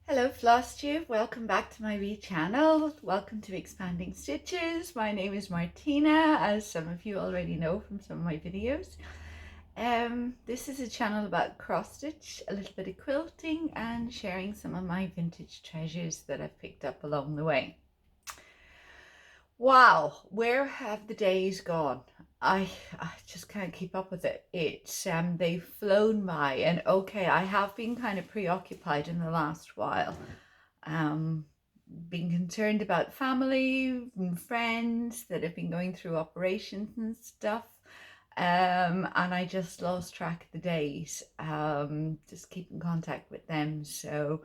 Hello FlossTube, welcome back to my wee channel. Welcome to Expanding Stitches. My name is Martina, as some of you already know from some of my videos. This is a channel about cross stitch, a little bit of quilting, and sharing some of my vintage treasures that I've picked up along the way. Wow, where have the days gone? I just can't keep up with it. They've flown by, and okay, I have been kind of preoccupied in the last while. Being concerned about family and friends that have been going through operations and stuff. And I just lost track of the days. Just keep in contact with them. So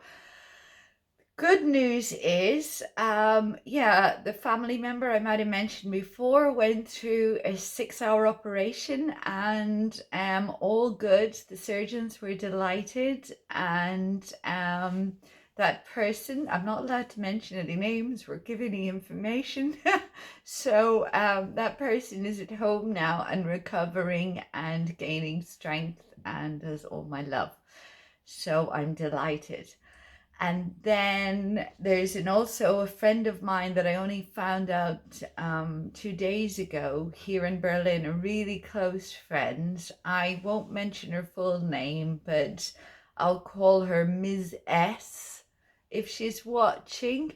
good news is, the family member I might have mentioned before went through a 6-hour operation and all good. The surgeons were delighted, and that person, I'm not allowed to mention any names, we're giving the information. So that person is at home now and recovering and gaining strength and has all my love. So I'm delighted. And then there's also a friend of mine that I only found out 2 days ago here in Berlin, a really close friend. I won't mention her full name, but I'll call her Ms. S if she's watching.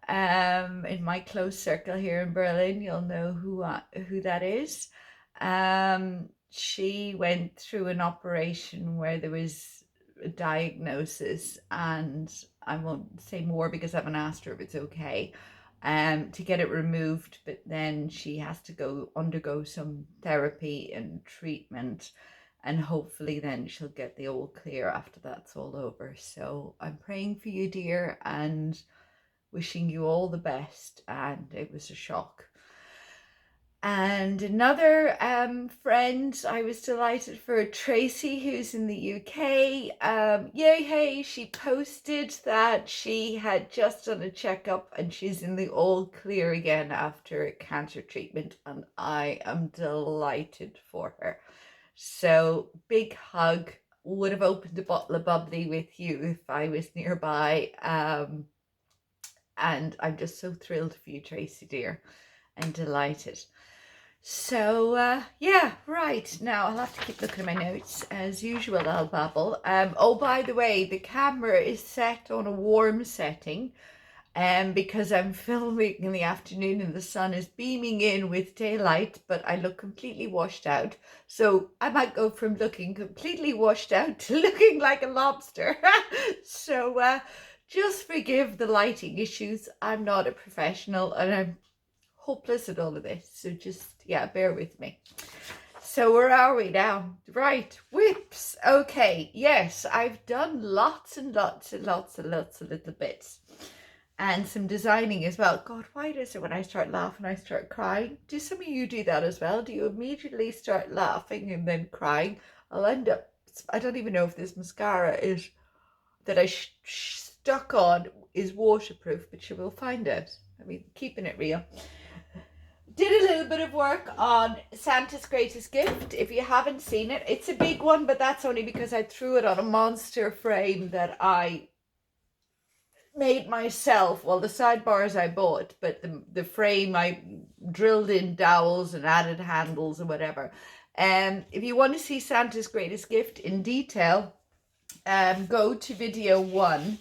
In my close circle here in Berlin, you'll know who that is. She went through an operation where there was a diagnosis, and I won't say more because I haven't asked her if it's okay, to get it removed, but then she has to undergo some therapy and treatment, and hopefully then she'll get the all clear after that's all over. So I'm praying for you, dear, and wishing you all the best. And it was a shock. And another friend, I was delighted for, Tracy, who's in the UK. Yay, she posted that she had just done a checkup and she's in the all clear again after a cancer treatment, and I am delighted for her. So big hug. Would have opened a bottle of bubbly with you if I was nearby. And I'm just so thrilled for you, Tracy, dear, and delighted. So yeah, right, now I'll have to keep looking at my notes. As usual, I'll babble. Oh, by the way, the camera is set on a warm setting because I'm filming in the afternoon and the sun is beaming in with daylight, but I look completely washed out. So I might go from looking completely washed out to looking like a lobster. So just forgive the lighting issues. I'm not a professional and I'm hopeless at all of this, so just bear with me. So where are we now? Right, whips. Okay, yes, I've done lots and lots and lots and lots of little bits, and some designing as well. God, why does it when I start laughing I start crying? Do some of you do that as well? Do you immediately start laughing and then crying? I'll end up, I don't even know if this mascara is that I stuck on is waterproof, but you will find out. I mean, keeping it real. Did a little bit of work on Santa's Greatest Gift. If you haven't seen it, it's a big one, but that's only because I threw it on a monster frame that I made myself. Well, the sidebars I bought, but the frame I drilled in dowels and added handles and whatever. If you want to see Santa's Greatest Gift in detail, go to video 1.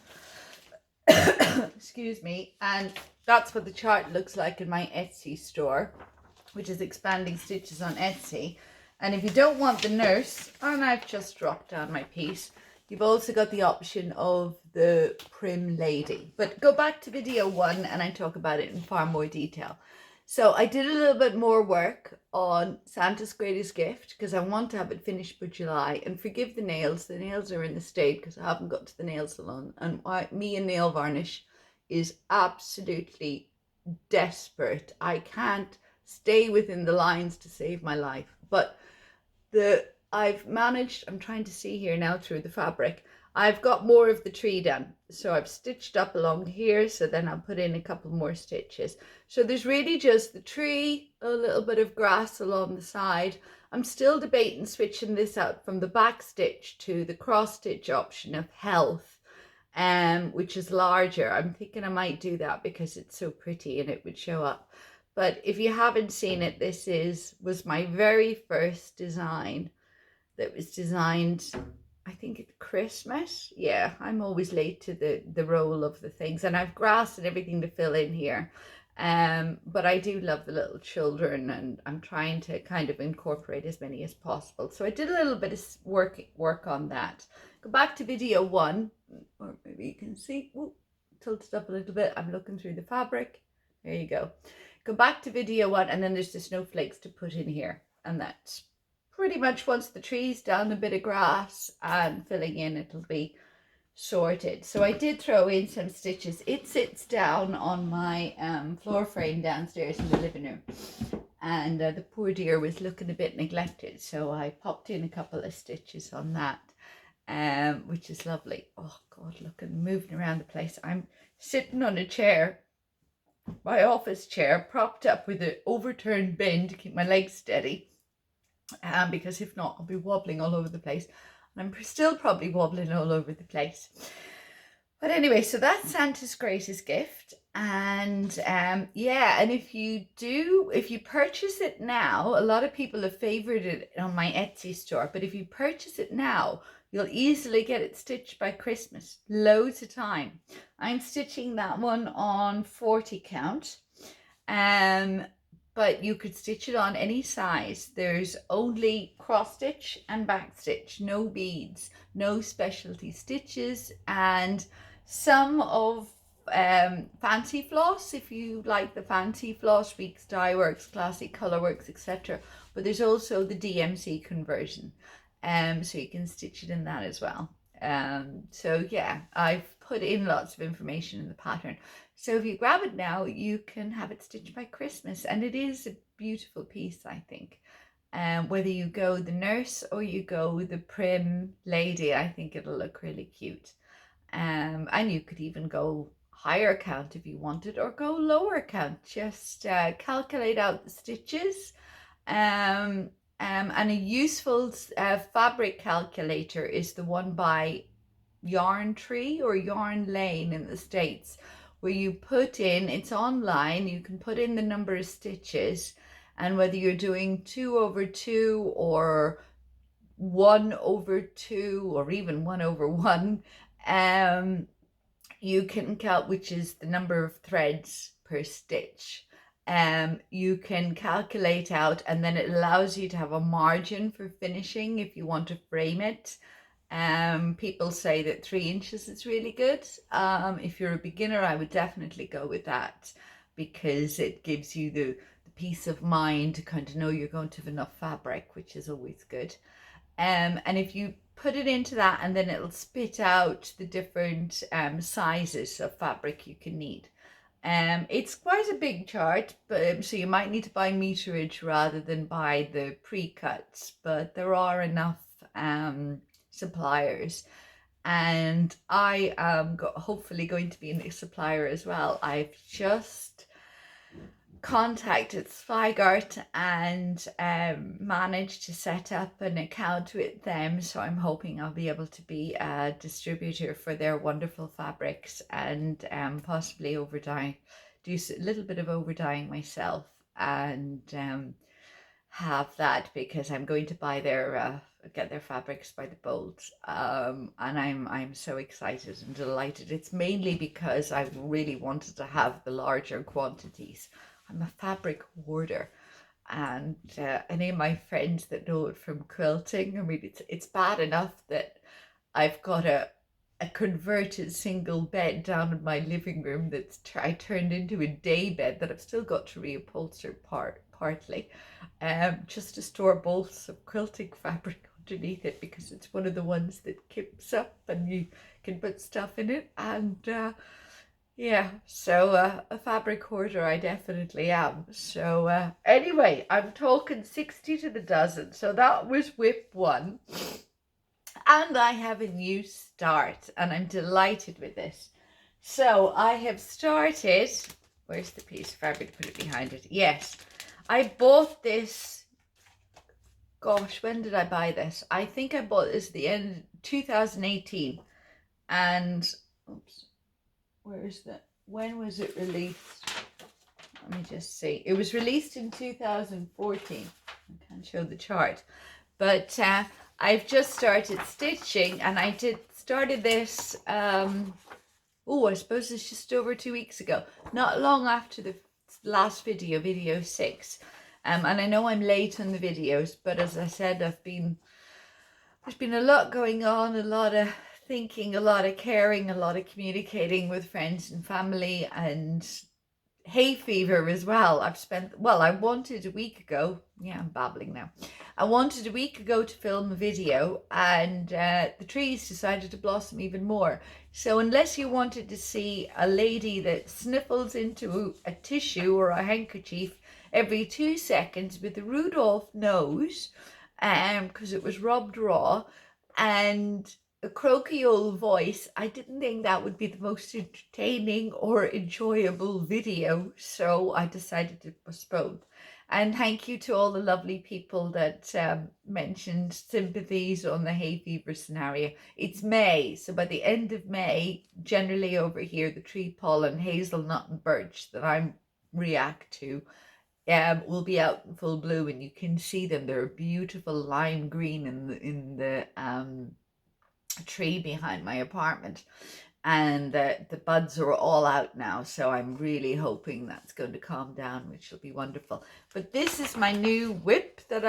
Excuse me. And that's what the chart looks like in my Etsy store, which is Expanding Stitches on Etsy. And if you don't want the nurse, and I've just dropped down my piece, you've also got the option of the prim lady. But go back to video 1 and I talk about it in far more detail. So I did a little bit more work on Santa's Greatest Gift because I want to have it finished by July. And forgive the nails are in the state because I haven't got to the nail salon, and me and nail varnish is absolutely desperate. I can't stay within the lines to save my life, but I've managed, I'm trying to see here now through the fabric, I've got more of the tree done. So I've stitched up along here, so then I'll put in a couple more stitches. So there's really just the tree, a little bit of grass along the side. I'm still debating switching this out from the back stitch to the cross stitch option of health. which is larger. I'm thinking I might do that because it's so pretty and it would show up. But if you haven't seen it, this was my very first design that was designed, I think, at Christmas. Yeah, I'm always late to the roll of the things, and I've grass and everything to fill in here. But I do love the little children, and I'm trying to kind of incorporate as many as possible. So I did a little bit of work on that. Go back to video 1, or maybe you can see, tilted up a little bit. I'm looking through the fabric. There you go. Go back to video 1, and then there's the snowflakes to put in here, and that's pretty much once the tree's down a bit of grass and filling in, it'll be sorted. So I did throw in some stitches. It sits down on my floor frame downstairs in the living room, and the poor dear was looking a bit neglected, so I popped in a couple of stitches on that, which is lovely. Oh God, look, I'm moving around the place. I'm sitting on a chair, my office chair, propped up with an overturned bin to keep my legs steady, because if not, I'll be wobbling all over the place, and I'm still probably wobbling all over the place. But anyway, so that's Santa's greatest gift. And yeah, and if you purchase it now, a lot of people have favorited it on my Etsy store, but if you purchase it now, you'll easily get it stitched by Christmas. Loads of time. I'm stitching that one on 40 count. But you could stitch it on any size. There's only cross stitch and back stitch, no beads, no specialty stitches, and some of fancy floss, if you like the fancy floss, Weeks Dye Works, Classic Color Works, etc. But there's also the DMC conversion, so you can stitch it in that as well. So yeah, I've put in lots of information in the pattern. So if you grab it now, you can have it stitched by Christmas, and it is a beautiful piece, I think. Whether you go the nurse or you go the prim lady, I think it'll look really cute. And you could even go higher count if you wanted, or go lower count. Just calculate out the stitches. And a useful fabric calculator is the one by Yarn Tree or Yarn Lane in the States, where you put in, it's online, you can put in the number of stitches, and whether you're doing 2/2 or 1/2 or even 1/1, you can count, which is the number of threads per stitch. You can calculate out, and then it allows you to have a margin for finishing if you want to frame it. People say that 3 inches is really good. If you're a beginner, I would definitely go with that, because it gives you the peace of mind to kind of know you're going to have enough fabric, which is always good. And if you put it into that, and then it'll spit out the different sizes of fabric you can need. It's quite a big chart, but so you might need to buy meterage rather than buy the pre-cuts, but there are enough suppliers, and I am hopefully going to be a supplier as well. I've just contacted Zweigart and managed to set up an account with them, so I'm hoping I'll be able to be a distributor for their wonderful fabrics, and possibly overdye, do a little bit of overdyeing myself, and have that, because I'm going to buy their get their fabrics by the bolt, and I'm so excited and delighted. It's mainly because I really wanted to have the larger quantities. I'm a fabric hoarder, and any of my friends that know it from quilting, I mean, it's bad enough that I've got a converted single bed down in my living room that's I turned into a day bed that I've still got to reupholster partly, just to store bolts of quilting fabric underneath it, because it's one of the ones that kips up and you can put stuff in it. And yeah, so a fabric hoarder I definitely am. So anyway, I'm talking 60 to the dozen. So that was whip 1. And I have a new start, and I'm delighted with this. So I have started, where's the piece of fabric to put it behind it? Yes, I bought this, gosh, when did I buy this? I think I bought this at the end of 2018, and oops, when was it released? Let me just see. It was released in 2014. I can't show the chart, but I've just started stitching, and I started this, I suppose it's just over 2 weeks ago, not long after the last video, video 6. And I know I'm late on the videos, but as I said, there's been a lot going on, a lot of thinking, a lot of caring, a lot of communicating with friends and family, and hay fever as well. I wanted a week ago, I'm babbling now. I wanted a week ago to film a video, and the trees decided to blossom even more. So unless you wanted to see a lady that sniffles into a tissue or a handkerchief every 2 seconds with a Rudolph nose, because it was rubbed raw, and a croaky old voice, I didn't think that would be the most entertaining or enjoyable video, so I decided to postpone. And thank you to all the lovely people that mentioned sympathies on the hay fever scenario. It's May, so by the end of May, generally over here, the tree pollen, hazelnut and birch that I react to will be out in full bloom, and you can see them. They're beautiful lime green in the tree behind my apartment, and the buds are all out now, so I'm really hoping that's going to calm down, which will be wonderful. But this is my new whip that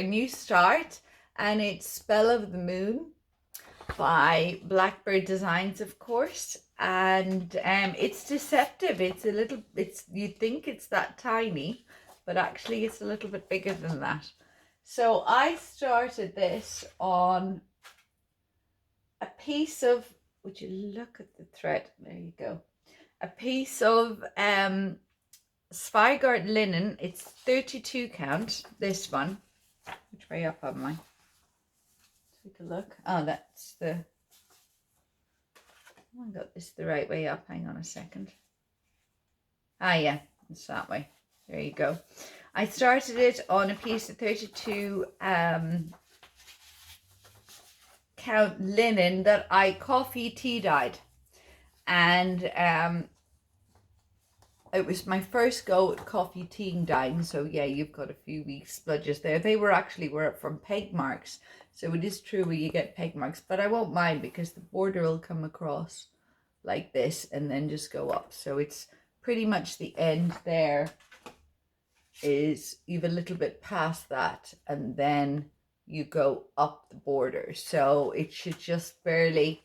new start, and it's Spell of the Moon by Blackbird Designs, of course. And it's deceptive. You'd think it's that tiny, but actually it's a little bit bigger than that. So I started this on a piece of, would you look at the thread? There you go. A piece of Zweigart linen. It's 32 count, this one. Which way up am I? Take a look. Oh, that's the, I got this the right way up. Hang on a second. Ah, yeah, it's that way. There you go. I started it on a piece of 32 count linen that I coffee tea dyed, and it was my first go at coffee tea dyeing. So yeah, you've got a few weeks spludges there. They were from peg marks, so it is true where you get peg marks, but I won't mind because the border will come across like this and then just go up. So it's pretty much the end there is you've a little bit past that, and then you go up the border, so it should just barely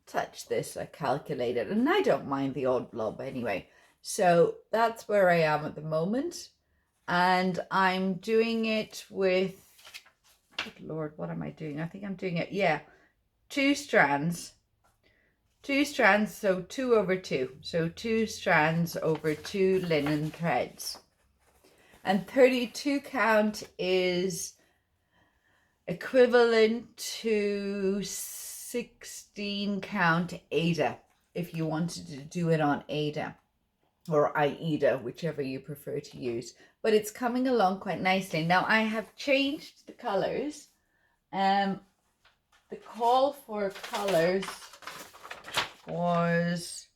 touch this. I calculated, and I don't mind the odd blob anyway. So that's where I am at the moment, and I'm doing it with, good Lord, what am I doing? I think I'm doing it, 2 strands, so 2 over 2, so 2 strands over 2 linen threads. And 32 count is equivalent to 16 count Ada, if you wanted to do it on Ada or Aida, whichever you prefer to use. But it's coming along quite nicely. Now I have changed the colors. The call for colors was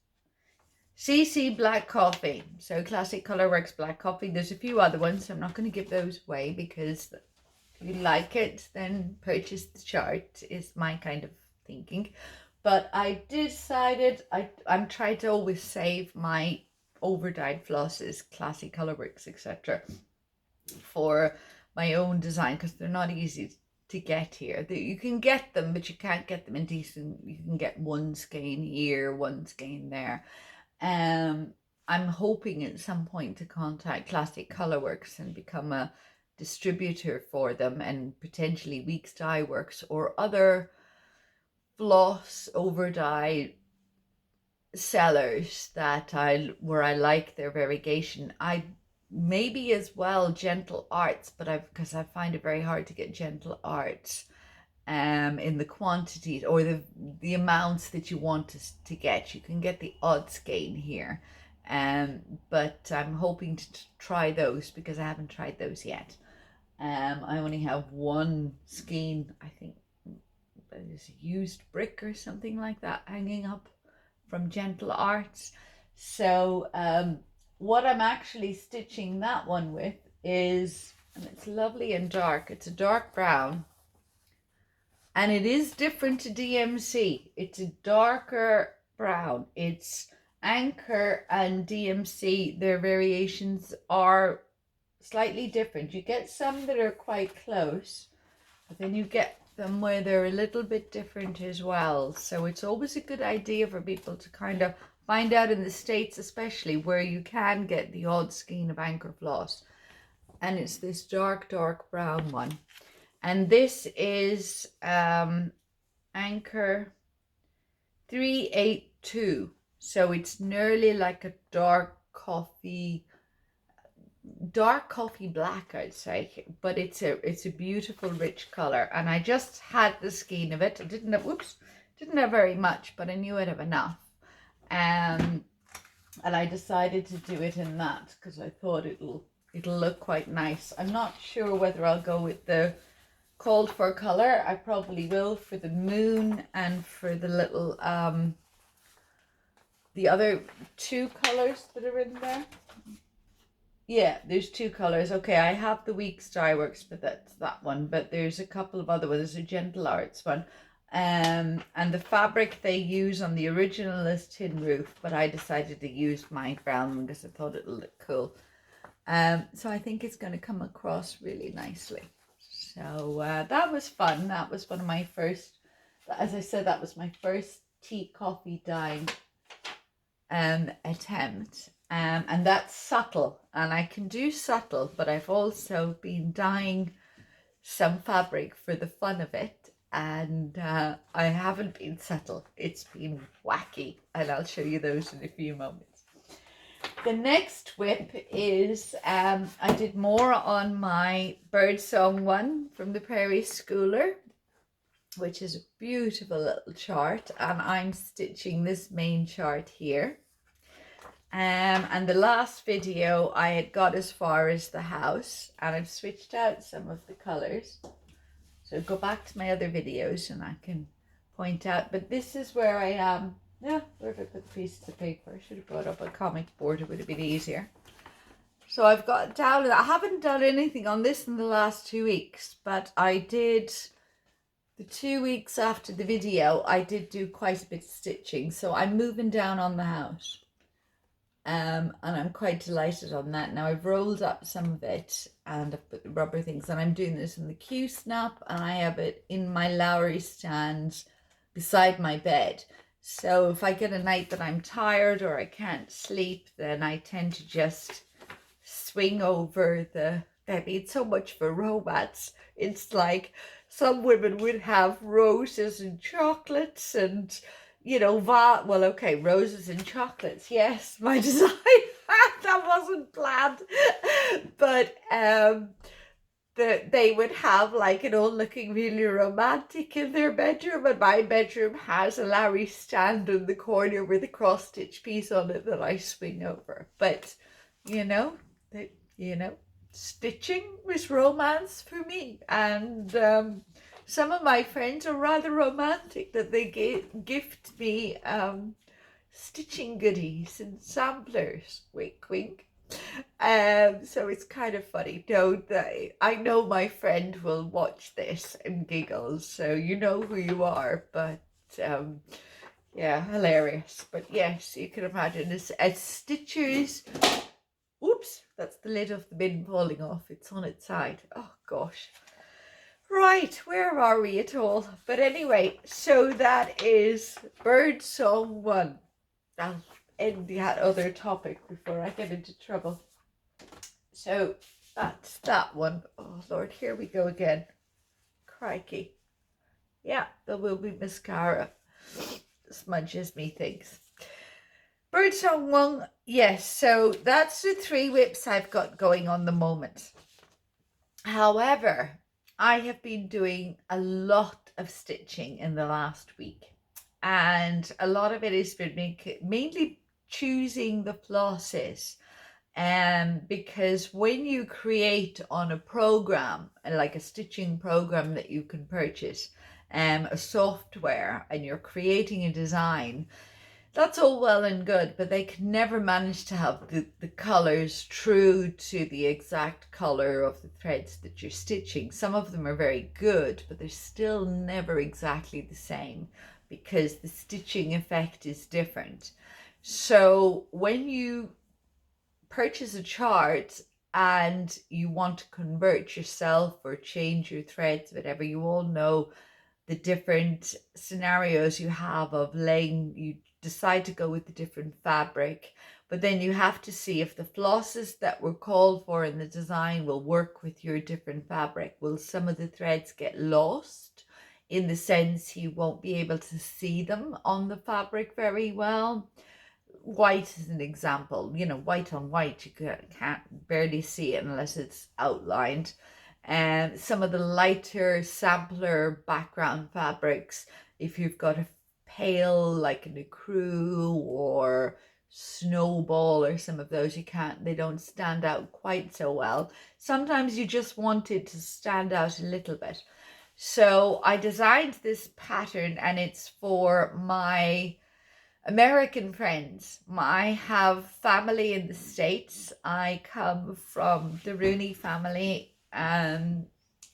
CC Black Coffee. So Classic Colorworks Black Coffee. There's a few other ones, so I'm not going to give those away, because if you like it, then purchase the chart, is my kind of thinking. But I decided I'm trying to always save my over-dyed flosses, Classic Colorworks, etc., for my own design, because they're not easy to get here. You can get them, but you can't get them in decent. You can get one skein here, one skein there. I'm hoping at some point to contact Classic Colorworks and become a distributor for them, and potentially Weeks Dye Works or other floss over dye sellers where I like their variegation. I maybe as well Gentle Arts, but because I find it very hard to get Gentle Arts in the quantities or the amounts that you want to get. You can get the odd skein here, but I'm hoping to try those, because I haven't tried those yet. I only have one skein, I think there's a used brick or something like that hanging up from Gentle Arts. So what I'm actually stitching that one with is, and it's lovely and dark, it's a dark brown, and it is different to DMC. It's a darker brown. It's Anchor and DMC, their variations are slightly different. You get some that are quite close, but then you get them where they're a little bit different as well. So it's always a good idea for people to kind of find out in the States, especially, where you can get the odd skein of Anchor floss. And it's this dark, dark brown one. And this is Anchor 382. So it's nearly like a dark coffee black, I'd say, but it's a beautiful rich color. And I just had the skein of it. I didn't have very much, but I knew I'd have enough. And I decided to do it in that because I thought it'll look quite nice. I'm not sure whether I'll go with the called for color. I probably will for the moon and for the little the other two colors that are in there. Yeah, there's two colors. Okay, I have the Weeks Dye Works, but that's that one. But there's a couple of other ones. There's a Gentle Arts one. And the fabric they use on the original is Tin Roof, but I decided to use my brown one because I thought it would look cool. So I think it's going to come across really nicely. So that was fun. That was one of my first, as I said, that was my first tea coffee dyeing attempt. And that's subtle, and I can do subtle, but I've also been dyeing some fabric for the fun of it, and I haven't been subtle. It's been wacky, and I'll show you those in a few moments. The next whip is, I did more on my Birdsong one from the Prairie Schooler, which is a beautiful little chart, and I'm stitching this main chart here. And the last video I had got as far as the house, and I've switched out some of the colors. So go back to my other videos and I can point out, but this is where I am. Yeah, where did I put the pieces of paper? I should have brought up a comic board, it would have been easier. So I've got down, I haven't done anything on this in the last 2 weeks, but I did, the 2 weeks after the video, I did do quite a bit of stitching. So I'm moving down on the house. And I'm quite delighted on that. Now I've rolled up some of it and I've put the rubber things, and I'm doing this in the Q-snap, and I have it in my Lowry stand beside my bed. So if I get a night that I'm tired or I can't sleep, then I tend to just swing over the, I mean, so much for romance. It's like some women would have roses and chocolates and, you know, well, okay, roses and chocolates. Yes, my design, that wasn't planned. But they would have like it all looking really romantic in their bedroom. And my bedroom has a Larry stand in the corner with a cross-stitch piece on it that I swing over. But, you know, stitching was romance for me. And some of my friends are rather romantic that they gift me stitching goodies and samplers, wink wink. So it's kind of funny. I know my friend will watch this and giggle, so you know who you are. But yeah, hilarious. But yes, you can imagine as stitchers. Oops, that's the lid of the bin falling off. It's on its side. Oh gosh. Right, where are we at all? But anyway, so that is Birdsong 1. I'll end that other topic before I get into trouble. So that's that one. Oh Lord, here we go again. Crikey. Yeah, there will be mascara. Smudges me things. Birdsong 1, yes, so that's the 3 whips I've got going on the moment. However, I have been doing a lot of stitching in the last week, and a lot of it has been mainly choosing the flosses, because when you create on a program, like a stitching program that you can purchase, a software, and you're creating a design, That's all well and good, but they can never manage to have the colors true to the exact color of the threads that you're stitching. Some of them are very good, but they're still never exactly the same because the stitching effect is different. So when you purchase a chart and you want to convert yourself or change your threads, whatever, you all know the different scenarios you have of laying, you decide to go with the different fabric, but then you have to see if the flosses that were called for in the design will work with your different fabric. Will some of the threads get lost in the sense you won't be able to see them on the fabric very well? White is an example. You know, white on white, you can't barely see it unless it's outlined. And some of the lighter sampler background fabrics, if you've got a pale like an ecru or snowball or some of those, they don't stand out quite so well. Sometimes you just want it to stand out a little bit. So I designed this pattern, and it's for my American friends. I have family in the States. I come from the Rooney family,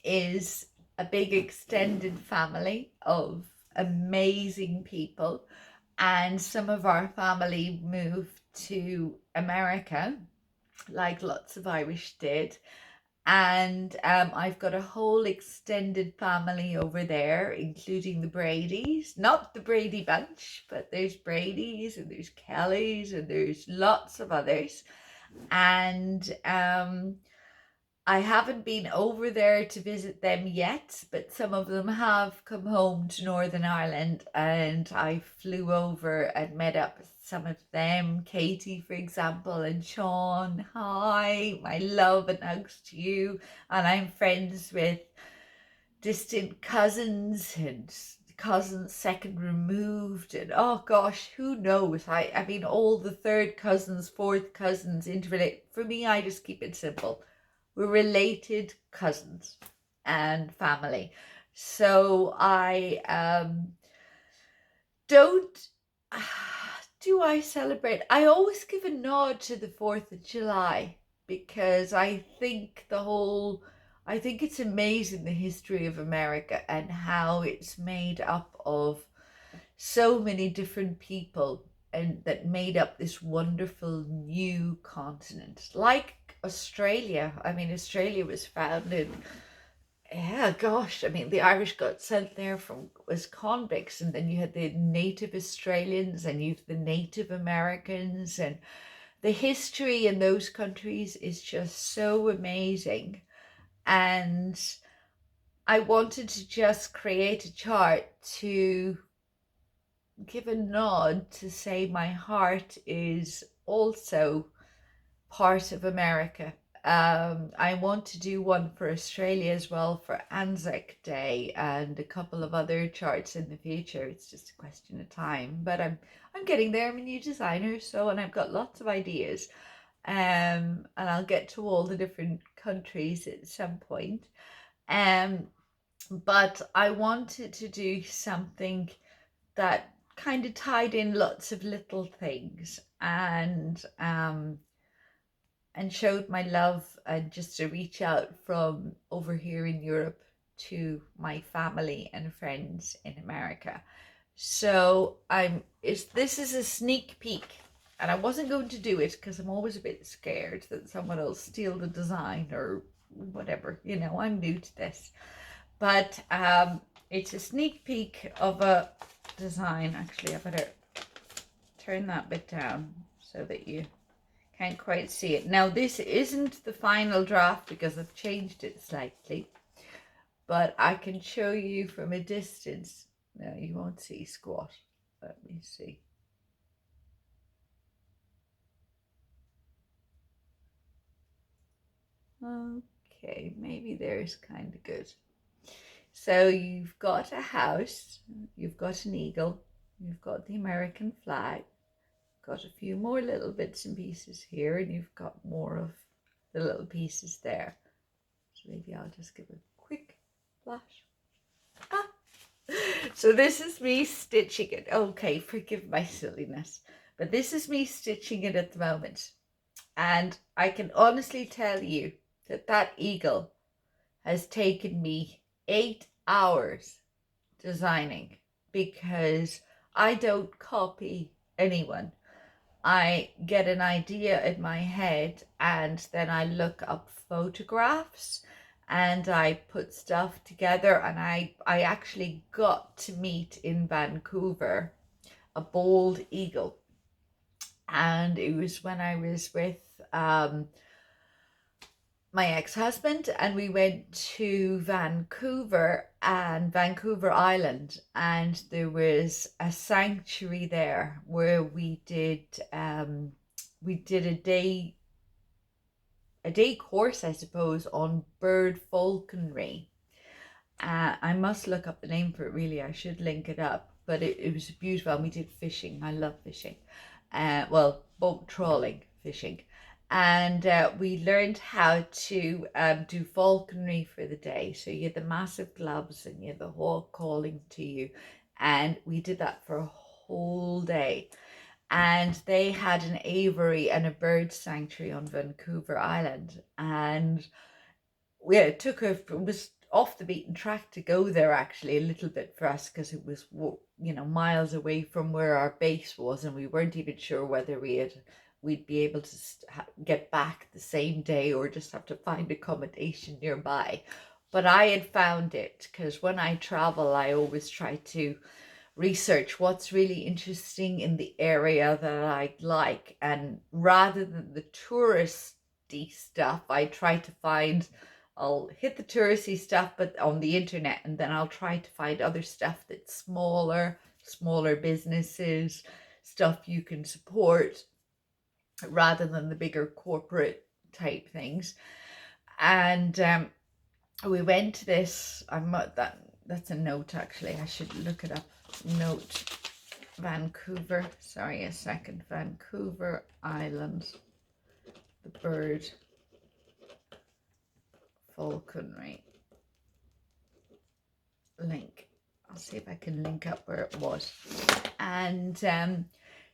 is a big extended family of amazing people. And some of our family moved to America, like lots of Irish did. And I've got a whole extended family over there, including the Bradys. Not the Brady bunch, but there's Bradys and there's Kellys and there's lots of others. And I haven't been over there to visit them yet, but some of them have come home to Northern Ireland, and I flew over and met up with some of them. Katie, for example, and Sean. Hi, my love and hugs to you. And I'm friends with distant cousins and cousins second removed, and oh gosh, who knows? I mean, all the third cousins, fourth cousins interrelate. For me, I just keep it simple. We're related cousins and family. So I don't do I celebrate? I always give a nod to the 4th of July because I think it's amazing the history of America and how it's made up of so many different people, and that made up this wonderful new continent. Like Australia. I mean, Australia was founded, yeah, gosh, I mean, the Irish got sent there as convicts, and then you had the native Australians and you've the Native Americans, and the history in those countries is just so amazing. And I wanted to just create a chart to give a nod to say my heart is also part of America. I want to do one for Australia as well for Anzac Day, and a couple of other charts in the future. It's just a question of time, but I'm getting there. I'm a new designer, and I've got lots of ideas, and I'll get to all the different countries at some point. But I wanted to do something that kind of tied in lots of little things, and showed my love, and just to reach out from over here in Europe to my family and friends in America. So this is a sneak peek, and I wasn't going to do it because I'm always a bit scared that someone will steal the design or whatever, you know, I'm new to this. But it's a sneak peek of a design. Actually, I better turn that bit down so that you can't quite see it. Now, this isn't the final draft because I've changed it slightly, but I can show you from a distance. No, you won't see squat. Let me see. Okay, maybe there's kind of good. So you've got a house, you've got an eagle, you've got the American flag, got a few more little bits and pieces here, and you've got more of the little pieces there. So maybe I'll just give a quick flash. So this is me stitching it. Okay, forgive my silliness, but this is me stitching it at the moment. And I can honestly tell you that that eagle has taken me 8 hours designing, because I don't copy anyone. I get an idea in my head and then I look up photographs and I put stuff together. And I actually got to meet in Vancouver a bald eagle, and it was when I was with my ex-husband, and we went to Vancouver and Vancouver Island, and there was a sanctuary there where we did a day course, I suppose, on bird falconry. I must look up the name for it, really. I should link it up, but it was beautiful. And we did fishing. I love fishing. Well, boat trawling fishing. And we learned how to do falconry for the day. So you had the massive gloves and you had the hawk calling to you. And we did that for a whole day. And they had an aviary and a bird sanctuary on Vancouver Island. And it was off the beaten track to go there, actually, a little bit for us, because it was, miles away from where our base was, and we weren't even sure whether we'd be able to get back the same day or just have to find accommodation nearby. But I had found it, because when I travel, I always try to research what's really interesting in the area that I like, and rather than the touristy stuff, I try to find, I'll hit the touristy stuff, but on the internet, and then I'll try to find other stuff that's smaller businesses, stuff you can support, rather than the bigger corporate type things. And we went to this, that's a note, actually, I should look it up. Note, Vancouver, sorry a second, Vancouver Island, the bird falconry link. I'll see if I can link up where it was. And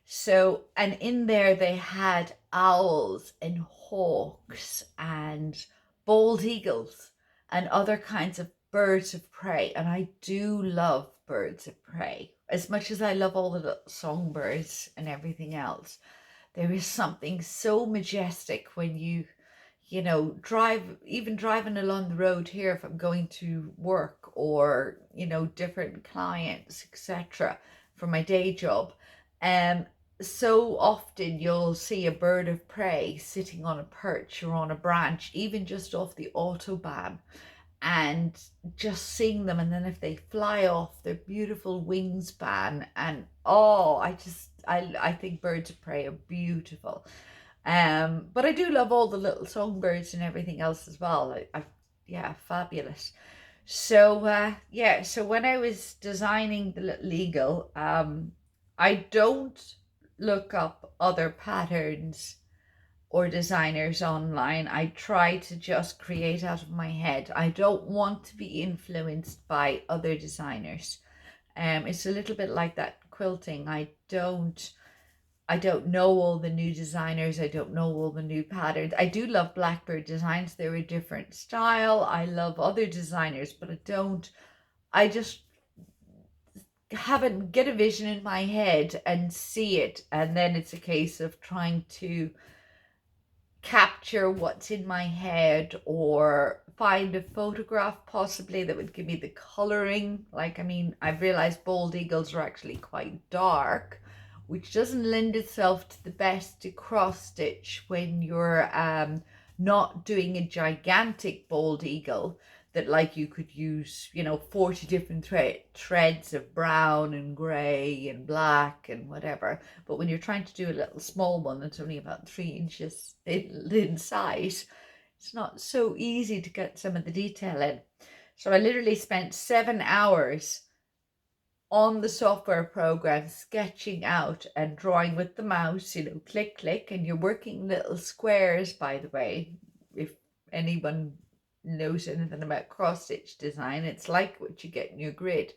so, and in there they had owls and hawks and bald eagles and other kinds of birds of prey. And I do love birds of prey as much as I love all the little songbirds and everything else. There is something so majestic when you driving along the road here, if I'm going to work or, different clients, etc., for my day job. So often you'll see a bird of prey sitting on a perch or on a branch, even just off the Autobahn, and just seeing them. And then if they fly off, their beautiful wingspan, and I think birds of prey are beautiful. But I do love all the little songbirds and everything else as well. Fabulous. So so when I was designing the little eagle, I don't look up other patterns or designers online. I try to just create out of my head. I don't want to be influenced by other designers. It's a little bit like that quilting. I don't know all the new designers. I don't know all the new patterns. I do love Blackbird Designs. They're a different style. I love other designers, but I just haven't get a vision in my head and see it. And then it's a case of trying to capture what's in my head, or find a photograph possibly that would give me the coloring. I've realized bald eagles are actually quite dark, which doesn't lend itself to the best to cross stitch when you're not doing a gigantic bald eagle that you could use 40 different threads of brown and gray and black and whatever. But when you're trying to do a little small one that's only about 3 inches in size, it's not so easy to get some of the detail in. So I literally spent 7 hours on the software program sketching out and drawing with the mouse, click, click, and you're working little squares, by the way. If anyone knows anything about cross stitch design, it's like what you get in your grid.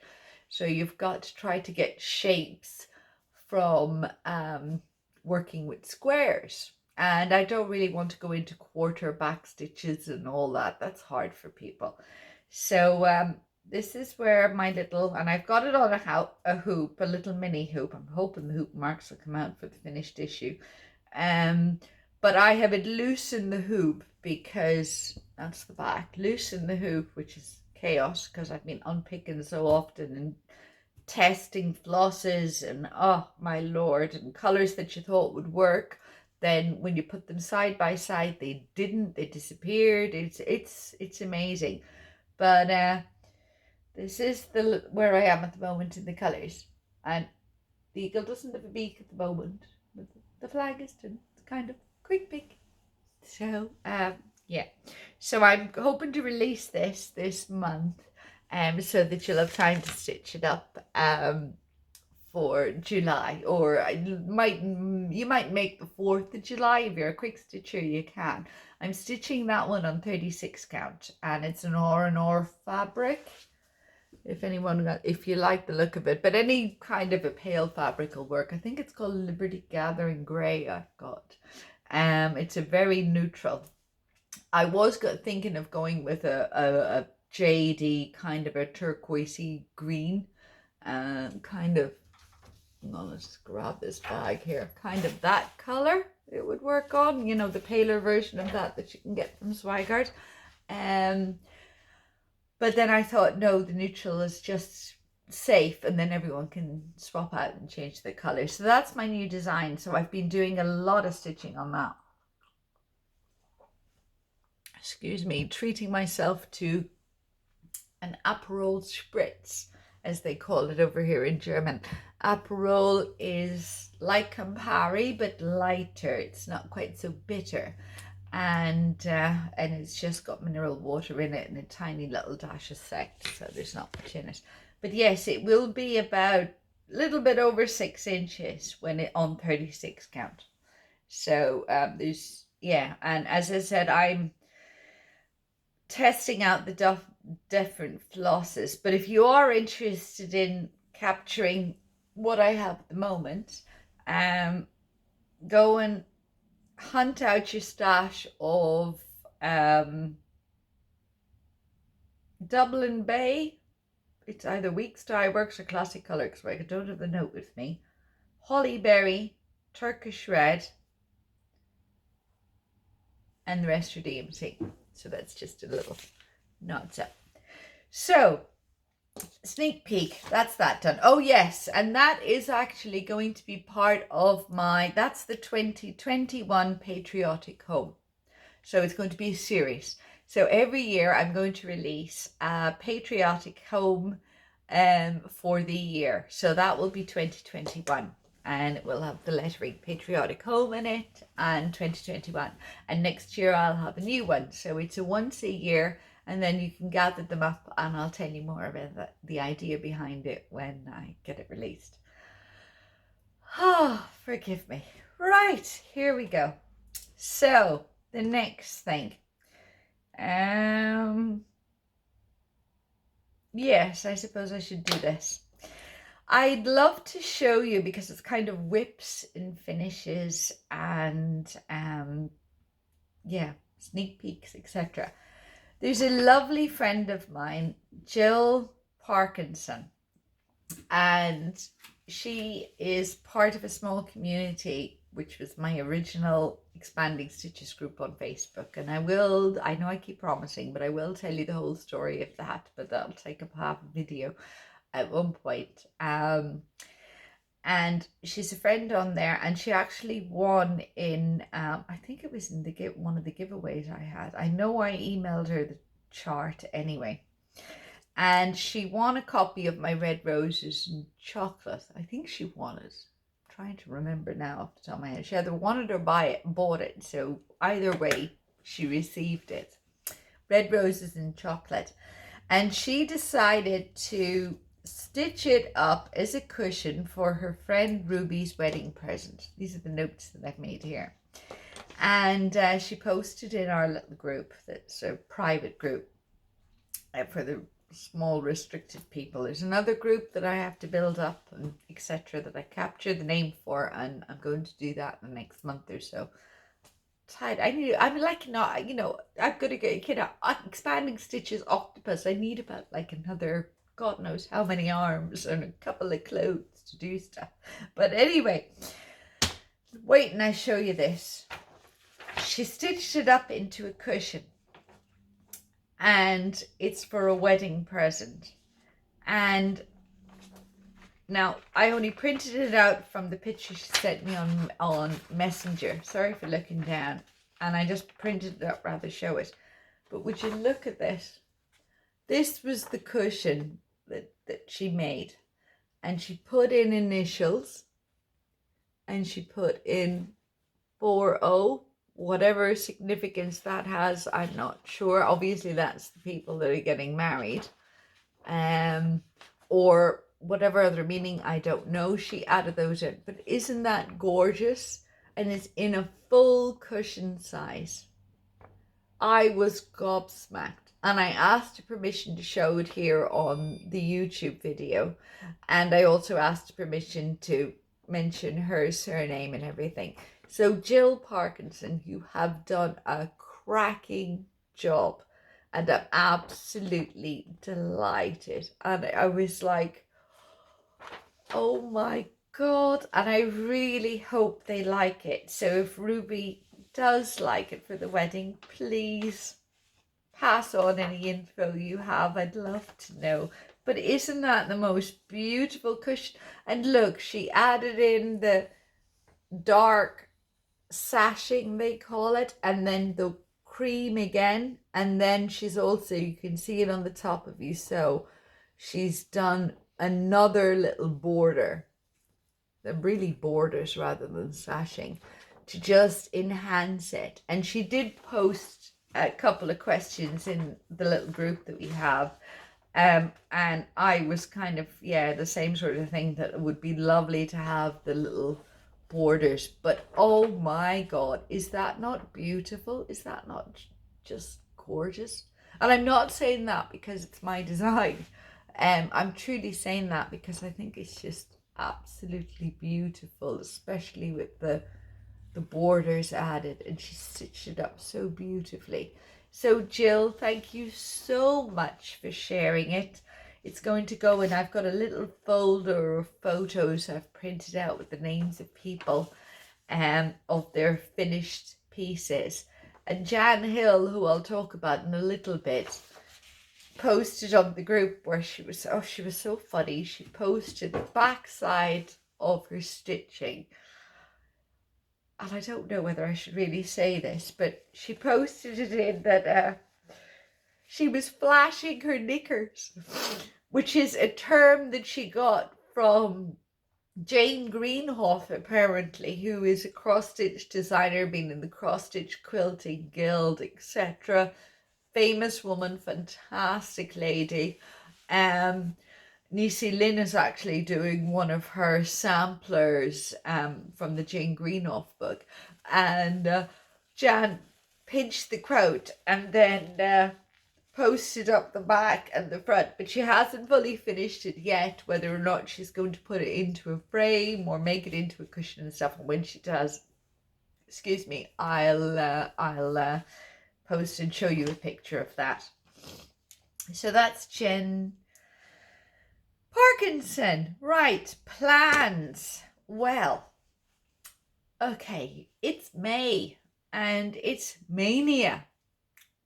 So you've got to try to get shapes from working with squares. And I don't really want to go into quarter back stitches and all that. That's hard for people. So this is where my little, and I've got it on a hoop, a little mini hoop. I'm hoping the hoop marks will come out for the finished issue. But I have it loose in the hoop because that's the back, loose in the hoop, which is chaos because I've been unpicking so often and testing flosses and oh my lord, and colors that you thought would work, then when you put them side by side they didn't, they disappeared. It's amazing. But this is the where I am at the moment in the colors, and the eagle doesn't have a beak at the moment, but the flag is done. It's kind of quick pick. So yeah, so I'm hoping to release this month so that you'll have time to stitch it up for July, or you might make the 4th of July. If you're a quick stitcher, you can. I'm stitching that one on 36 count, and it's an R&R fabric. If you like the look of it, but any kind of a pale fabric will work. I think it's called Liberty Gathering Grey I've got. It's a very neutral. I was thinking of going with a jadey kind of a turquoisey green, kind of, let's just grab this bag here, kind of that color it would work on, you know, the paler version of that you can get from Swigart. But then I thought, no, the neutral is just safe, and then everyone can swap out and change the color. So that's my new design. So I've been doing a lot of stitching on that. Excuse me, treating myself to an Aperol Spritz, as they call it over here in German. Aperol is like Campari, but lighter. It's not quite so bitter. And it's just got mineral water in it and a tiny little dash of sect, so there's not much in it. But yes, it will be about a little bit over 6 inches when it on 36 count. So there's, yeah, and as I said, I'm testing out the different flosses. But if you are interested in capturing what I have at the moment, go and hunt out your stash of Dublin Bay. It's either Weeks Dye Works or Classic Colour, because I don't have the note with me. Hollyberry, Turkish Red, and the rest are DMC. So that's just a little nod up. So sneak peek, that's that done. Oh yes, and that is actually going to be part of that's the 2021 Patriotic Home. So it's going to be a series. So every year I'm going to release a Patriotic Home for the year. So that will be 2021. And it will have the lettering Patriotic Home in it, and 2021. And next year I'll have a new one. So it's a once a year, and then you can gather them up, and I'll tell you more about the idea behind it when I get it released. Oh, forgive me. Right, here we go. So the next thing. Yes, I suppose I should do this. I'd love to show you, because it's kind of whips and finishes and yeah, sneak peeks, etc. There's a lovely friend of mine, Jill Parkinson, and she is part of a small community, which was my original Expanding Stitches group on Facebook. And I know I keep promising, but I will tell you the whole story of that, but that'll take up half a video at one point. And she's a friend on there, and she actually won in I think it was in one of the giveaways I had. I know I emailed her the chart anyway, and she won a copy of my Red Roses and Chocolate. I think she won it. I'm trying to remember now off the top of my head. She either wanted or bought it, so either way she received it. Red Roses and Chocolate. And she decided to stitch it up as a cushion for her friend Ruby's wedding present. These are the notes that I've made here. And she posted in our little group, that's a private group for the small restricted people. There's another group that I have to build up and etc. that I captured the name for, and I'm going to do that in the next month or so. Tired. I'm like, not, you know, I'm gonna get, you know, expanding stitches octopus. I need about like another God knows how many arms and a couple of clothes to do stuff. But anyway, wait and I show you this. She stitched it up into a cushion, and it's for a wedding present. And now I only printed it out from the picture she sent me on Messenger. Sorry for looking down. And I just printed it up rather show it. But would you look at this? This was the cushion that she made. And she put in initials. And she put in 4-0. Whatever significance that has, I'm not sure. Obviously, that's the people that are getting married. Or whatever other meaning, I don't know. She added those in. But isn't that gorgeous? And it's in a full cushion size. I was gobsmacked. And I asked her permission to show it here on the YouTube video. And I also asked permission to mention her surname and everything. So Jill Parkinson, you have done a cracking job. And I'm absolutely delighted. And I was like, oh my God. And I really hope they like it. So if Ruby does like it for the wedding, please pass on any info you have. I'd love to know. But isn't that the most beautiful cushion? And look, she added in the dark sashing, they call it, and then the cream again. And then she's also, you can see it on the top of you, so she's done another little border. They're really borders rather than sashing, to just enhance it. And she did post a couple of questions in the little group that we have. And I was kind of, yeah, the same sort of thing, that it would be lovely to have the little borders. But oh my God, is that not beautiful? Is that not just gorgeous? And I'm not saying that because it's my design. I'm truly saying that because I think it's just absolutely beautiful, especially with the borders added, and she stitched it up so beautifully. So Jill, thank you so much for sharing it. It's going to go, and I've got a little folder of photos I've printed out with the names of people of their finished pieces. And Jan Hill, who I'll talk about in a little bit, posted on the group where she was so funny. She posted the backside of her stitching. And I don't know whether I should really say this, but she posted it in that she was flashing her knickers, which is a term that she got from Jane Greenhoff, apparently, who is a cross-stitch designer, been in the cross-stitch quilting guild, etc. Famous woman, fantastic lady. Nisi Lynn is actually doing one of her samplers from the Jane Greenhoff book. And Jan pinched the quote and then posted up the back and the front. But she hasn't fully finished it yet, whether or not she's going to put it into a frame or make it into a cushion and stuff. And when she does, excuse me, I'll post and show you a picture of that. So that's Jen Parkinson. Right, plans. Well, okay, it's May and it's Mania.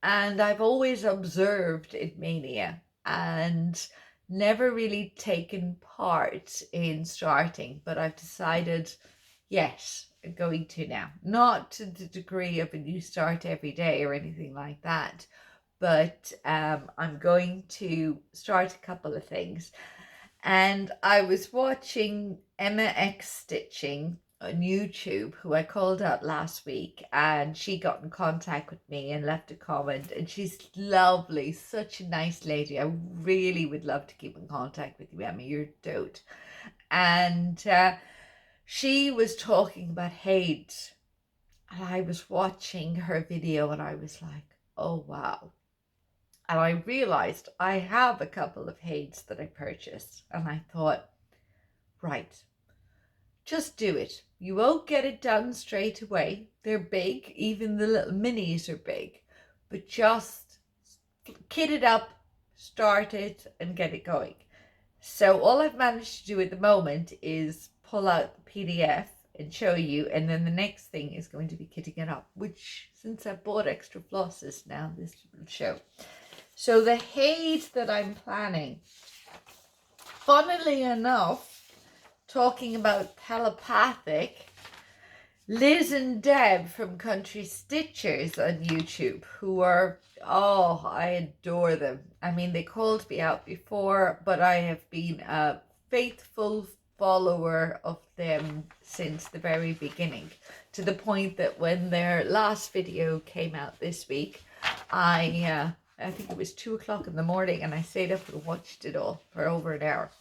And I've always observed in Mania and never really taken part in starting, but I've decided, yes, I'm going to now. Not to the degree of a new start every day or anything like that, but I'm going to start a couple of things. And I was watching Emma X Stitching on YouTube, who I called out last week, and she got in contact with me and left a comment, and she's lovely, such a nice lady. I really would love to keep in contact with you, Emma, you're dote. And she was talking about HAED, and I was watching her video and I was like, oh wow. and I realized I have a couple of HAEDs that I purchased, and I thought, right, just do it. You won't get it done straight away. They're big, even the little minis are big, but just kit it up, start it, and get it going. So all I've managed to do at the moment is pull out the PDF and show you, and then the next thing is going to be kitting it up, which, since I bought extra flosses now, this will show. So the HAED that I'm planning, funnily enough, talking about telepathic, Liz and Deb from Country Stitchers on YouTube, who are, oh, I adore them. I mean, they called me out before, but I have been a faithful follower of them since the very beginning, to the point that when their last video came out this week, I think it was 2 o'clock in the morning, and I stayed up and watched it all for over an hour.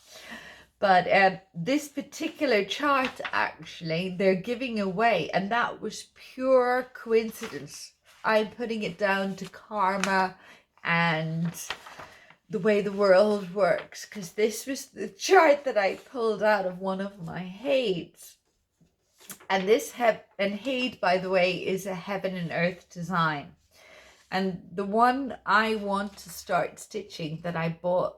But this particular chart, actually, they're giving away, and that was pure coincidence. I'm putting it down to karma and the way the world works, because this was the chart that I pulled out of one of my HAEDs. And this HAED, by the way, is a heaven and earth design. And the one I want to start stitching that I bought,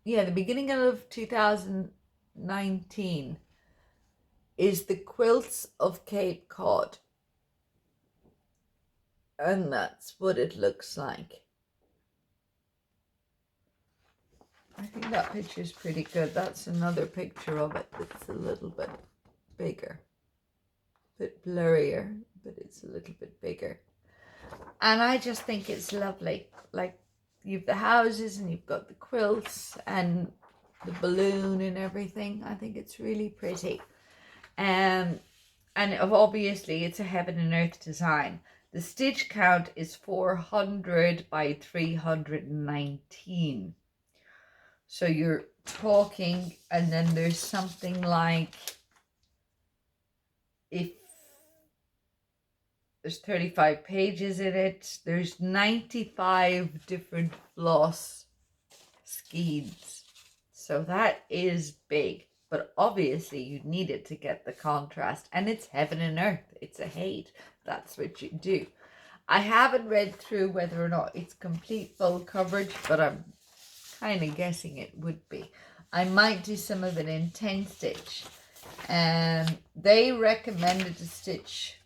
the beginning of 2019, is the Quilts of Cape Cod. And that's what it looks like. I think that picture is pretty good. That's another picture of it that's a little bit bigger. A bit blurrier, but it's a little bit bigger. And I just think it's lovely. Like, you've the houses and you've got the quilts and the balloon and everything. I think it's really pretty. And obviously it's a heaven and earth design. The stitch count is 400 by 319. So you're talking, and then there's something like, if there's 35 pages in it, there's 95 different floss skeins. So that is big, but obviously you need it to get the contrast, and it's heaven and earth. It's a HAED. That's what you do. I haven't read through whether or not it's complete full coverage, but I'm kind of guessing it would be. I might do some of it in 10 stitch, and they recommended to stitch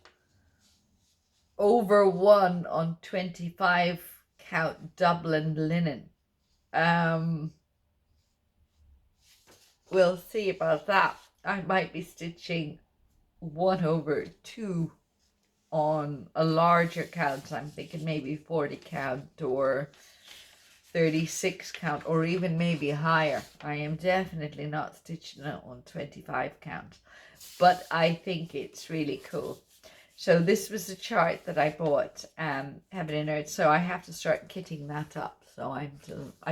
over 1 on 25 count Dublin linen. We'll see about that. I might be stitching 1 over 2 on a larger count. I'm thinking maybe 40 count or 36 count, or even maybe higher. I am definitely not stitching it on 25 count, but I think it's really cool. So this was a chart that I bought, Heaven and Earth, so I have to start kitting that up. So I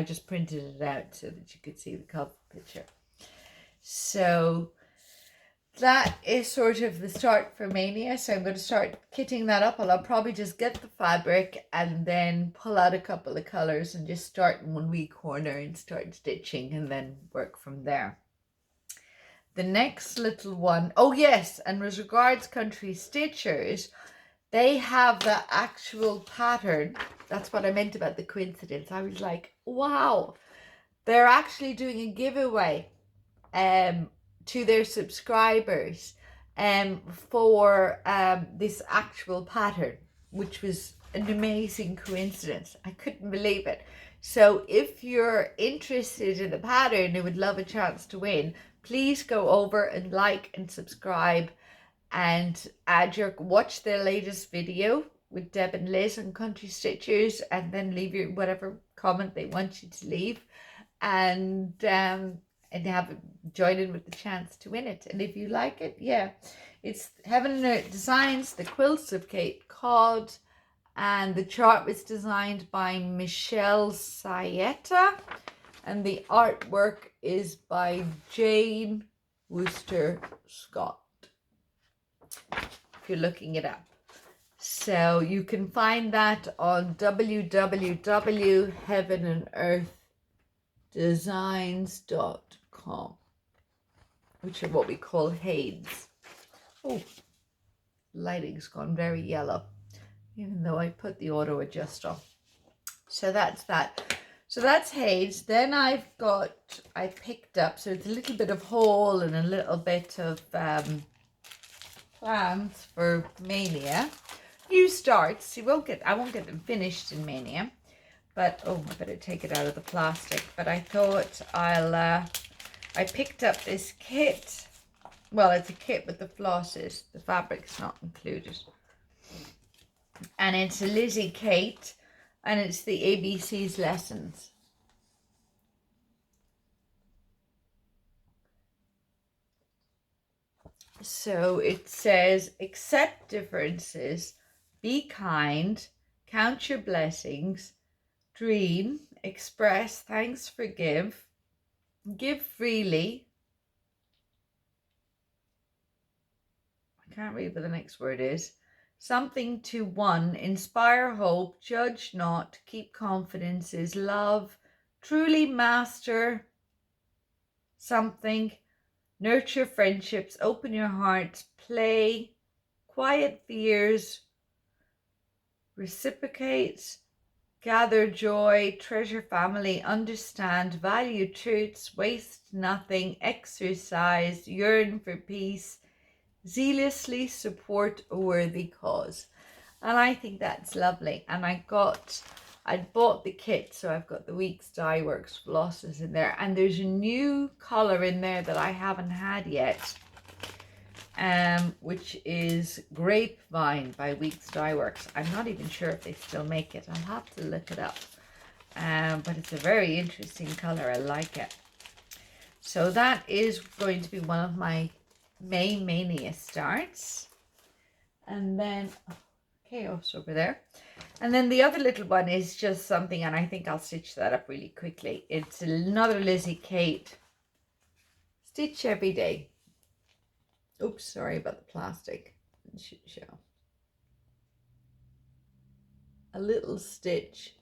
just printed it out so that you could see the cover picture. So that is sort of the start for Mania. So I'm going to start kitting that up. I'll probably just get the fabric and then pull out a couple of colors and just start in one wee corner and start stitching, and then work from there. The next little one, oh yes, and as regards Country Stitchers, they have the actual pattern. That's what I meant about the coincidence. I was like, wow, they're actually doing a giveaway to their subscribers for this actual pattern, which was an amazing coincidence. I couldn't believe it. So if you're interested in the pattern and would love a chance to win, please go over and like and subscribe, and watch their latest video with Deb and Liz on Country Stitchers, and then leave your whatever comment they want you to leave, and join in with the chance to win it. And if you like it, it's Heaven and Earth Designs, the Quilts of Cape Cod, and the chart was designed by Michelle Saeta, and the artwork is by Jane Wooster Scott, if you're looking it up. So you can find that on www.heavenandearthdesigns.com, which are what we call HAEDs. Oh, lighting's gone very yellow, even though I put the auto adjust on. So that's that. So that's HAEDs. Then I picked up, so it's a little bit of haul and a little bit of plans for Maynia. New starts. I won't get them finished in Maynia, but oh, I better take it out of the plastic. But I thought I picked up this kit. Well, it's a kit with the flosses. The fabric's not included. And it's a Lizzie Kate, and it's the ABC's lessons. So it says, accept differences, be kind, count your blessings, dream, express, thanks, forgive, give freely. I can't read what the next word is. Something to one, inspire hope, judge not, keep confidences, love, truly master something, nurture friendships, open your heart, play, quiet fears, reciprocate, gather joy, treasure family, understand, value truths, waste nothing, exercise, yearn for peace, zealously support a worthy cause. And I think that's lovely. And I'd bought the kit, so I've got the Weeks Dye Works flosses in there, and there's a new color in there that I haven't had yet, which is Grapevine by Weeks Dye Works. I'm not even sure if they still make it. I'll have to look it up. But it's a very interesting color. I like it. So that is going to be one of my May Mania starts. And then Chaos over there. And then the other little one is just something, and I think I'll stitch that up really quickly. It's another Lizzie Kate Stitch Every Day. Oops, sorry about the plastic. It should show. A little stitch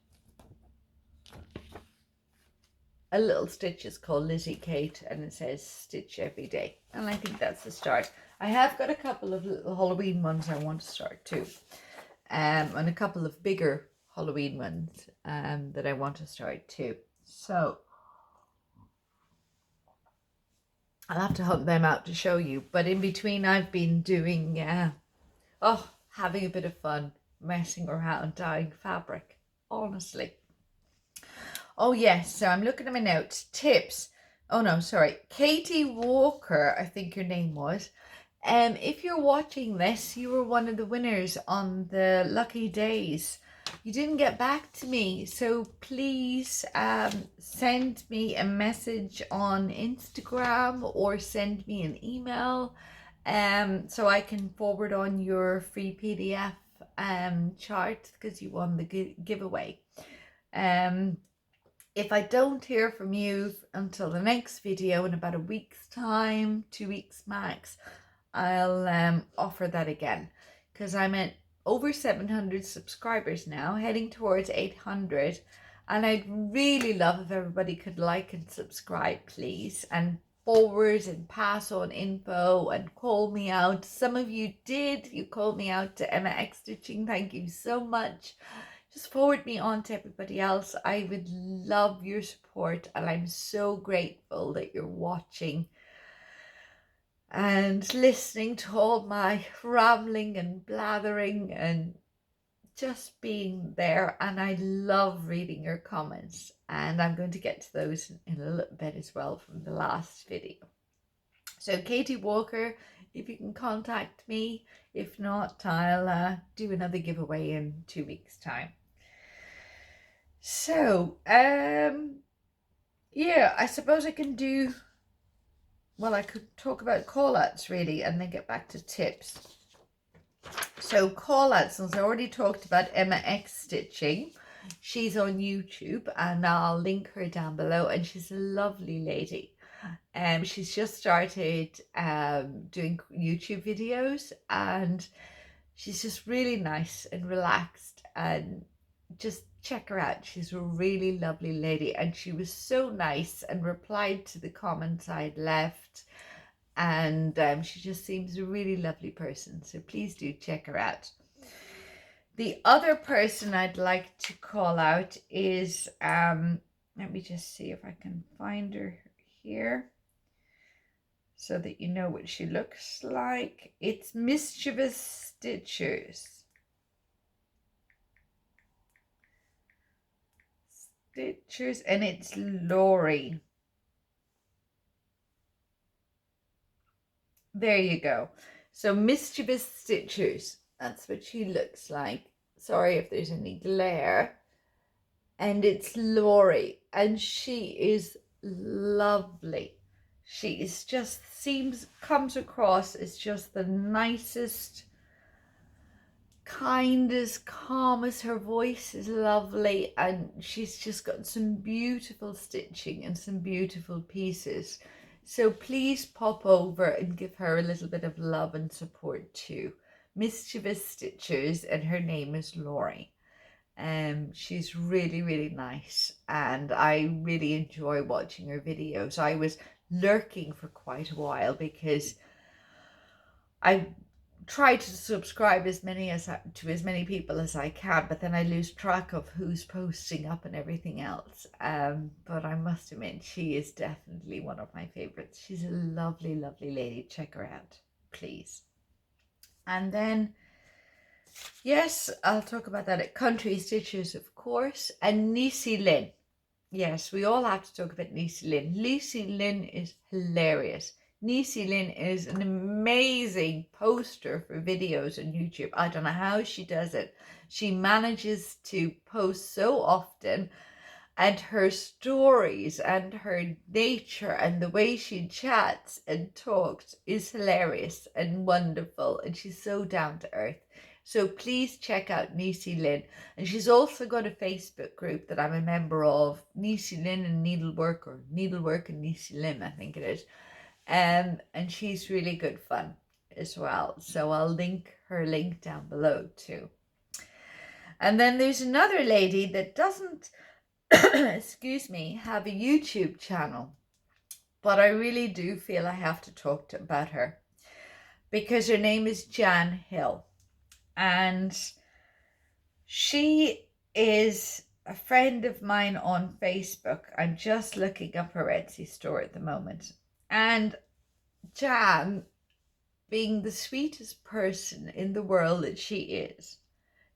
is called Lizzie Kate, and it says Stitch Every Day. And I think that's the start. I have got a couple of little Halloween ones I want to start too. And a couple of bigger Halloween ones that I want to start too. So I'll have to hunt them out to show you. But in between, I've been doing, having a bit of fun, messing around, dyeing fabric, honestly. Oh yes, so I'm looking at my notes. Tips. Oh no, sorry. Katie Walker, I think your name was. If you're watching this, you were one of the winners on the lucky days. You didn't get back to me, so please send me a message on Instagram or send me an email so I can forward on your free PDF chart because you won the giveaway. If I don't hear from you until the next video in about a week's time, 2 weeks max, I'll offer that again, because I'm at over 700 subscribers now, heading towards 800, and I'd really love if everybody could like and subscribe, please, and forward and pass on info and call me out. Some of you did. You called me out to Emma X Stitching. Thank you so much. Just forward me on to everybody else. I would love your support, and I'm so grateful that you're watching and listening to all my rambling and blathering and just being there. And I love reading your comments, and I'm going to get to those in a little bit as well from the last video. So Katie Walker, if you can contact me. If not, I'll do another giveaway in 2 weeks time. So yeah, I suppose I can do, well, I could talk about callouts really and then get back to tips. So callouts, since I already talked about Emma X Stitching, she's on YouTube and I'll link her down below, and she's a lovely lady. She's just started doing YouTube videos, and She's just really nice and relaxed, and just check her out. She's a really lovely lady, and she was so nice and replied to the comments I'd left, and she just seems a really lovely person, so please do check her out. The other person I'd like to call out is, let me just see if I can find her here so that you know what she looks like. It's Mischievous Stitches. And it's Lori. There you go. So Mischievous Stitches, that's what she looks like. Sorry if there's any glare. And it's Lori, and she is lovely. She is just comes across as just the nicest, kindest, calmest. Her voice is lovely, and she's just got some beautiful stitching and some beautiful pieces. So please pop over and give her a little bit of love and support too. Mischievous Stitches, and her name is Lori. She's really, really nice, and I really enjoy watching her videos. I was lurking for quite a while because I try to subscribe to as many people as I can, but then I lose track of who's posting up and everything else. But I must admit, she is definitely one of my favorites. She's a lovely, lovely lady. Check her out, please. And then, yes, I'll talk about that at Country Stitches, of course, and Nisi Lynn. Yes, we all have to talk about Nisi Lynn. Nisi Lynn is hilarious. Nisi Lynn is an amazing poster for videos on YouTube. I don't know how she does it. She manages to post so often, and her stories and her nature and the way she chats and talks is hilarious and wonderful, and she's so down to earth. So please check out Nisi Lynn. And she's also got a Facebook group that I'm a member of, Nisi Lynn and Needlework, or Needlework and Nisi Lynn, I think it is. And she's really good fun as well. So I'll link her link down below too. And then there's another lady that doesn't, excuse me, have a YouTube channel, but I really do feel I have to talk about her because her name is Jan Hill. And she is a friend of mine on Facebook. I'm just looking up her Etsy store at the moment. And Jan, being the sweetest person in the world that she is,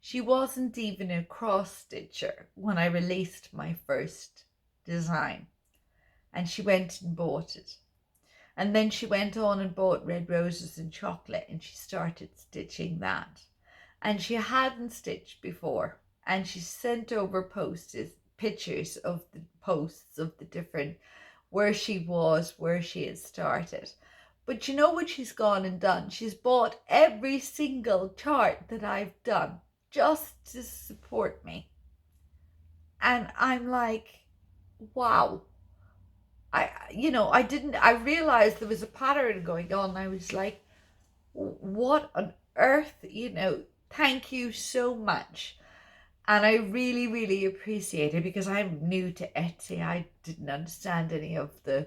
she wasn't even a cross stitcher when I released my first design. And she went and bought it. And then she went on and bought Red Roses and Chocolate, and she started stitching that. And she hadn't stitched before, and she sent over pictures of the posts of the different, where she was, where she had started. But you know what she's gone and done? She's bought every single chart that I've done just to support me. And I'm like, wow. I realized there was a pattern going on. I was like, what on earth, thank you so much. And I really, really appreciate it, because I'm new to Etsy. I didn't understand any of the,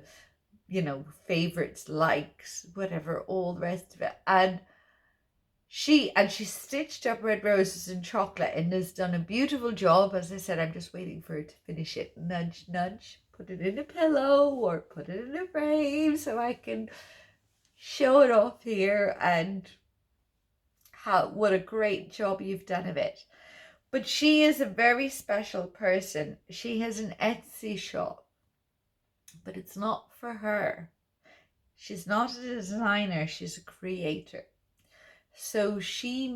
favorites, likes, whatever, all the rest of it. And she stitched up Red Roses and Chocolate and has done a beautiful job. As I said, I'm just waiting for her to finish it. Nudge, nudge, put it in a pillow or put it in a frame so I can show it off here, and what a great job you've done of it. But she is a very special person. She has an Etsy shop, but it's not for her. She's not a designer, she's a creator. So she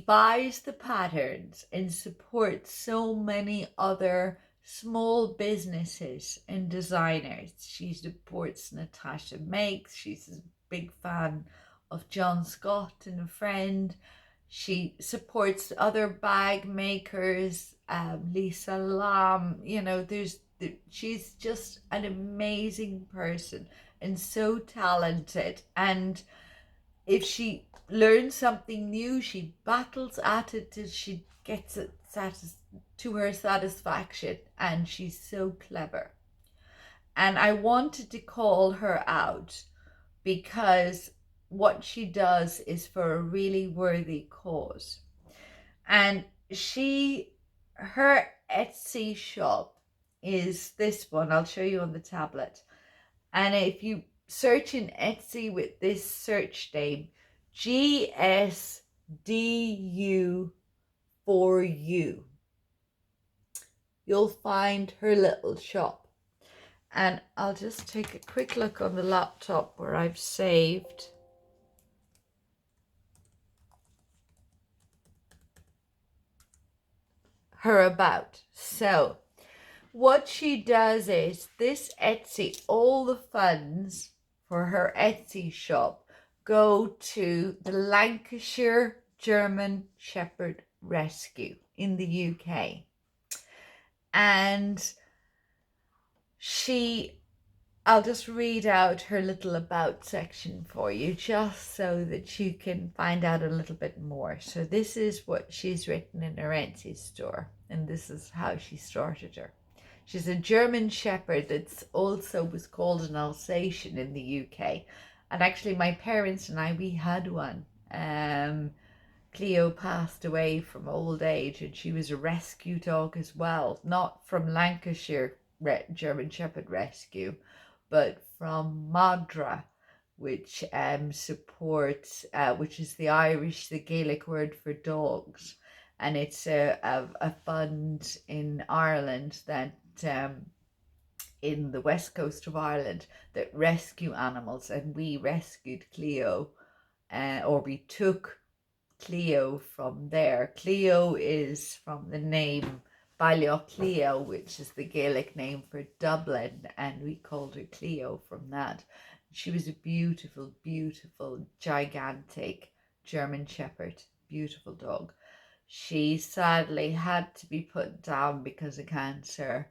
buys the patterns and supports so many other small businesses and designers. She supports Natasha Makes. She's a big fan of John Scott and a friend. She supports other bag makers, Lisa Lam. She's just an amazing person and so talented. And if she learns something new, she battles at it till she gets it to her satisfaction, and she's so clever. And I wanted to call her out because what she does is for a really worthy cause. And her Etsy shop is this one. I'll show you on the tablet. And if you search in Etsy with this search name, GSDU for you, you'll find her little shop. And I'll just take a quick look on the laptop where I've saved her about. So what she does is this Etsy, all the funds for her Etsy shop go to the Lancashire German Shepherd Rescue in the UK. And I'll just read out her little about section for you, just so that you can find out a little bit more. So this is what she's written in her Etsy store, and this is how she started her. She's a German Shepherd that's also was called an Alsatian in the UK. And actually my parents and I, we had one. Cleo passed away from old age, and she was a rescue dog as well, not from Lancashire German Shepherd Rescue, but from Madra, which supports, which is the Gaelic word for dogs, and it's a fund in Ireland that in the west coast of Ireland that rescue animals, and we rescued Cleo, or we took Cleo from there. Cleo is from the name Bailio Cleo, which is the Gaelic name for Dublin, and we called her Cleo from that. She was a beautiful, beautiful, gigantic German Shepherd, beautiful dog. She sadly had to be put down because of cancer.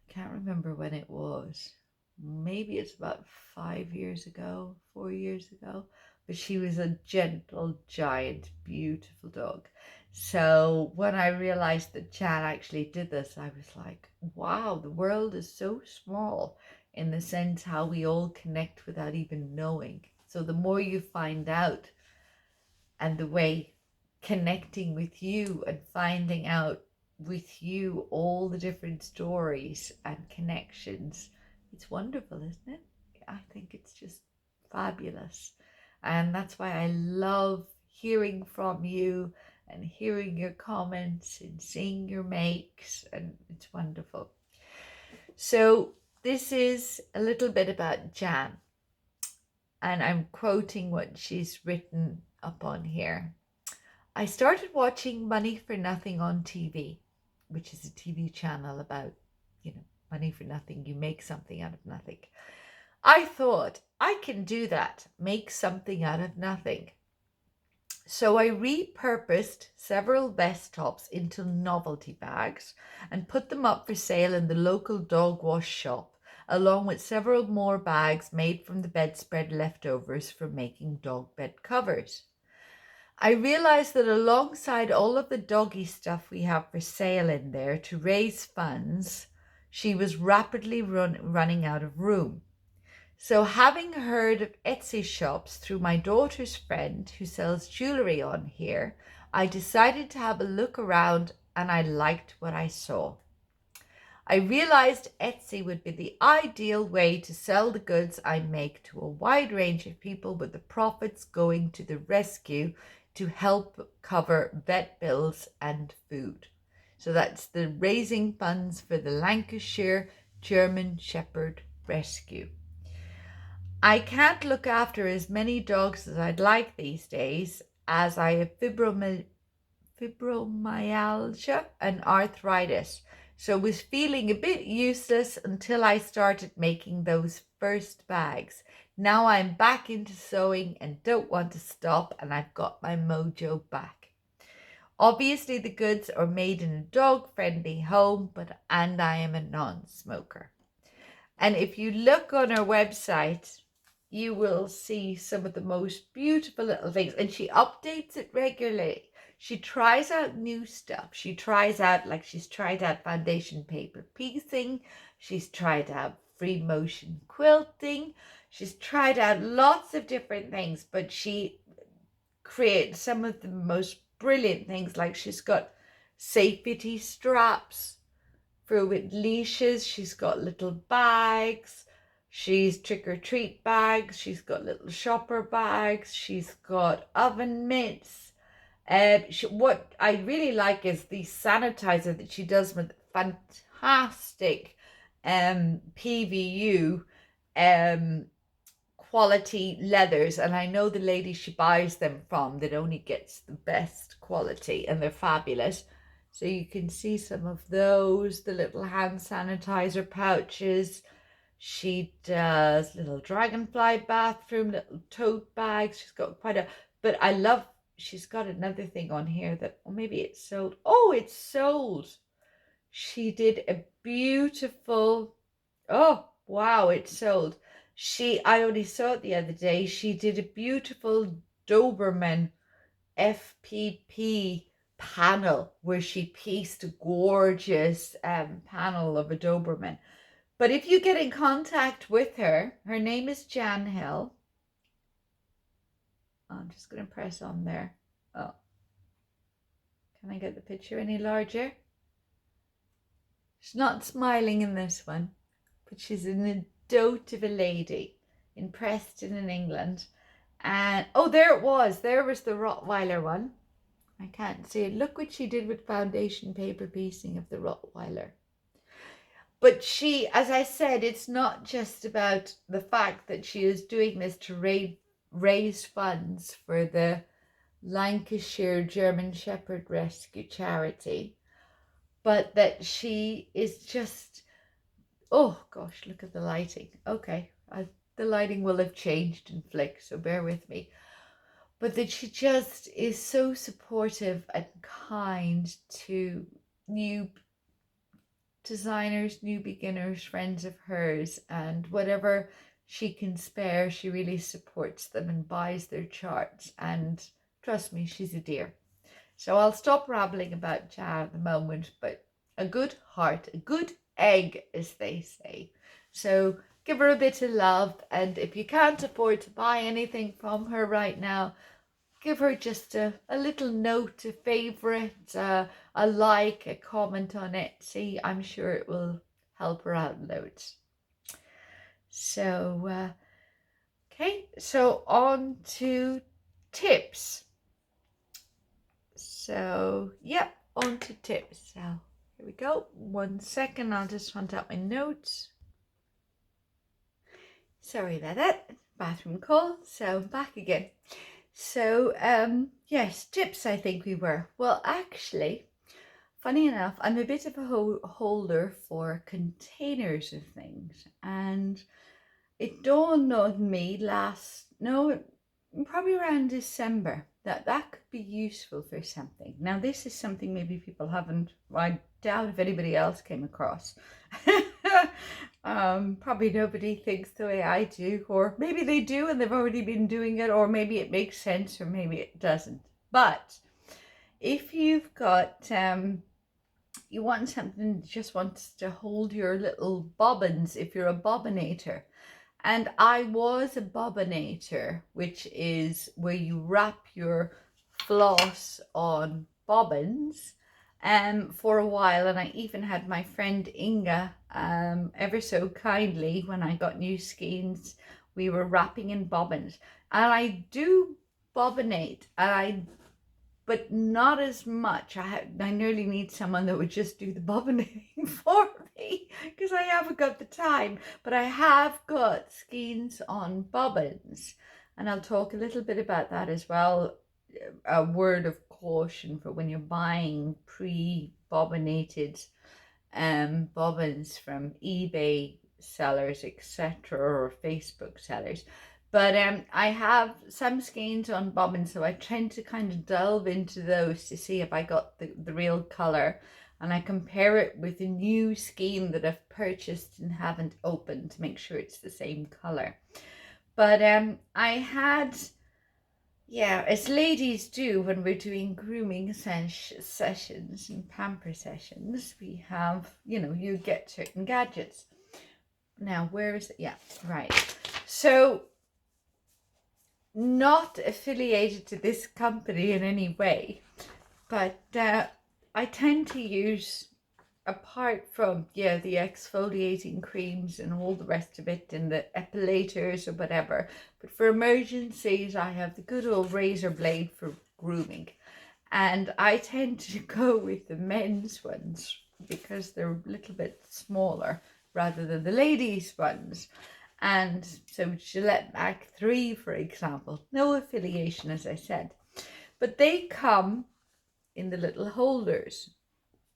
I can't remember when it was. Maybe it's about 5 years ago, 4 years ago. But she was a gentle, giant, beautiful dog. So when I realized that Jan actually did this, I was like, wow, the world is so small in the sense how we all connect without even knowing. So the more you find out, and the way connecting with you and finding out with you all the different stories and connections, it's wonderful, isn't it? I think it's just fabulous. And that's why I love hearing from you and hearing your comments and seeing your makes, and it's wonderful. So this is a little bit about Jan, and I'm quoting what she's written up on here. I started watching Money for Nothing on TV, which is a TV channel about, money for nothing. You make something out of nothing. I thought, I can do that, make something out of nothing. So I repurposed several vest tops into novelty bags and put them up for sale in the local dog wash shop, along with several more bags made from the bedspread leftovers from making dog bed covers. I realized that alongside all of the doggy stuff we have for sale in there to raise funds, she was rapidly running out of room. So having heard of Etsy shops through my daughter's friend who sells jewelry on here, I decided to have a look around, and I liked what I saw. I realized Etsy would be the ideal way to sell the goods I make to a wide range of people, with the profits going to the rescue to help cover vet bills and food. So that's the raising funds for the Lancashire German Shepherd Rescue. I can't look after as many dogs as I'd like these days, as I have fibromyalgia and arthritis, so was feeling a bit useless until I started making those first bags. Now I'm back into sewing and don't want to stop, and I've got my mojo back. Obviously the goods are made in a dog-friendly home, and I am a non-smoker. And if you look on our website, you will see some of the most beautiful little things, and she updates it regularly. She tries out new stuff. She tries out, like she's tried out foundation paper piecing. She's tried out free motion quilting. She's tried out lots of different things, but she creates some of the most brilliant things. Like she's got safety straps through with leashes. She's got little bags. She's trick-or-treat bags. She's got little shopper bags. She's got oven mitts. What I really like is the sanitizer that she does with fantastic PVU quality leathers, and I know the lady she buys them from that only gets the best quality, and they're fabulous. So you can see some of those, the little hand sanitizer pouches. She does little dragonfly bathroom, little tote bags. She's got quite a, but I love, she's got another thing on here that, or maybe it's sold. Oh, it's sold. She did a beautiful, oh, wow, it's sold. I only saw it the other day. She did a beautiful Doberman FPP panel where she pieced a gorgeous panel of a Doberman. But if you get in contact with her, her name is Jan Hill. I'm just going to press on there. Oh, can I get the picture any larger? She's not smiling in this one, but she's an dote of a lady in Preston in England. And oh, there it was. There was the Rottweiler one. I can't see it. Look what she did with foundation paper piecing of the Rottweiler. But she, as I said, it's not just about the fact that she is doing this to raise funds for the Lancashire German Shepherd Rescue Charity, but that she is just, oh gosh, look at the lighting. Okay, the lighting will have changed and flicked, so bear with me. But that she just is so supportive and kind to new designers, new beginners, friends of hers, and whatever she can spare, she really supports them and buys their charts. And trust me, she's a dear. So I'll stop rambling about Jan at the moment, but a good heart, a good egg, as they say. So give her a bit of love, and if you can't afford to buy anything from her right now, give her just a little note, a favourite, a like, a comment on Etsy. I'm sure it will help her out loads. So, okay, so on to tips. So, yep, on to tips. So, here we go. 1 second, I'll just hunt out my notes. Sorry about that. Bathroom call. So, back again. So, yes, tips I think we were. Well, actually, funny enough, I'm a bit of a holder for containers of things. And it dawned on me probably around December, that could be useful for something. Now, this is something maybe people haven't, I doubt if anybody else came across. Probably nobody thinks the way I do, or maybe they do and they've already been doing it, or maybe it makes sense, or maybe it doesn't. But if you've got, you want something that just wants to hold your little bobbins, if you're a bobbinator. And I was a bobbinator, which is where you wrap your floss on bobbins for a while. And I even had my friend Inga ever so kindly, when I got new skeins, we were wrapping in bobbins. And I do bobbinate, but not as much. I nearly need someone that would just do the bobbinating for me, because I haven't got the time. But I have got skeins on bobbins, and I'll talk a little bit about that as well. A word of caution for when you're buying pre-bobbinated bobbins from eBay sellers, etc., or Facebook sellers. But I have some skeins on bobbins, so I tend to kind of delve into those to see if I got the real colour, and I compare it with a new skein that I've purchased and haven't opened to make sure it's the same colour. But I had, yeah, as ladies do when we're doing grooming sessions and pamper sessions, we have, you know, you get certain gadgets. Now, where is it? Yeah, right. So, not affiliated to this company in any way, but I tend to use, apart from, yeah, the exfoliating creams and all the rest of it and the epilators or whatever, but for emergencies I have the good old razor blade for grooming, and I tend to go with the men's ones because they're a little bit smaller rather than the ladies ones. And so Gillette Mac 3, for example, no affiliation as I said, but they come in the little holders.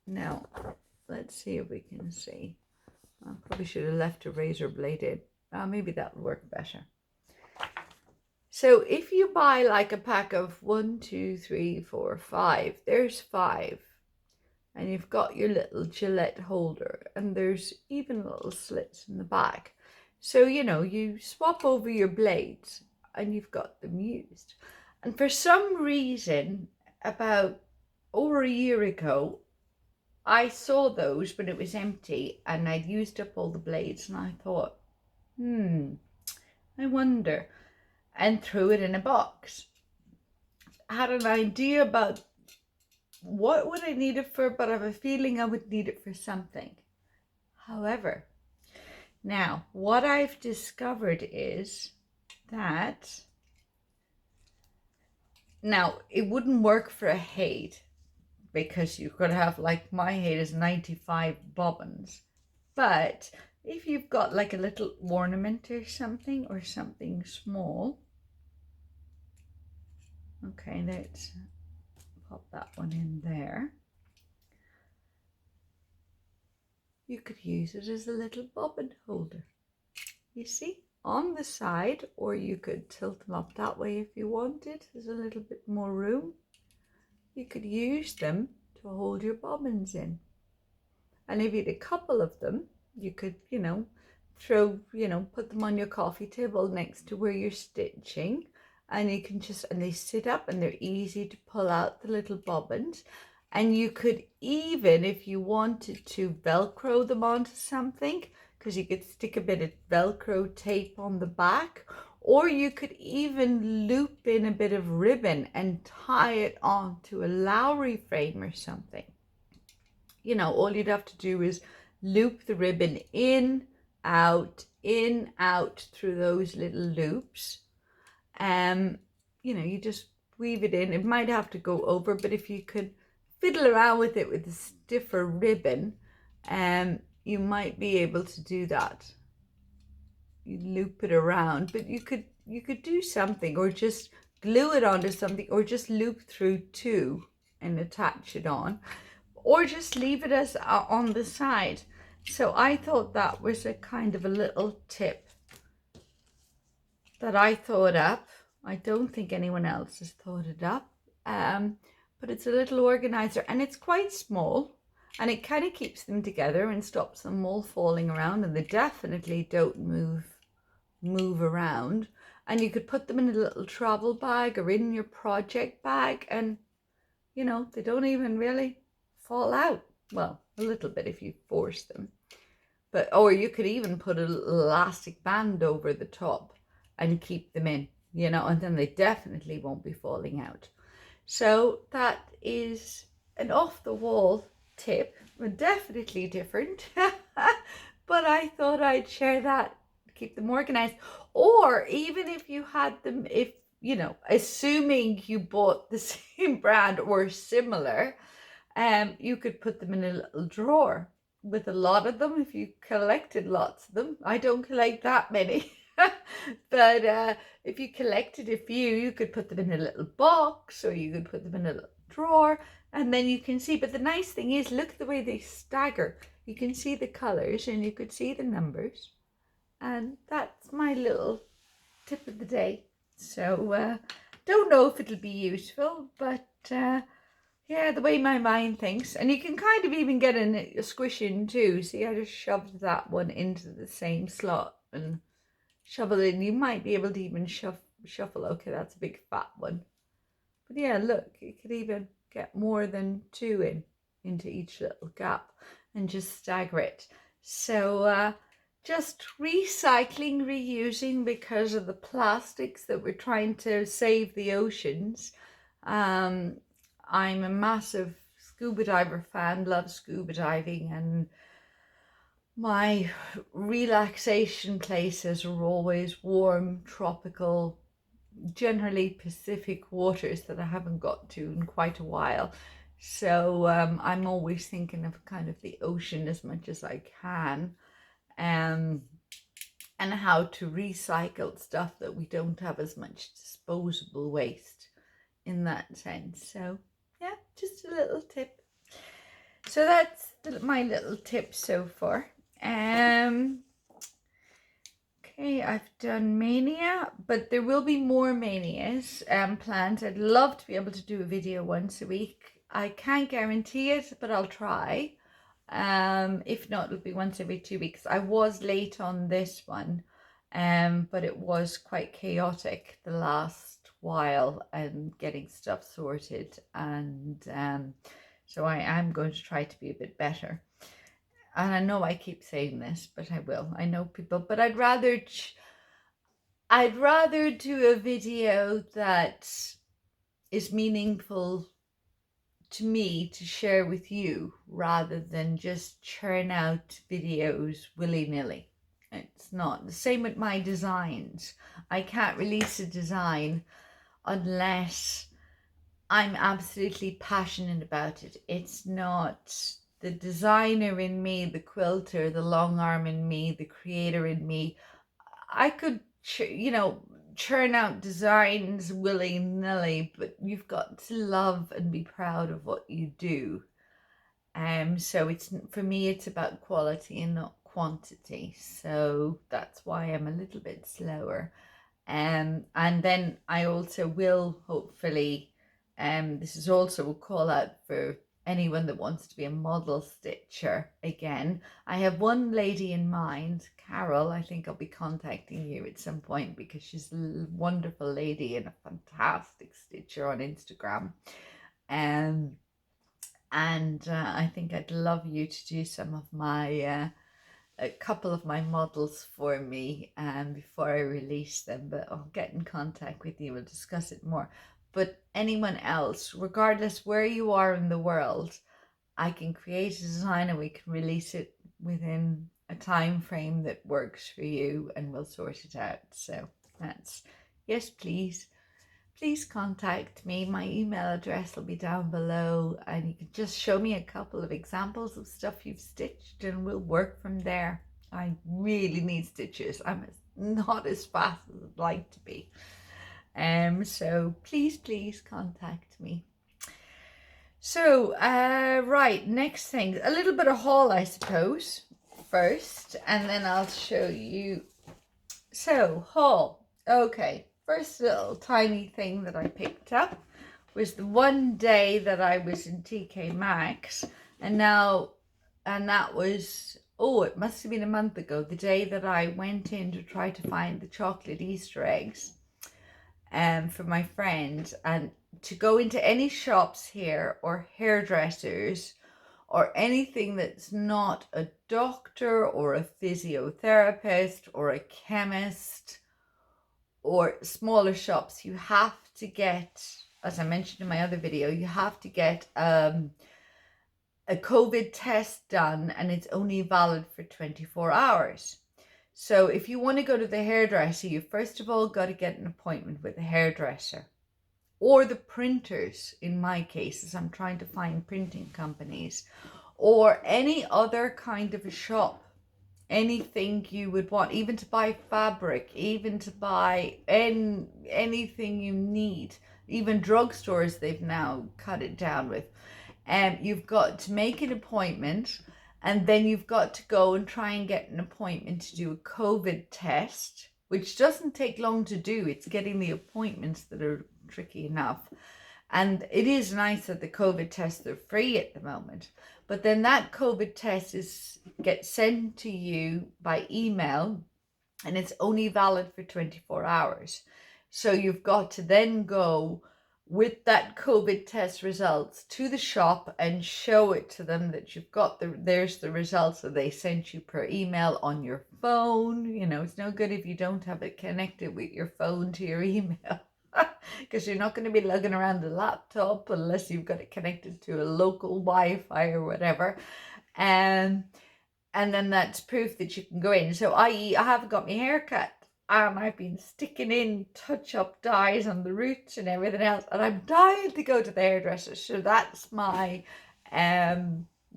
Now let's see if we can see. I probably should have left a razor blade in. Maybe that'll work better. So if you buy like a pack of 1, 2, 3, 4, 5, there's 5. And you've got your little Gillette holder, and there's even little slits in the back. So, you know, you swap over your blades and you've got them used. And for some reason, about over a year ago, I saw those when it was empty and I'd used up all the blades, and I thought, I wonder, and threw it in a box. I had an idea about what would I need it for, but I have a feeling I would need it for something. However, now what I've discovered is that now it wouldn't work for a HAED, because you could have, like, my HAED is 95 bobbins, but if you've got like a little ornament or something small, okay, let's pop that one in there. You could use it as a little bobbin holder, you see, on the side, or you could tilt them up that way if you wanted. There's a little bit more room. You could use them to hold your bobbins in. And if you had a couple of them, you could, you know, put them on your coffee table next to where you're stitching, and you can just, and they sit up and they're easy to pull out, the little bobbins. And you could even, if you wanted to, Velcro them onto something, because you could stick a bit of Velcro tape on the back, or you could even loop in a bit of ribbon and tie it onto a Lowry frame or something. You know, all you'd have to do is loop the ribbon in, out through those little loops. You know, you just weave it in. It might have to go over, but if you could fiddle around with it with a stiffer ribbon, you might be able to do that. You loop it around, but you could do something, or just glue it onto something, or just loop through 2 and attach it on, or just leave it as on the side. So I thought that was a kind of a little tip that I thought up. I don't think anyone else has thought it up, but it's a little organizer, and it's quite small, and it kind of keeps them together and stops them all falling around, and they definitely don't move around. And you could put them in a little travel bag or in your project bag, and you know, they don't even really fall out. Well, a little bit if you force them, but, or you could even put a little elastic band over the top and keep them in, you know, and then they definitely won't be falling out. So that is an off-the-wall tip, definitely different, but I thought I'd share that, keep them organized. Or even if you had them, if, you know, assuming you bought the same brand or similar, you could put them in a little drawer with a lot of them if you collected lots of them. I don't collect that many. But if you collected a few, you could put them in a little box, or you could put them in a little drawer, and then you can see. But the nice thing is, look at the way they stagger. You can see the colors and you could see the numbers. And that's my little tip of the day. So don't know if it'll be useful, but yeah, the way my mind thinks. And you can kind of even get a squish in too. See, I just shoved that one into the same slot and shovel in. You might be able to even shuffle. Okay, that's a big fat one. But yeah, look, you could even get more than 2 into each little gap and just stagger it. So just recycling, reusing, because of the plastics that we're trying to save the oceans. I'm a massive scuba diver fan, love scuba diving, and my relaxation places are always warm, tropical, generally Pacific waters that I haven't got to in quite a while. So I'm always thinking of kind of the ocean as much as I can, and how to recycle stuff that we don't have as much disposable waste in that sense. So yeah, just a little tip. So that's my little tip so far. Okay, I've done Mania, but there will be more Manias planned. I'd love to be able to do a video once a week. I can't guarantee it, but I'll try. If not, it'll be once every 2 weeks. I was late on this one, but it was quite chaotic the last while and getting stuff sorted, and so I am going to try to be a bit better. And I know I keep saying this, but I will. I know people, but I'd rather do a video that is meaningful to me to share with you, rather than just churn out videos willy-nilly. It's not the same with my designs. I can't release a design unless I'm absolutely passionate about it. It's not the designer in me, the quilter, the long arm in me, the creator in me. I could, churn out designs willy-nilly, but you've got to love and be proud of what you do. So it's, for me, it's about quality and not quantity. So that's why I'm a little bit slower. And then I also will hopefully, this is also a call out for anyone that wants to be a model stitcher again. I have one lady in mind, Carol. I think I'll be contacting you at some point, because she's a wonderful lady and a fantastic stitcher on Instagram. And I think I'd love you to do some of my a couple of my models for me before I release them, but I'll get in contact with you. We'll discuss it more. But anyone else, regardless where you are in the world, I can create a design and we can release it within a time frame that works for you, and we'll sort it out. So that's, yes, please contact me. My email address will be down below, and you can just show me a couple of examples of stuff you've stitched and we'll work from there. I really need stitches. I'm not as fast as I'd like to be. So please contact me. So right, next thing, a little bit of haul, I suppose, first, and then I'll show you. So haul, okay. First little tiny thing that I picked up was the one day that I was in TK Maxx, and that was, oh, it must have been a month ago, the day that I went in to try to find the chocolate Easter eggs for my friend. And to go into any shops here or hairdressers or anything that's not a doctor or a physiotherapist or a chemist or smaller shops, you have to get, as I mentioned in my other video, you have to get a COVID test done, and it's only valid for 24 hours. So if you want to go to the hairdresser, you first of all got to get an appointment with the hairdresser or the printers. In my cases, I'm trying to find printing companies, or any other kind of a shop. Anything you would want, even to buy fabric, even to buy anything you need, even drugstores, they've now cut it down with. You've got to make an appointment, and then you've got to go and try and get an appointment to do a COVID test, which doesn't take long to do. It's getting the appointments that are tricky enough. And it is nice that the COVID tests are free at the moment. But then that COVID test gets sent to you by email and it's only valid for 24 hours. So you've got to then go with that COVID test results to the shop and show it to them that you've got there's the results that they sent you per email on your phone. You know, it's no good if you don't have it connected with your phone to your email, because you're not going to be lugging around the laptop unless you've got it connected to a local Wi-Fi or whatever. And then that's proof that you can go in. So i.e. I haven't got my hair cut, and I've been sticking in touch-up dyes on the roots and everything else, and I'm dying to go to the hairdresser. So that's my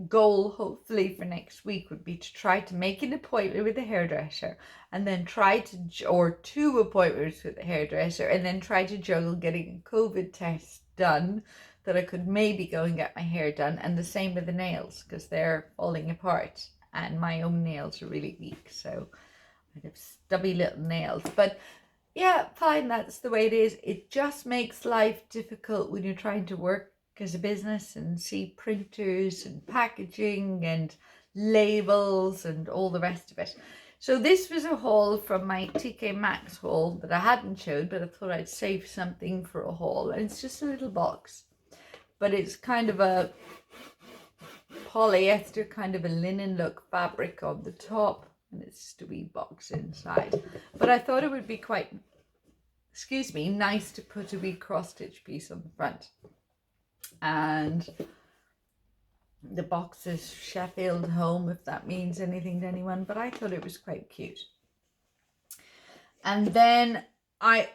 goal, hopefully for next week, would be to try to make an appointment with the hairdresser, and then try to, or 2 appointments with the hairdresser, and then try to juggle getting a COVID test done, that I could maybe go and get my hair done. And the same with the nails, because they're falling apart and my own nails are really weak, so I have stubby little nails. But yeah, fine, that's the way it is. It just makes life difficult when you're trying to work as a business and see printers and packaging and labels and all the rest of it. So this was a haul from my TK Maxx haul that I hadn't showed, but I thought I'd save something for a haul. And it's just a little box, but it's kind of a polyester, kind of a linen look fabric on the top, and it's just a wee box inside. But I thought it would be quite, excuse me, nice to put a wee cross stitch piece on the front. And the box is Sheffield Home, if that means anything to anyone, but I thought it was quite cute. And then I'm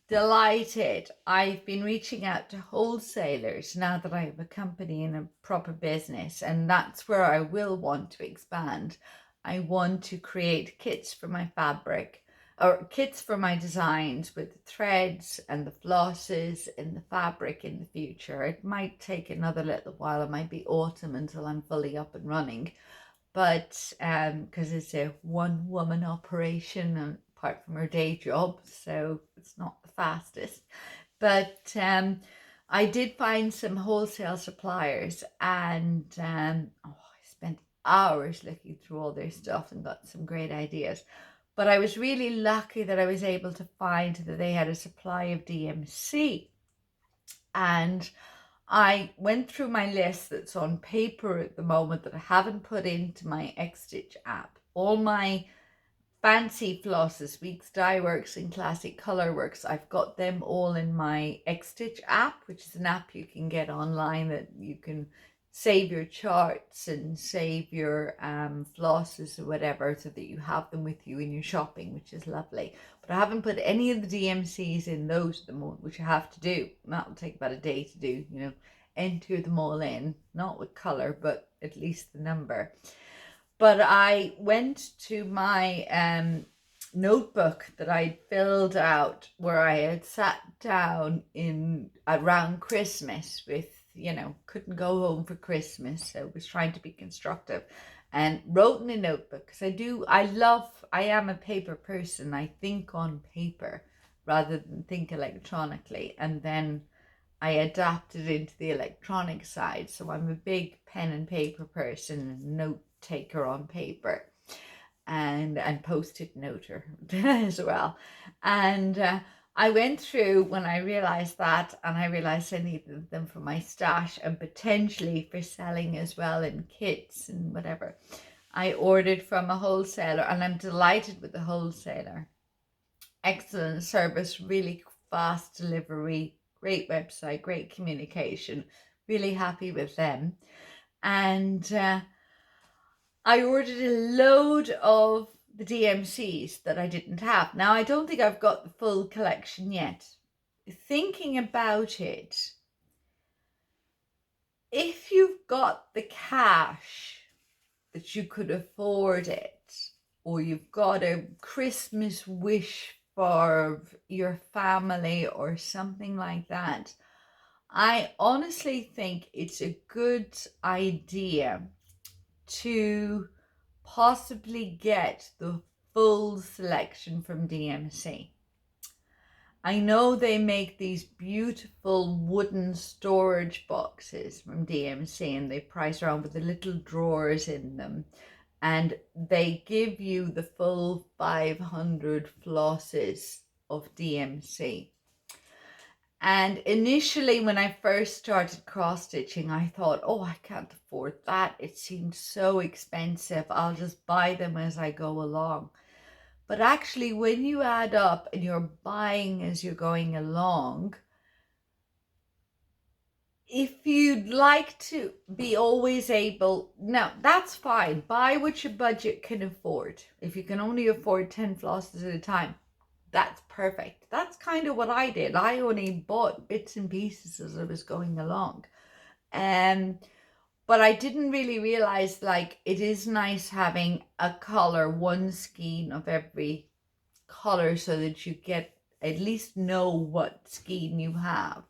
delighted. I've been reaching out to wholesalers now that I have a company and a proper business, and that's where I will want to expand. I want to create kits for my fabric, or kits for my designs with the threads and the flosses and the fabric in the future. It might take another little while. It might be autumn until I'm fully up and running, but because it's a one-woman operation, apart from her day job, so it's not the fastest. But I did find some wholesale suppliers, and I spent hours looking through all their stuff and got some great ideas. But I was really lucky that I was able to find that they had a supply of DMC. And I went through my list that's on paper at the moment that I haven't put into my Xstitch app. All my fancy flosses, Weeks Dye Works and Classic Color Works, I've got them all in my Xstitch app, which is an app you can get online that you can save your charts and save your flosses or whatever, so that you have them with you in your shopping, which is lovely. But I haven't put any of the DMCs in those at the moment, which I have to do. That'll take about a day to do, you know, enter them all in, not with color, but at least the number. But I went to my notebook that I filled out, where I had sat down in around Christmas with, you know, couldn't go home for Christmas, so was trying to be constructive, and wrote in a notebook, because I am a paper person. I think on paper rather than think electronically, and then I adapted into the electronic side. So I'm a big pen and paper person, note taker on paper, and post-it noter as well. And I went through when I realized that, and I realized I needed them for my stash and potentially for selling as well in kits and whatever. I ordered from a wholesaler, and I'm delighted with the wholesaler. Excellent service, really fast delivery, great website, great communication, really happy with them. And I ordered a load of the DMCs that I didn't have. Now, I don't think I've got the full collection yet. Thinking about it, if you've got the cash that you could afford it, or you've got a Christmas wish for your family or something like that, I honestly think it's a good idea to possibly get the full selection from DMC. I know they make these beautiful wooden storage boxes from DMC, and they price around with the little drawers in them. and they give you the full 500 flosses of DMC. And initially, when I first started cross stitching, I thought, oh, I can't afford that. It seemed so expensive. I'll just buy them as I go along. But actually, when you add up and you're buying as you're going along, if you'd like to be always able, now that's fine. Buy what your budget can afford. If you can only afford 10 flosses at a time, that's perfect. That's kind of what I did. I only bought bits and pieces as I was going along. But I didn't really realize, like, it is nice having a color, one skein of every color, so that you get at least know what skein you have.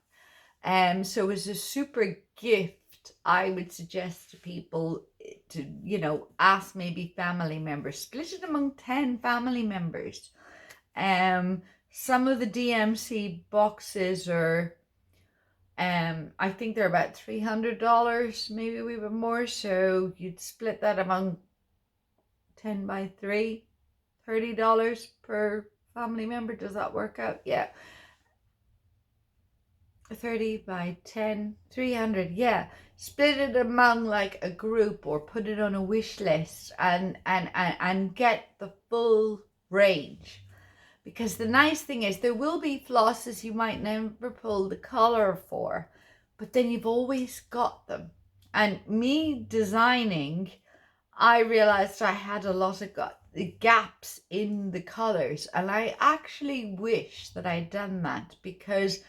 So as a super gift, I would suggest to people to, you know, ask maybe family members, split it among 10 family members. Some of the DMC boxes are, I think they're about $300, maybe a wee bit more. So you'd split that among 10 by 3, $30 per family member. Does that work out? Yeah. 30 by 10, 300. Yeah. Split it among like a group, or put it on a wish list, and get the full range. Because the nice thing is, there will be flosses you might never pull the color for, but then you've always got them. And me designing, I realized I had a lot of gaps in the colors, and I actually wish that I'd done that, because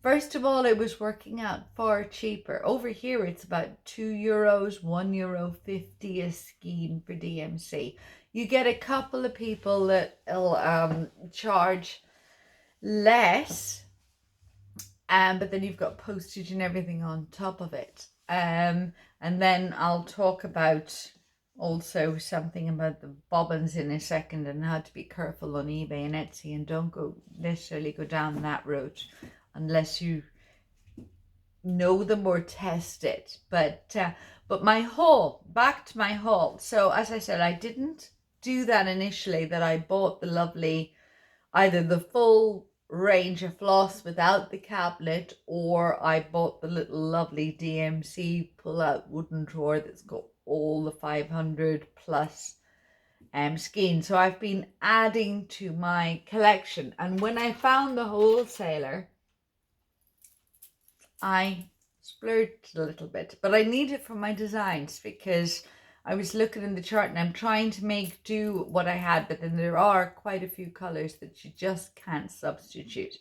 first of all, it was working out far cheaper. Over here, it's about €2, €1.50 a skein for DMC. You get a couple of people that'll charge less, but then you've got postage and everything on top of it. And then I'll talk about also something about the bobbins in a second, and how to be careful on eBay and Etsy, and don't necessarily go down that route unless you know them or test it. But my haul, back to my haul. So as I said, I didn't do that initially, that I bought the lovely, either the full range of floss without the cabinet, or I bought the little lovely DMC pull-out wooden drawer that's got all the 500 plus skeins. So I've been adding to my collection, and when I found the wholesaler, I splurged a little bit, but I need it for my designs, because I was looking in the chart and I'm trying to do what I had, but then there are quite a few colors that you just can't substitute.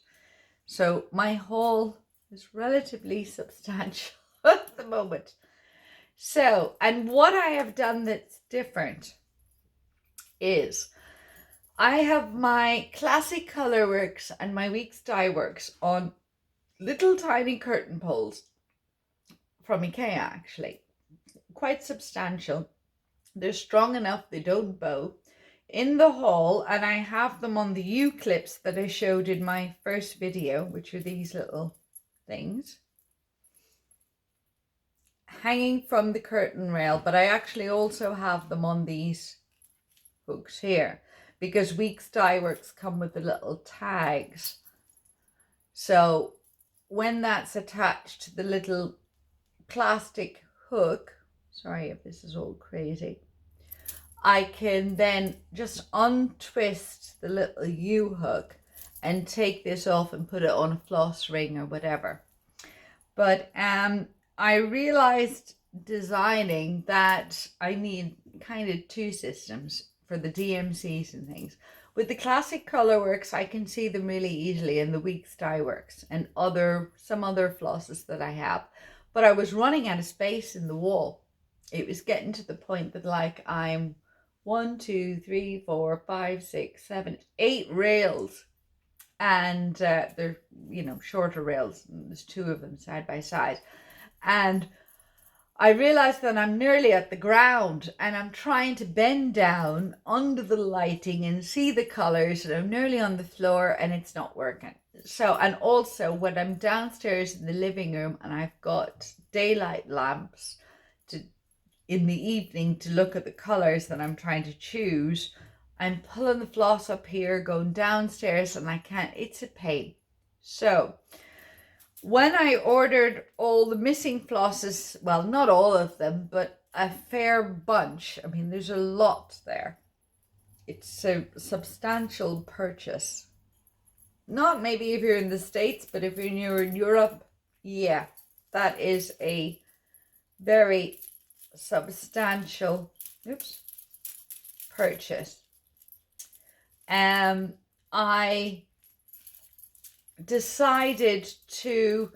So my haul is relatively substantial at the moment. So, and what I have done that's different is I have my classic colorworks and my week's dye works on little tiny curtain poles from IKEA, actually. Quite substantial. They're strong enough, they don't bow, in the hall, and I have them on the U-clips that I showed in my first video, which are these little things hanging from the curtain rail. But I actually also have them on these hooks here, because Week's Dye Works come with the little tags. So when that's attached to the little plastic hook, sorry if this is all crazy, I can then just untwist the little U-hook and take this off and put it on a floss ring or whatever. But I realized designing that I need kind of two systems for the DMCs and things. With the classic colorworks, I can see them really easily, in the Week's Dye Works and some other flosses that I have. But I was running out of space in the wall. It was getting to the point that, like, I'm 1, 2, 3, 4, 5, 6, 7, 8 rails, and they're, you know, shorter rails. There's 2 of them side by side, and I realized that I'm nearly at the ground, and I'm trying to bend down under the lighting and see the colors, and I'm nearly on the floor, and it's not working. So, and also when I'm downstairs in the living room and I've got daylight lamps to in the evening to look at the colors that I'm trying to choose, I'm pulling the floss up here, going downstairs, and I can't, it's a pain. So when I ordered all the missing flosses, well, not all of them, but a fair bunch, I mean, there's a lot there. It's a substantial purchase. Not maybe if you're in the States, but if you're in Europe, yeah, that is a very substantial, purchase. I decided to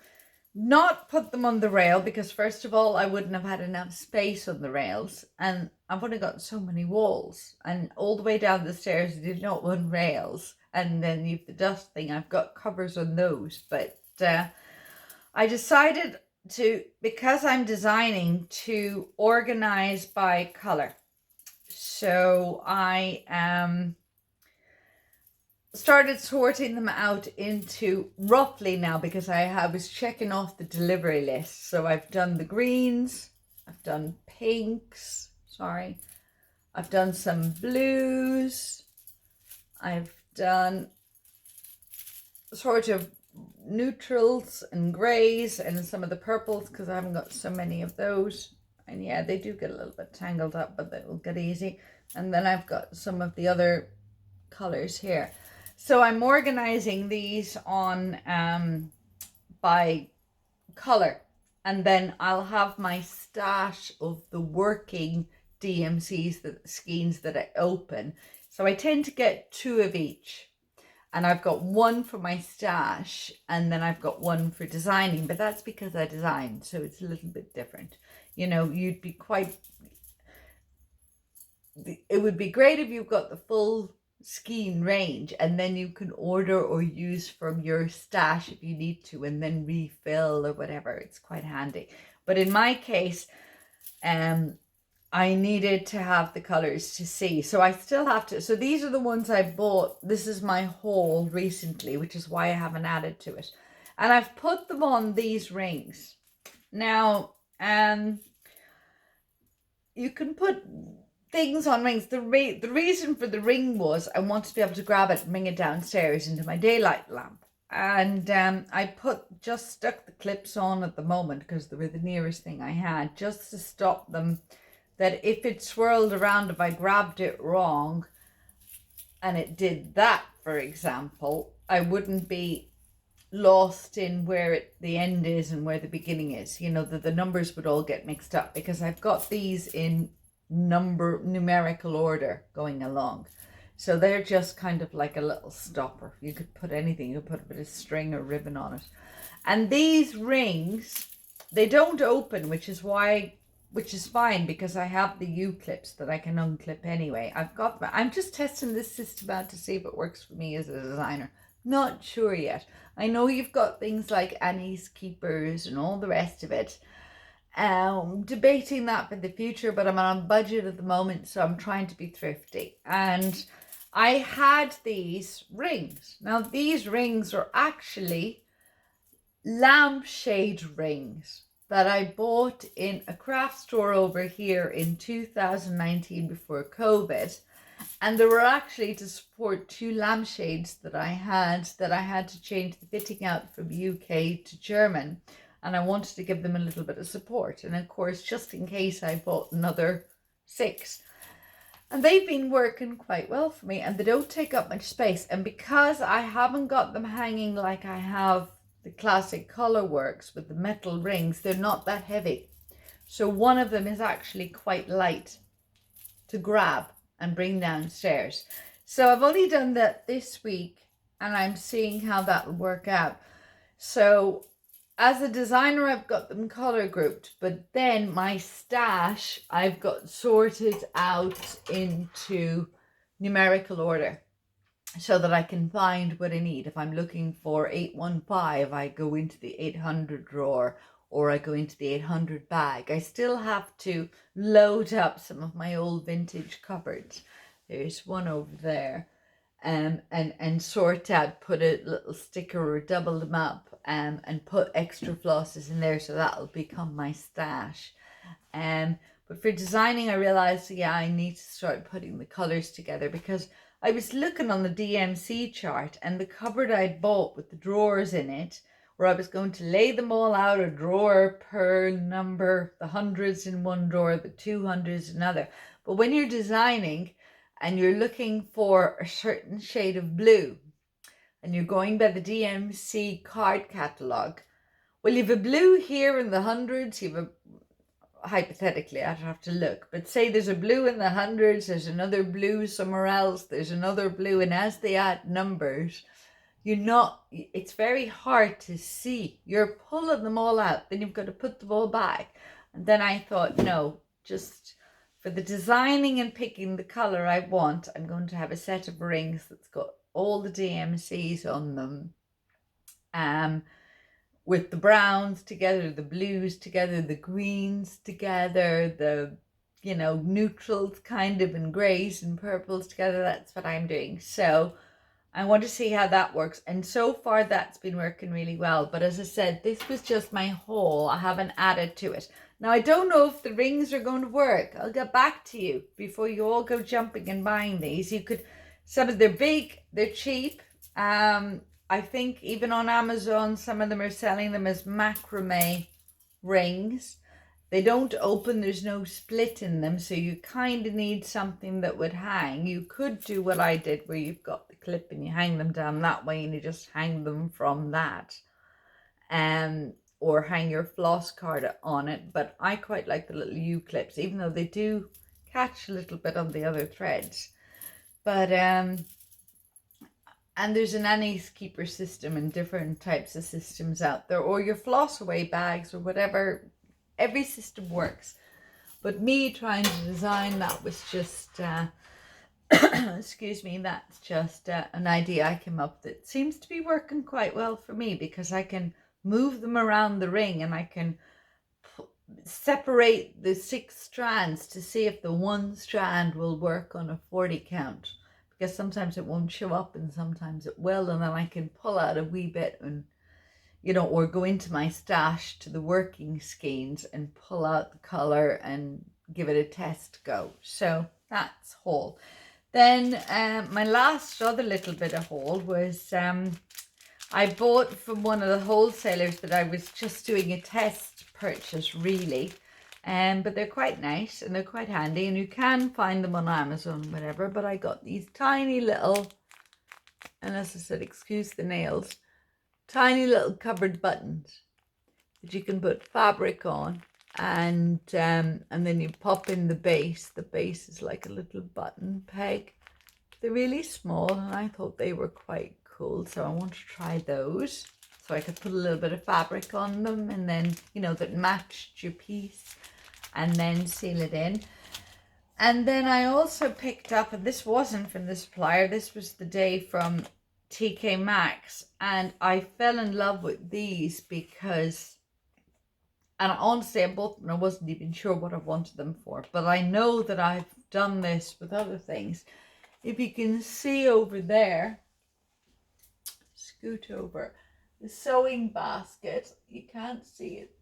not put them on the rail because first of all, I wouldn't have had enough space on the rails, and I've only got so many walls, and all the way down the stairs I did not want rails, and then you've the dust thing, I've got covers on those, but I decided to, because I'm designing, to organize by color. So I started sorting them out into roughly now, because I was checking off the delivery list. So I've done the greens, I've done pinks, I've done some blues, I've done sort of neutrals and grays and some of the purples because I haven't got so many of those. And yeah, they do get a little bit tangled up, but they will get easy. And then I've got some of the other colors here. So I'm organizing these on by color, and then I'll have my stash of the working DMCs, skeins that I open. So I tend to get 2 of each, and I've got 1 for my stash, and then I've got 1 for designing, but that's because I design, so it's a little bit different. You know, you'd be it would be great if you've got the full skein range, and then you can order or use from your stash if you need to, and then refill or whatever. It's quite handy. But in my case, I needed to have the colors to see, so I still have to. So these are the ones I bought. This is my haul recently, which is why I haven't added to it, and I've put them on these rings. Now you can put things on rings. The reason for the ring was I wanted to be able to grab it and bring it downstairs into my daylight lamp. And I just stuck the clips on at the moment because they were the nearest thing I had, just to stop them, that if it swirled around, if I grabbed it wrong and it did that, for example, I wouldn't be lost in where the end is and where the beginning is. You know, that the numbers would all get mixed up, because I've got these in numerical order going along, so they're just kind of like a little stopper. You could put anything, you could put a bit of string or ribbon on it. And these rings, they don't open, which is fine, because I have the U-clips that I can unclip anyway. I'm just testing this system out to see if it works for me as a designer. Not sure yet. I know you've got things like Annie's Keepers and all the rest of it. Debating that for the future, but I'm on a budget at the moment, so I'm trying to be thrifty. And I had these rings. Now these rings are actually lampshade rings that I bought in a craft store over here in 2019 before COVID, and they were actually to support 2 lampshades that I had to change the fitting out from UK to German. And I wanted to give them a little bit of support. And of course, just in case, I bought another 6. And they've been working quite well for me, and they don't take up much space. And because I haven't got them hanging like I have the classic Colorworks with the metal rings, they're not that heavy. So one of them is actually quite light to grab and bring downstairs. So I've only done that this week, and I'm seeing how that will work out. So as a designer, I've got them color grouped, but then my stash, I've got sorted out into numerical order so that I can find what I need. If I'm looking for 815, I go into the 800 drawer, or I go into the 800 bag. I still have to load up some of my old vintage cupboards. There's one over there. And sort out, put a little sticker or double them up, and put extra flosses in there, so that'll become my stash. But But for designing, I realized, yeah, I need to start putting the colors together, because I was looking on the DMC chart, and the cupboard I'd bought with the drawers in it, where I was going to lay them all out, a drawer per number, the hundreds in one drawer, the 200s in another. But when you're designing and you're looking for a certain shade of blue, and you're going by the DMC card catalogue, well, you have a blue here in the hundreds, you have a, hypothetically, I'd have to look, but say there's a blue in the hundreds, there's another blue somewhere else, there's another blue, and as they add numbers, it's very hard to see. You're pulling them all out, then you've got to put them all back. And then I thought, no, just for the designing and picking the color I want, I'm going to have a set of rings that's got all the DMCs on them, with the browns together, the blues together, the greens together, the neutrals kind of, and grays and purples together. That's what I'm doing. So I want to see how that works, and so far that's been working really well. But as I said, this was just my haul. I haven't added to it. Now, I don't know if the rings are going to work. I'll get back to you before you all go jumping and buying these. You could, they're big, they're cheap. I think even on Amazon, some of them are selling them as macrame rings. They don't open, there's no split in them, so you kind of need something that would hang. You could do what I did, where you've got the clip and you hang them down that way, and you just hang them from that. Or hang your floss card on it. But I quite like the little U-clips, even though they do catch a little bit on the other threads. But and there's an annie's keeper system and different types of systems out there, or your floss away bags or whatever. Every system works. But me trying to design that was just excuse me, that's just an idea I came up that seems to be working quite well for me, because I can move them around the ring, and I can separate the 6 strands to see if the one strand will work on a 40 count. Because sometimes it won't show up and sometimes it will, and then I can pull out a wee bit and, or go into my stash to the working skeins and pull out the color and give it a test go. So that's haul. Then my last other little bit of haul was I bought from one of the wholesalers, but I was just doing a test purchase really. But they're quite nice and they're quite handy, and you can find them on Amazon, whatever. But I got these tiny little, and as I said, excuse the nails, tiny little cupboard buttons that you can put fabric on, and then you pop in the base. The base is like a little button peg. They're really small, and I thought they were quite cool, so I want to try those. So I could put a little bit of fabric on them, and then that matched your piece, and then seal it in. And then I also picked up, and this wasn't from the supplier, this was the day from TK Maxx, and I fell in love with these because, and honestly I bought them and I wasn't even sure what I wanted them for, but I know that I've done this with other things. If you can see over there, scoot over, the sewing basket, you can't see it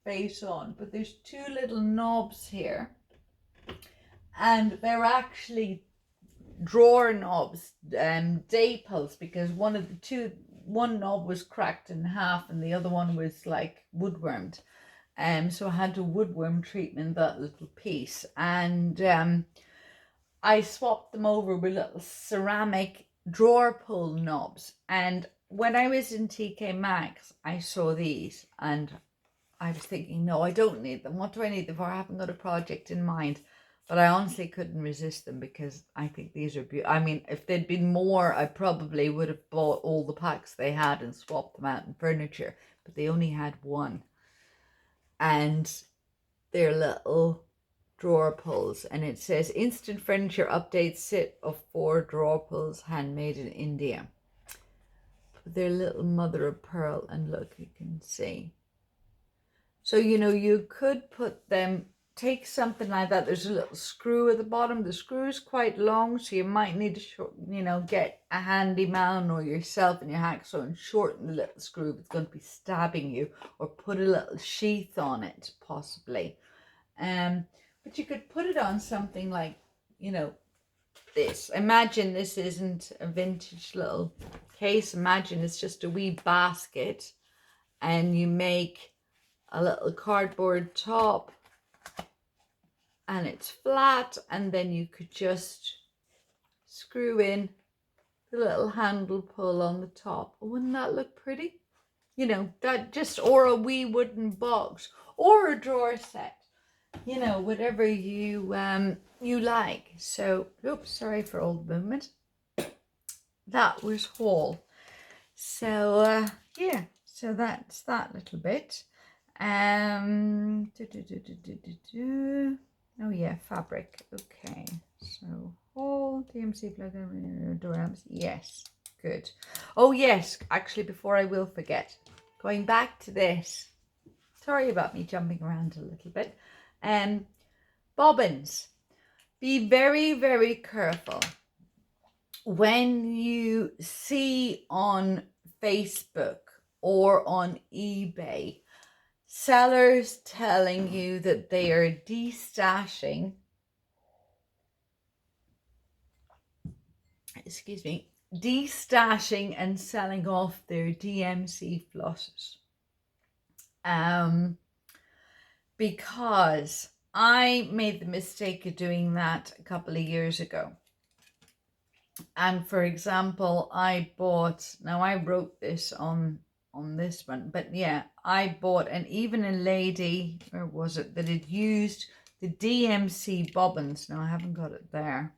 face on, but there's 2 little knobs here, and they're actually drawer knobs, daples, because one knob was cracked in half and the other one was like woodwormed, so I had to woodworm treatment that little piece, and I swapped them over with little ceramic drawer pull knobs. And when I was in TK Maxx, I saw these and I was thinking, no, I don't need them. What do I need them for? I haven't got a project in mind. But I honestly couldn't resist them, because I think these are beautiful. I mean, if there'd been more, I probably would have bought all the packs they had and swapped them out in furniture. But they only had one. And they're little drawer pulls. And it says, instant furniture update set of 4 drawer pulls, handmade in India. They're little mother of pearl, and look, you can see. So, you could put them, take something like that. There's a little screw at the bottom. The screw is quite long, so you might need to, get a handyman or yourself and your hacksaw and shorten the little screw if it's going to be stabbing you, or put a little sheath on it, possibly. But But you could put it on something like, you know, this. Imagine this isn't a vintage little case. Imagine it's just a wee basket and you make a little cardboard top and it's flat, and then you could just screw in the little handle pull on the top. Wouldn't that look pretty? You know, that just, or a wee wooden box or a drawer set, you know, whatever you you like. So, oops, sorry for all the movement. That was haul. So yeah, so that's that little bit. Oh yeah, fabric. Okay, so haul, DMC plugin, Dorams. Yes, good. Oh yes, actually, before I will forget, going back to this. Sorry about me jumping around a little bit. Bobbins. Be very, very careful when you see on Facebook or on eBay sellers telling you that they are destashing, destashing and selling off their DMC flosses. Because I made the mistake of doing that a couple of years ago. And for example, I bought, now I wrote this on this one, but yeah, I bought, and even a lady, where was it, that had used the DMC bobbins. Now I haven't got it there.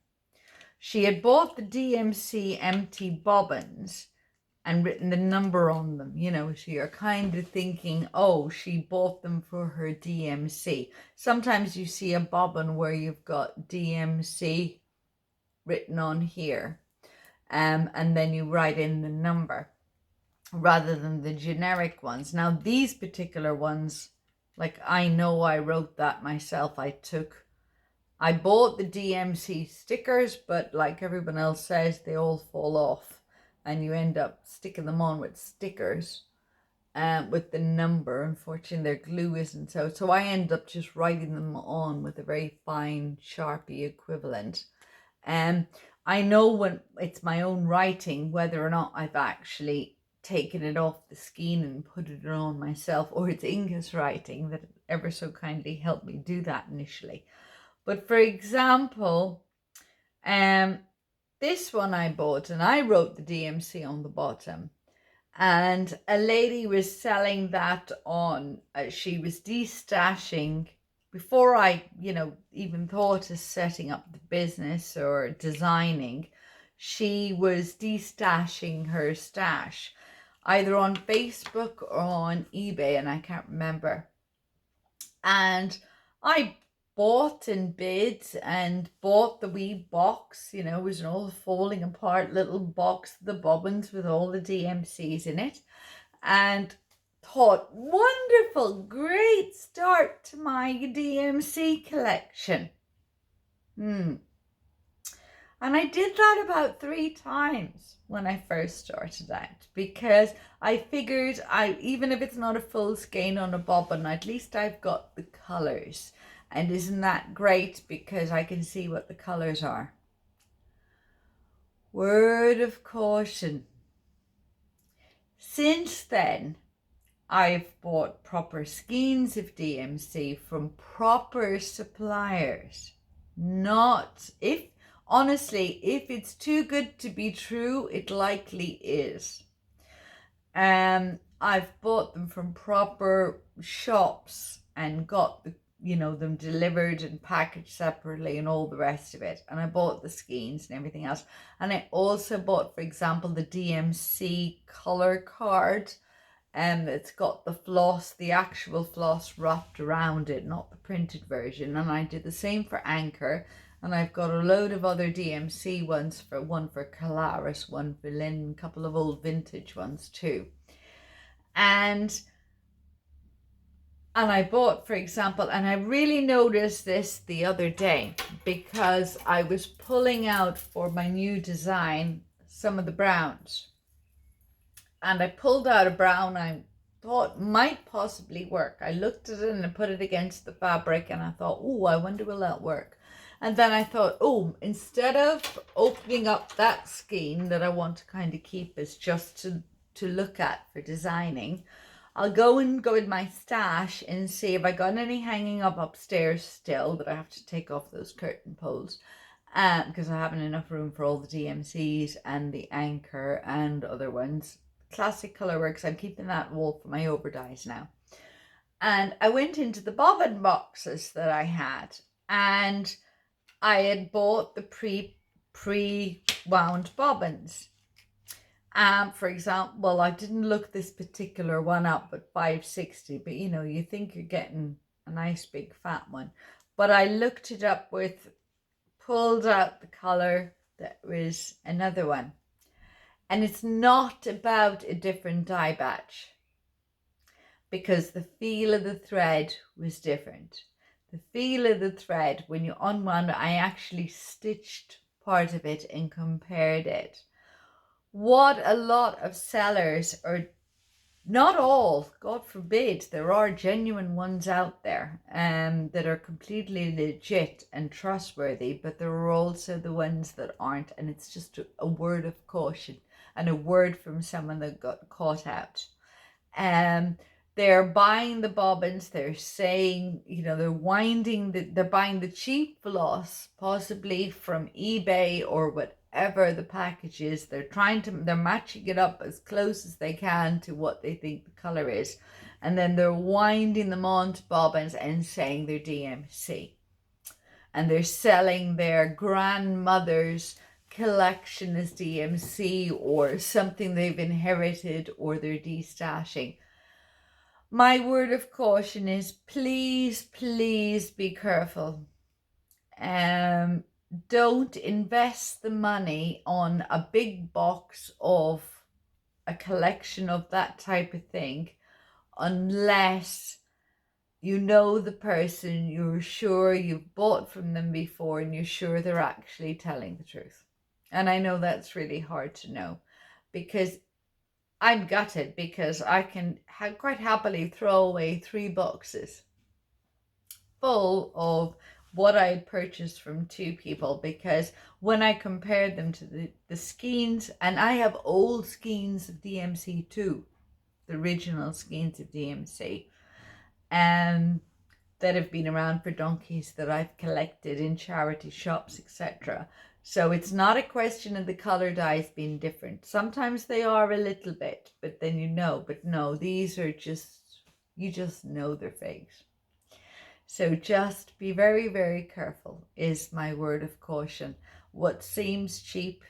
She had bought the DMC empty bobbins and written the number on them, you know, so you're kind of thinking, oh, she bought them for her DMC. Sometimes you see a bobbin where you've got DMC written on here, and then you write in the number rather than the generic ones. Now these particular ones, like, I know I wrote that myself. I bought the DMC stickers, but like everyone else says, they all fall off and you end up sticking them on with stickers with the number. Unfortunately, their glue isn't so I end up just writing them on with a very fine Sharpie equivalent. I know when it's my own writing whether or not I've actually taken it off the skein and put it on myself, or it's Inga's writing that ever so kindly helped me do that initially. But for example, this one I bought and I wrote the DMC on the bottom, and a lady was selling that on, she was destashing before I, you know, even thought of setting up the business or designing. She was destashing her stash either on Facebook or on eBay, and I can't remember. And I bought and bid and bought the wee box, you know, it was an old falling apart little box, the bobbins with all the DMCs in it, and thought, wonderful, great start to my DMC collection. And I did that about 3 times when I first started out, because I figured even if it's not a full skein on a bobbin, at least I've got the colors. And isn't that great, because I can see what the colors are. Word of caution. Since then, I've bought proper skeins of DMC from proper suppliers. Honestly, if it's too good to be true, it likely is. I've bought them from proper shops and got them delivered and packaged separately and all the rest of it. And I bought the skeins and everything else. And I also bought, for example, the DMC color card. And it's got the floss, the actual floss wrapped around it, not the printed version. And I did the same for Anchor. And I've got a load of other DMC ones, one for Callouts, one for Lynn, a couple of old vintage ones too. And I bought, for example, and I really noticed this the other day, because I was pulling out for my new design some of the browns. And I pulled out a brown, I thought might possibly work. I looked at it and I put it against the fabric and I thought, oh, I wonder will that work? And then I thought, oh, instead of opening up that skein that I want to kind of keep as just to look at for designing, I'll go in my stash and see if I got any hanging up upstairs still that I have to take off those curtain poles, because I haven't enough room for all the DMCs and the anchor and other ones. Classic Colorworks, I'm keeping that wall for my overdyes now. And I went into the bobbin boxes that I had, and I had bought the pre-wound bobbins. For example, well, I didn't look this particular one up at 560, but you know, you think you're getting a nice big fat one. But I looked it up pulled out the color that was another one. And it's not about a different dye batch, because the feel of the thread was different. The feel of the thread, when you unwound it, I actually stitched part of it and compared it. What a lot of sellers, or not all, God forbid, there are genuine ones out there that are completely legit and trustworthy, but there are also the ones that aren't, and it's just a word of caution and a word from someone that got caught out. They're buying the bobbins, they're saying, you know, they're buying the cheap floss, possibly from eBay or whatever the package is. They're matching it up as close as they can to what they think the color is. And then they're winding them onto bobbins and saying they're DMC. And they're selling their grandmother's collection as DMC, or something they've inherited, or they're destashing. My word of caution is please, please be careful. Don't invest the money on a big box of a collection of that type of thing unless you know the person, you're sure you've bought from them before, and you're sure they're actually telling the truth. And I know that's really hard to know, because I'm gutted, because I can quite happily throw away 3 boxes full of what I had purchased from 2 people, because when I compared them to the skeins, and I have old skeins of DMC too, the original skeins of DMC, that have been around for donkeys, that I've collected in charity shops, etc. So it's not a question of the color dyes being different. Sometimes they are a little bit, but then you know. But no, these are you just know they're fakes. So just be very, very careful is my word of caution. What seems cheap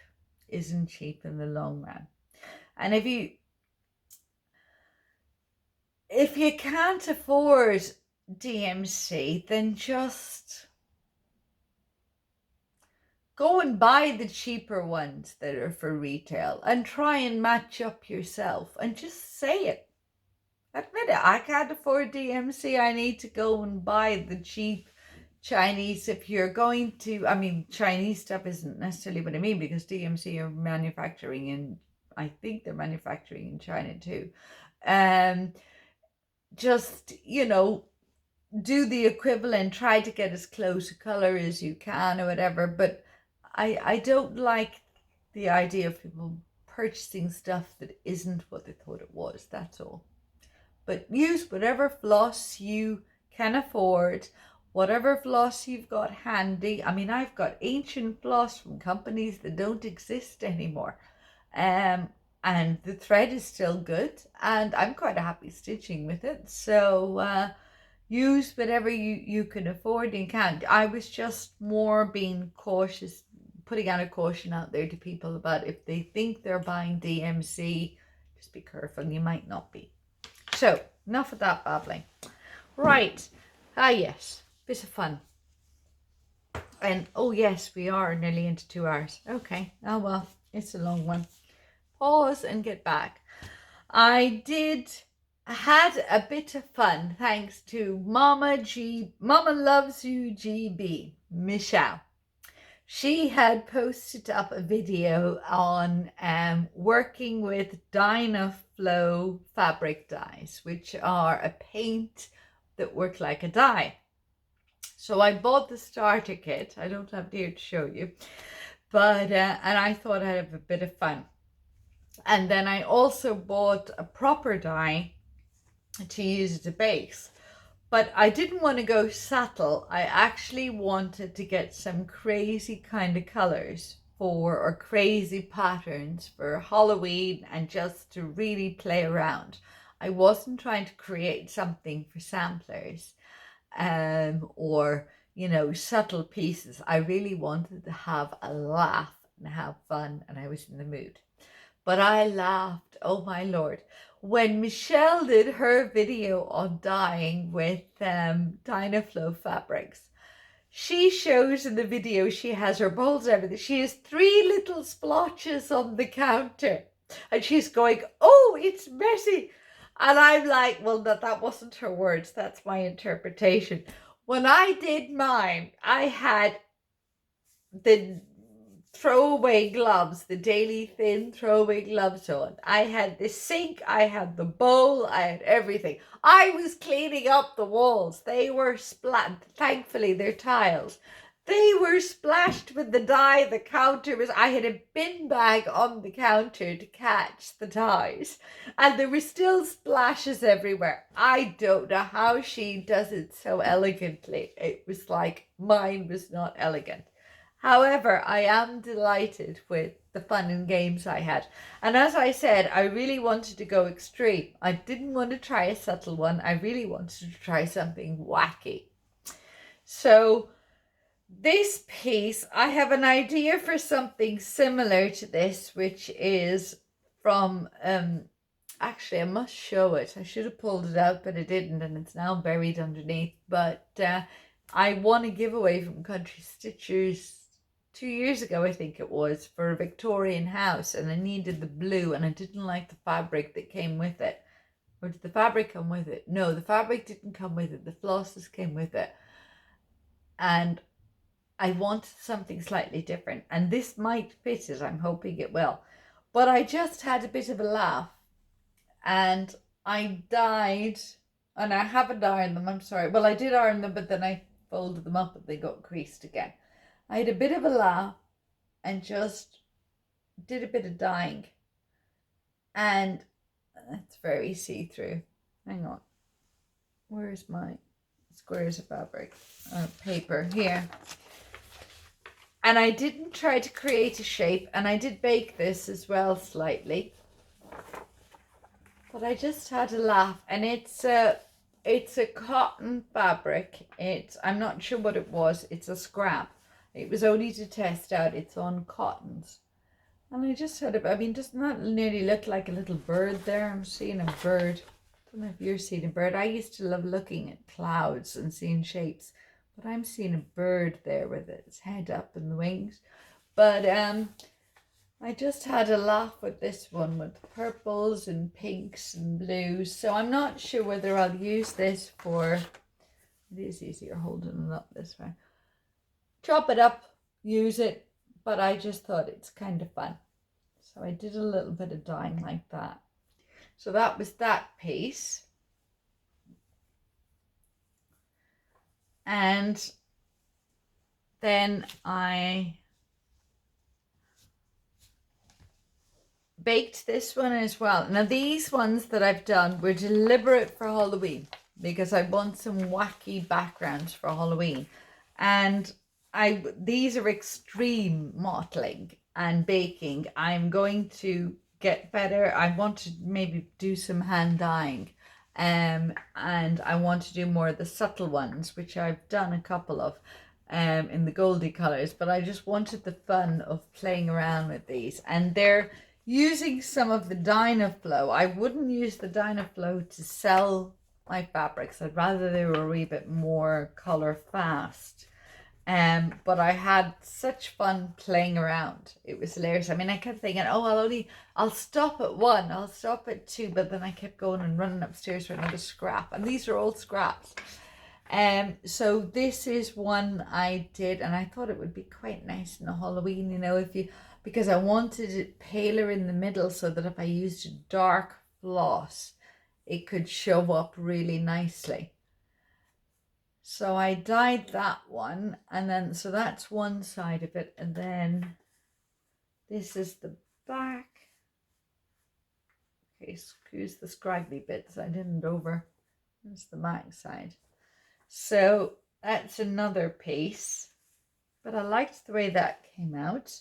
isn't cheap in the long run. And if you can't afford DMC, then just go and buy the cheaper ones that are for retail and try and match up yourself, and just say it. Admit it. I can't afford DMC. I need to go and buy the cheap Chinese. If you're going to, I mean, Chinese stuff isn't necessarily what I mean, because DMC are manufacturing in, I think they're manufacturing in China too. Just, you know, do the equivalent, try to get as close a color as you can or whatever. But I don't like the idea of people purchasing stuff that isn't what they thought it was. That's all. But use whatever floss you can afford, whatever floss you've got handy. I mean, I've got ancient floss from companies that don't exist anymore. And the thread is still good, and I'm quite happy stitching with it. So use whatever you can afford and can. I was just more being cautious, putting out a caution out there to people about if they think they're buying DMC, just be careful, you might not be. So enough of that babbling. Right, yes, bit of fun. And oh yes, we are nearly into 2 hours. Okay, oh well, it's a long one. Pause and get back. I had a bit of fun thanks to Mama Loves You GB, Michelle. She had posted up a video on working with Dynaflow fabric dyes, which are a paint that work like a dye. So I bought the starter kit. I don't have it here to show you, but and I thought I'd have a bit of fun. And then I also bought a proper dye to use as a base. But I didn't want to go subtle. I actually wanted to get some crazy kind of colors or crazy patterns for Halloween and just to really play around. I wasn't trying to create something for samplers or, you know, subtle pieces. I really wanted to have a laugh and have fun, and I was in the mood. But I laughed, oh my Lord. When Michelle did her video on dyeing with Dynaflow fabrics, she shows in the video she has her bowls and everything. She has 3 little splotches on the counter. And she's going, oh, it's messy. And I'm like, well, that wasn't her words. That's my interpretation. When I did mine, I had the throwaway gloves, the daily thin throwaway gloves on. I had the sink, I had the bowl, I had everything. I was cleaning up the walls. They were thankfully they're tiles. They were splashed with the dye. The counter was, I had a bin bag on the counter to catch the dyes, and there were still splashes everywhere. I don't know how she does it so elegantly. It was like mine was not elegant. However, I am delighted with the fun and games I had. And as I said, I really wanted to go extreme. I didn't want to try a subtle one. I really wanted to try something wacky. So this piece, I have an idea for something similar to this, which is from, actually I must show it. I should have pulled it out, but I didn't, and it's now buried underneath. But I won a giveaway from Country Stitchers 2 years ago, I think it was, for a Victorian house, and I needed the blue, and I didn't like the fabric that came with it. Or did the fabric come with it? No, the fabric didn't come with it. The flosses came with it. And I wanted something slightly different, and this might fit it. I'm hoping it will. But I just had a bit of a laugh, and I dyed, and I haven't ironed them, I'm sorry. Well, I did iron them, but then I folded them up and they got creased again. I had a bit of a laugh and just did a bit of dyeing, and it's very see-through. Hang on, where's my squares of fabric? Paper here. And I didn't try to create a shape, and I did bake this as well slightly, but I just had a laugh. And it's a cotton fabric. I'm not sure what it was. It's a scrap. It was only to test out. It's on cottons. And I just had I mean, doesn't that nearly look like a little bird there? I'm seeing a bird. I don't know if you're seeing a bird. I used to love looking at clouds and seeing shapes, but I'm seeing a bird there with its head up and the wings. But I just had a laugh with this one, with purples and pinks and blues. So I'm not sure whether I'll use this for, it is easier holding it up this way. Chop it up, use it, but I just thought it's kind of fun. So I did a little bit of dyeing like that. So that was that piece. And then I baked this one as well. Now these ones that I've done were deliberate for Halloween because I want some wacky backgrounds for Halloween. And these are extreme mottling and baking. I'm going to get better. I want to maybe do some hand dyeing, and I want to do more of the subtle ones, which I've done a couple of in the goldy colors, but I just wanted the fun of playing around with these. And they're using some of the Dynaflow. I wouldn't use the Dynaflow to sell my fabrics. I'd rather they were a wee bit more color fast. But I had such fun playing around. It was hilarious. I mean, I kept thinking, oh, I'll stop at 1, I'll stop at 2, but then I kept going and running upstairs for another scrap. And these are all scraps. So this is one I did, and I thought it would be quite nice in a Halloween, you know, if you, because I wanted it paler in the middle so that if I used a dark floss, it could show up really nicely. So I dyed that one, and then, so that's one side of it, and then this is the back. Okay, excuse the scraggly bits, I didn't over. That's the back side. So that's another piece, but I liked the way that came out.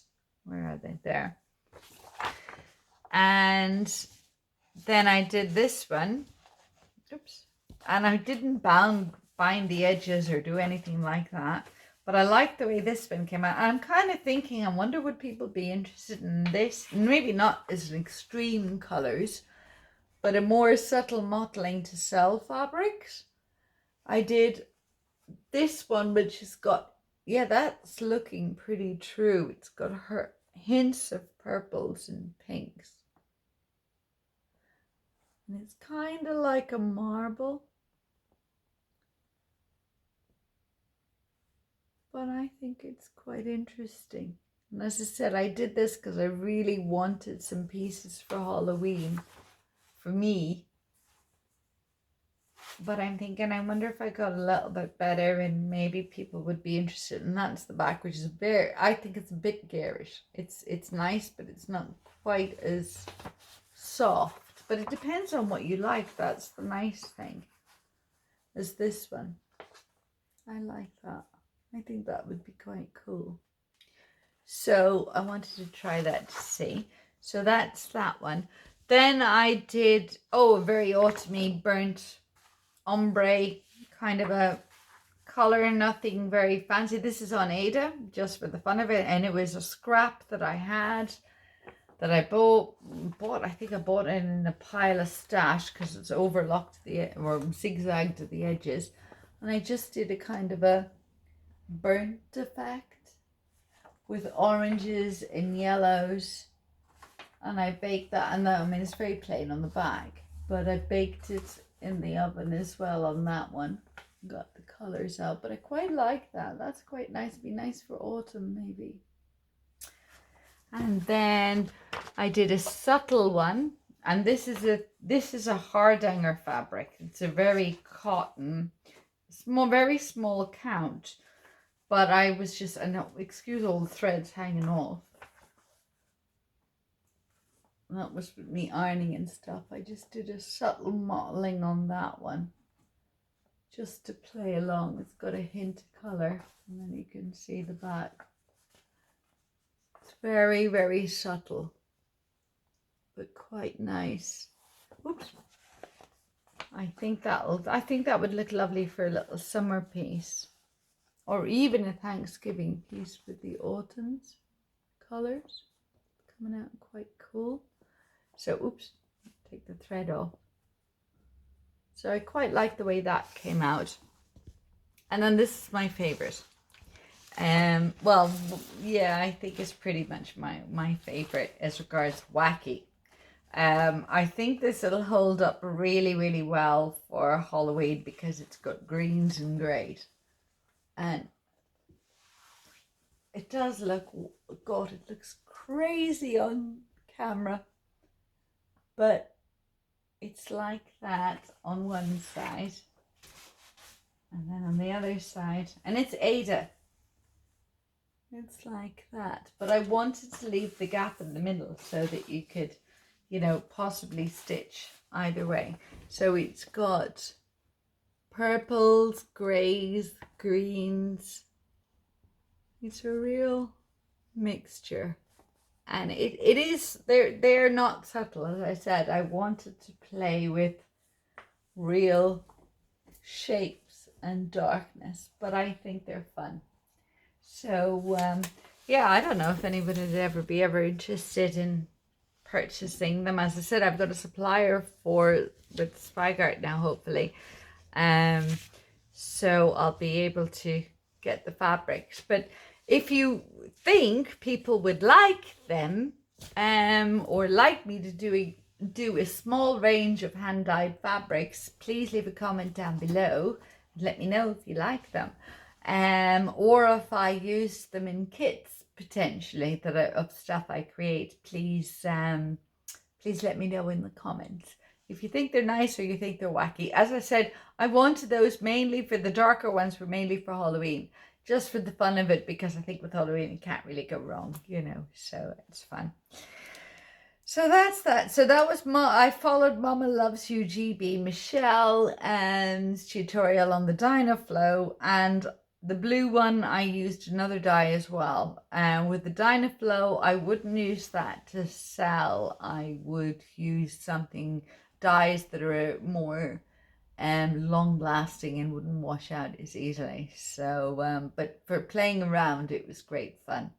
Where are they? There. And then I did this one. Oops. And I didn't bind the edges or do anything like that, but I like the way this one came out. And I'm kind of thinking, I wonder would people be interested in this? Maybe not as extreme colors, but a more subtle mottling to sell fabrics. I did this one, which has got, yeah, that's looking pretty true. It's got her hints of purples and pinks. And it's kind of like a marble. But I think it's quite interesting. And as I said, I did this because I really wanted some pieces for Halloween for me. But I'm thinking, I wonder if I got a little bit better and maybe people would be interested. And that's the back, which is very, I think it's a bit garish. It's nice, but it's not quite as soft. But it depends on what you like. That's the nice thing. Is this one. I like that. I think that would be quite cool. So I wanted to try that to see. So that's that one. Then I did, a very autumny burnt ombre, kind of a color, nothing very fancy. This is on Ada, just for the fun of it. And it was a scrap that I had, that I bought. I think I bought it in a pile of stash because it's overlocked or zigzagged at the edges. And I just did a kind of a burnt effect with oranges and yellows, and I baked that, and I mean it's very plain on the back, but I baked it in the oven as well on that one. Got the colors out, but I quite like that. That's quite nice. It'd be nice for autumn maybe. And then I did a subtle one, and this is a hardanger fabric. It's a very cotton, very small count. But I was just, and excuse all the threads hanging off. That was with me ironing and stuff. I just did a subtle mottling on that one, just to play along. It's got a hint of colour, and then you can see the back. It's very, very subtle, but quite nice. Oops. I think that would look lovely for a little summer piece. Or even a Thanksgiving piece with the autumn's colours coming out quite cool. So, oops, take the thread off. So I quite like the way that came out. And then this is my favourite. Well, yeah, I think it's pretty much my favourite as regards wacky. I think this will hold up really, really well for Halloween because it's got greens and greys. And it does look, God, it looks crazy on camera, but it's like that on one side, and then on the other side, and it's Ada. It's like that, but I wanted to leave the gap in the middle so that you could, you know, possibly stitch either way. So it's got purples, greys, greens. It's a real mixture, and it is, they're not subtle. As I said, I wanted to play with real shapes and darkness, but I think they're fun. So yeah, I don't know if anybody would ever be interested in purchasing them. As I said, I've got a supplier with Spygart now, hopefully. So I'll be able to get the fabrics. But if you think people would like them, or like me to do a small range of hand-dyed fabrics, please leave a comment down below. let me know if you like them, or if I use them in kits potentially of stuff I create. Please please let me know in the comments if you think they're nice or you think they're wacky. As I said, I wanted those mainly for the darker ones, were mainly for Halloween, just for the fun of it, because I think with Halloween you can't really go wrong, you know, so it's fun. So that's that. So that was I followed Mama Loves You GB Michelle and tutorial on the Dynaflow, and the blue one I used another dye as well. And with the Dynaflow, I wouldn't use that to sell. I would use something, dyes that are more long lasting and wouldn't wash out as easily. So but for playing around, it was great fun.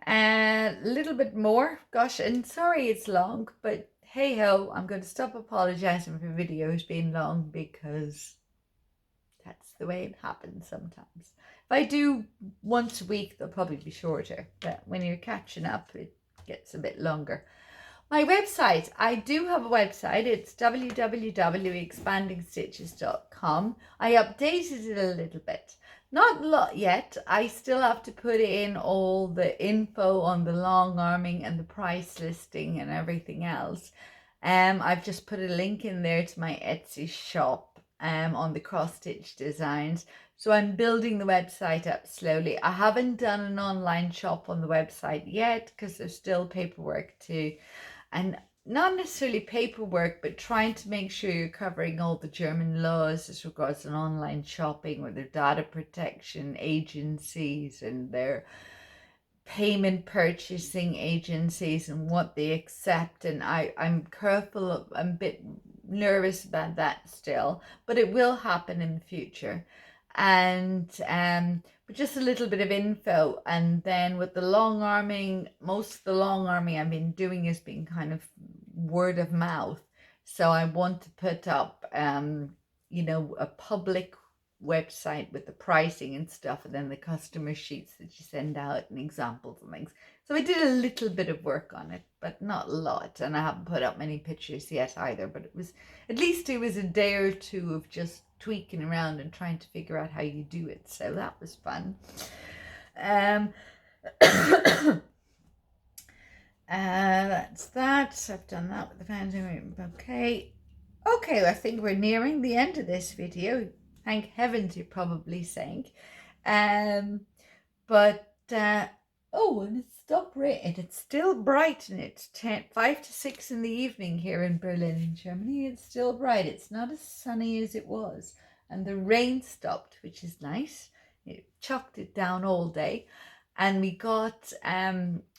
And a little bit more, gosh, and sorry it's long, but hey ho, I'm going to stop apologizing for videos being long, because that's the way it happens sometimes. If I do once a week, they'll probably be shorter, but when you're catching up, it gets a bit longer. My website, I do have a website. It's www.expandingstitches.com. I updated it a little bit. Not a lot yet. I still have to put in all the info on the long arming and the price listing and everything else. I've just put a link in there to my Etsy shop on the cross stitch designs. So I'm building the website up slowly. I haven't done an online shop on the website yet because there's still paperwork to, and not necessarily paperwork, but trying to make sure you're covering all the German laws as regards to online shopping, with their data protection agencies and their payment purchasing agencies and what they accept. And I'm careful, I'm a bit nervous about that still, but it will happen in the future. And but just a little bit of info. And then with the long arming, most of the long arming I've been doing has been kind of word of mouth. So I want to put up you know, a public website with the pricing and stuff, and then the customer sheets that you send out and examples and things. So I did a little bit of work on it, but not a lot, and I haven't put up many pictures yet either, but it was, at least it was a day or two of just tweaking around and trying to figure out how you do it, so that was fun. That's that. I've done that with the foundation. Okay, I think we're nearing the end of this video. Thank heavens, you're probably saying. But oh, and it's stopped raining. It's still bright, and it's 5 to 6 in the evening here in Berlin, in Germany. It's still bright. It's not as sunny as it was, and the rain stopped, which is nice. It chucked it down all day, and we got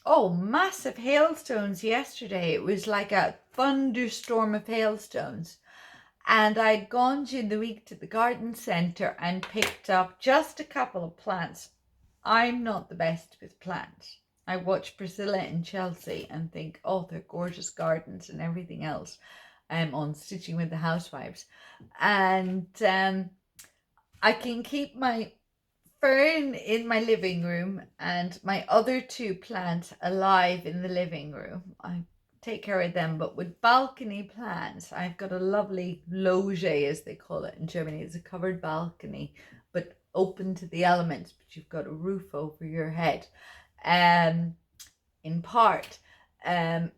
oh, massive hailstones yesterday. It was like a thunderstorm of hailstones. And I'd gone during the week to the garden centre and picked up just a couple of plants. I'm not the best with plants. I watch Priscilla in Chelsea and think, oh, they're gorgeous gardens and everything else on Stitching with the Housewives. And I can keep my fern in my living room and my other 2 plants alive in the living room. I take care of them. But with balcony plants, I've got a lovely loggia, as they call it in Germany. It's a covered balcony, but open to the elements, but you've got a roof over your head, in part, and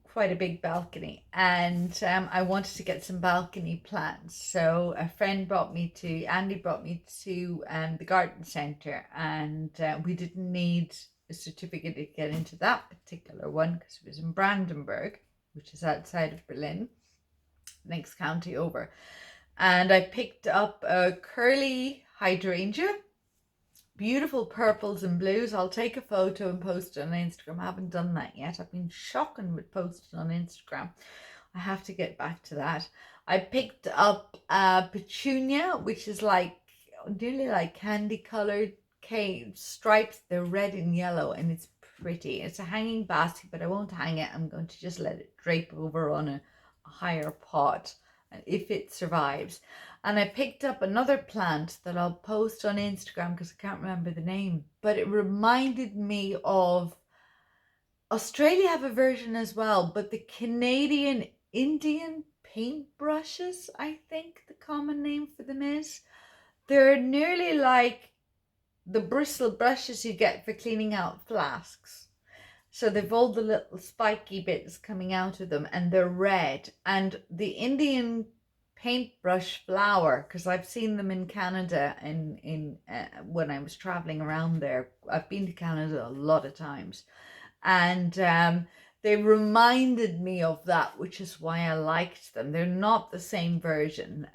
quite a big balcony. And I wanted to get some balcony plants, so a friend Andy brought me to the garden centre, and we didn't need a certificate to get into that particular one because it was in Brandenburg, which is outside of Berlin, next county over. And I picked up a curly hydrangea, beautiful purples and blues. I'll take a photo and post it on Instagram. I haven't done that yet. I've been shocking with posting on Instagram. I have to get back to that. I picked up a petunia, which is like nearly like candy colored stripes. They're red and yellow, and it's pretty. It's a hanging basket, but I won't hang it. I'm going to just let it drape over on a higher pot if it survives. And I picked up another plant that I'll post on Instagram because I can't remember the name, but it reminded me of, Australia have a version as well, but the Canadian Indian paintbrushes, I think the common name for them is. They're nearly like the bristle brushes you get for cleaning out flasks. So they've all the little spiky bits coming out of them, and they're red. And the Indian paintbrush flower, because I've seen them in Canada in when I was traveling around there. I've been to Canada a lot of times, and they reminded me of that, which is why I liked them. They're not the same version,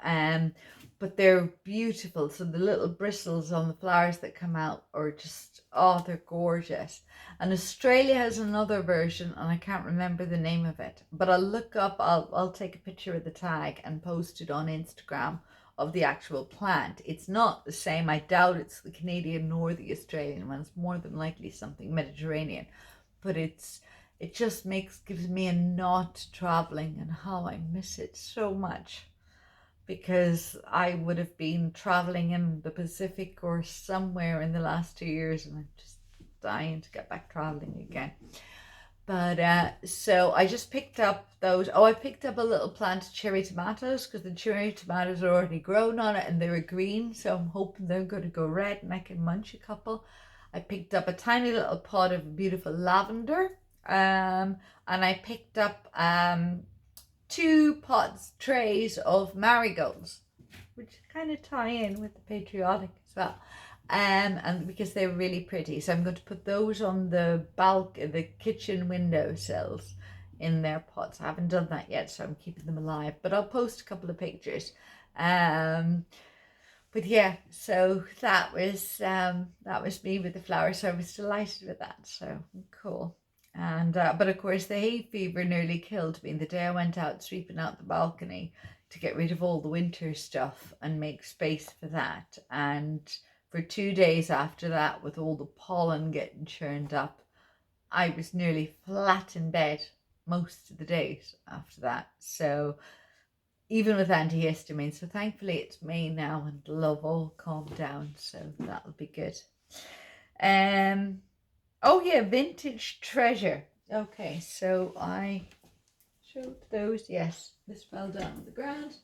but they're beautiful. So the little bristles on the flowers that come out are just, oh, they're gorgeous. And Australia has another version, and I can't remember the name of it, but I'll look up, I'll take a picture of the tag and post it on Instagram of the actual plant. It's not the same. I doubt it's the Canadian nor the Australian one. It's more than likely something Mediterranean, but it just gives me a knot traveling, and how I miss it so much, because I would have been traveling in the Pacific or somewhere in the last 2 years, and I'm just dying to get back traveling again. But so I just picked up those. Oh, I picked up a little plant of cherry tomatoes, because the cherry tomatoes are already grown on it and they were green, so I'm hoping they're going to go red and I can munch a couple. I picked up a tiny little pot of beautiful lavender, and I picked up 2 trays of marigolds, which kind of tie in with the patriotic as well, and because they're really pretty. So I'm going to put those on the the kitchen window sills in their pots. I haven't done that yet, so I'm keeping them alive, but I'll post a couple of pictures. But yeah, so that was me with the flowers. So I was delighted with that. So cool. And but of course the hay fever nearly killed me the day I went out sweeping out the balcony to get rid of all the winter stuff and make space for that. And for 2 days after that, with all the pollen getting churned up, I was nearly flat in bed most of the days after that. So even with antihistamine. So thankfully it's May now and the love all calmed down, so that'll be good. Oh yeah, vintage treasure. Okay, so I showed those. Yes, this fell down on the ground.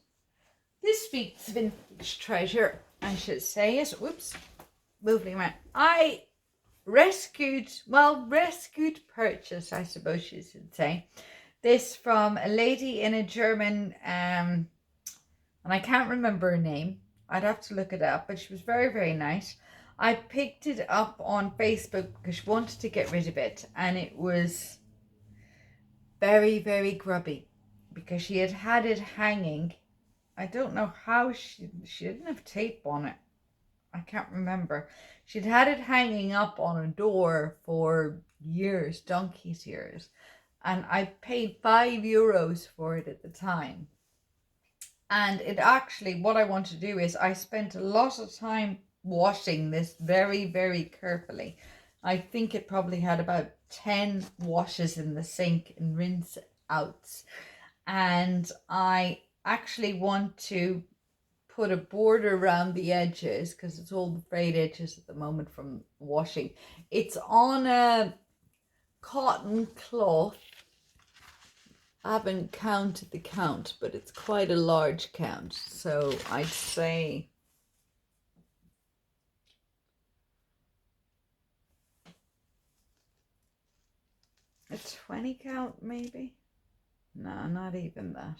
This week's vintage treasure, I should say, is, whoops, moving around. I rescued purchase, I suppose you should say, this from a lady in a German, and I can't remember her name. I'd have to look it up, but she was very, very nice. I picked it up on Facebook because she wanted to get rid of it, and it was very, very grubby because she had it hanging. I don't know how she didn't have tape on it. I can't remember. She'd had it hanging up on a door for years, donkey's years, and I paid €5 for it at the time. And it actually, what I want to do is, I spent a lot of time washing this very, very carefully. I think it probably had about 10 washes in the sink and rinse outs. And I actually want to put a border around the edges because it's all the frayed edges at the moment from washing. It's on a cotton cloth. I haven't counted the count, but it's quite a large count. So I'd say a 20 count maybe. No, not even that.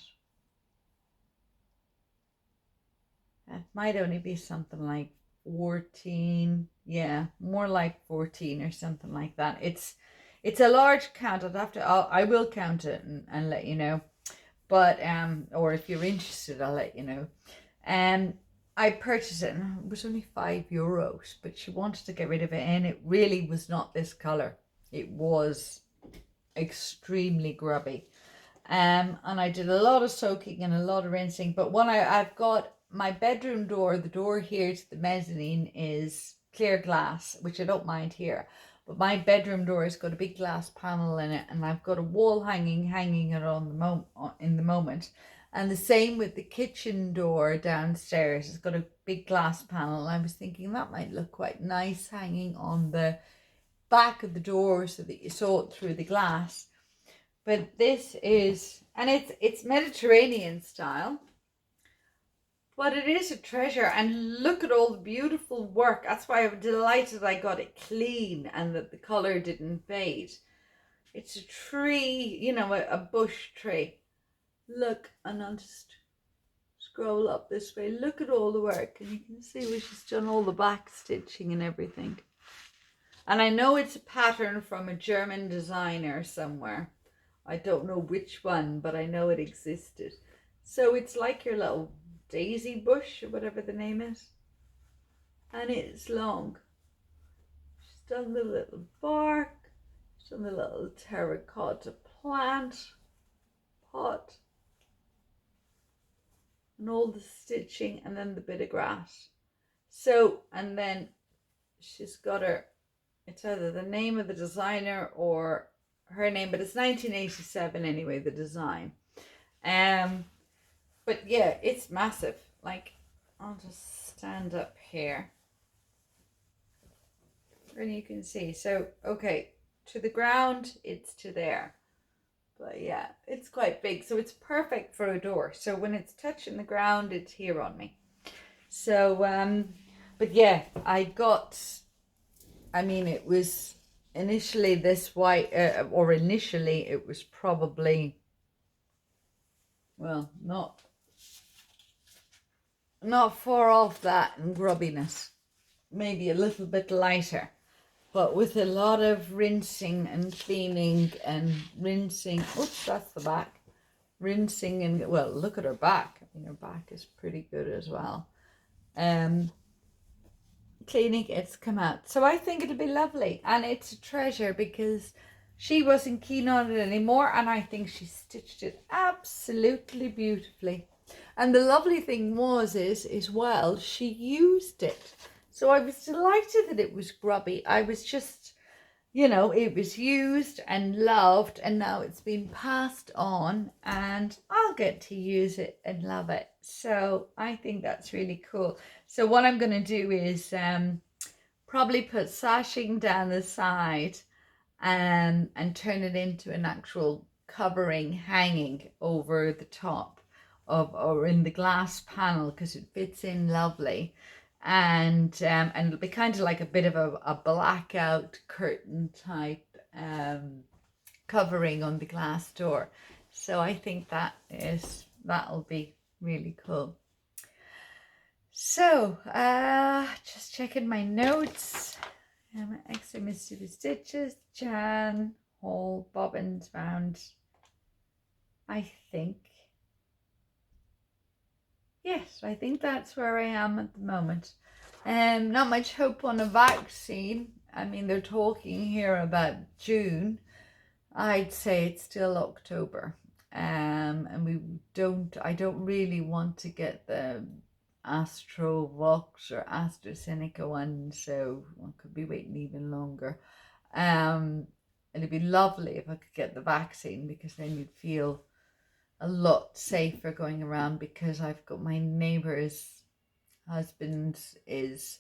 It might only be something like 14. Yeah, more like 14 or something like that. It's a large count. I will count it and let you know. But or if you're interested, I'll let you know. I purchased it and it was only €5, but she wanted to get rid of it, and it really was not this color. It was extremely grubby. And I did a lot of soaking and a lot of rinsing. But when I've got my bedroom door, the door here to the mezzanine is clear glass, which I don't mind here. But my bedroom door has got a big glass panel in it, and I've got a wall hanging it on in the moment. And the same with the kitchen door downstairs. It's got a big glass panel. I was thinking that might look quite nice hanging on the back of the door so that you saw it through the glass. But this is, and it's Mediterranean style, but it is a treasure. And look at all the beautiful work. That's why I'm delighted I got it clean and that the color didn't fade. It's a tree, you know, a bush tree. Look, and I'll just scroll up this way. Look at all the work, and you can see where she's done all the back stitching and everything. And I know it's a pattern from a German designer somewhere. I don't know which one, but I know it existed. So it's like your little daisy bush or whatever the name is. And it's long. She's done the little bark. She's done the little terracotta plant pot. And all the stitching, and then the bit of grass. So, and then she's got her, it's either the name of the designer or her name, but it's 1987 anyway, the design. But yeah, it's massive. Like, I'll just stand up here and you can see. So, okay, to the ground, it's to there. But yeah, it's quite big, so it's perfect for a door. So when it's touching the ground, it's here on me. So, but yeah, it was initially this white, or initially it was probably, well, not far off that in grubbiness, maybe a little bit lighter. But with a lot of rinsing and cleaning and rinsing. Oops, that's the back. Rinsing and, well, look at her back. I mean, her back is pretty good as well. Cleaning, it's come out. So I think it'll be lovely. And it's a treasure because she wasn't keen on it anymore. And I think she stitched it absolutely beautifully. And the lovely thing is well, she used it. So I was delighted that it was grubby. I was just, you know, it was used and loved, and now it's been passed on and I'll get to use it and love it. So I think that's really cool. So what I'm going to do is probably put sashing down the side and turn it into an actual covering hanging over the top of, or in the glass panel, because it fits in lovely. And it'll be kind of like a bit of a blackout curtain type covering on the glass door. So I think that'll be really cool. So just checking my notes. Extra mischievous stitches, Jan, haul, bobbins round. I think. Yes, I think that's where I am at the moment. Not much hope on a vaccine. I mean, they're talking here about June. I'd say it's still October. And I don't really want to get the Astrovox or AstraZeneca one, so I could be waiting even longer. It'd be lovely if I could get the vaccine, because then you'd feel a lot safer going around, because I've got my neighbor's husband is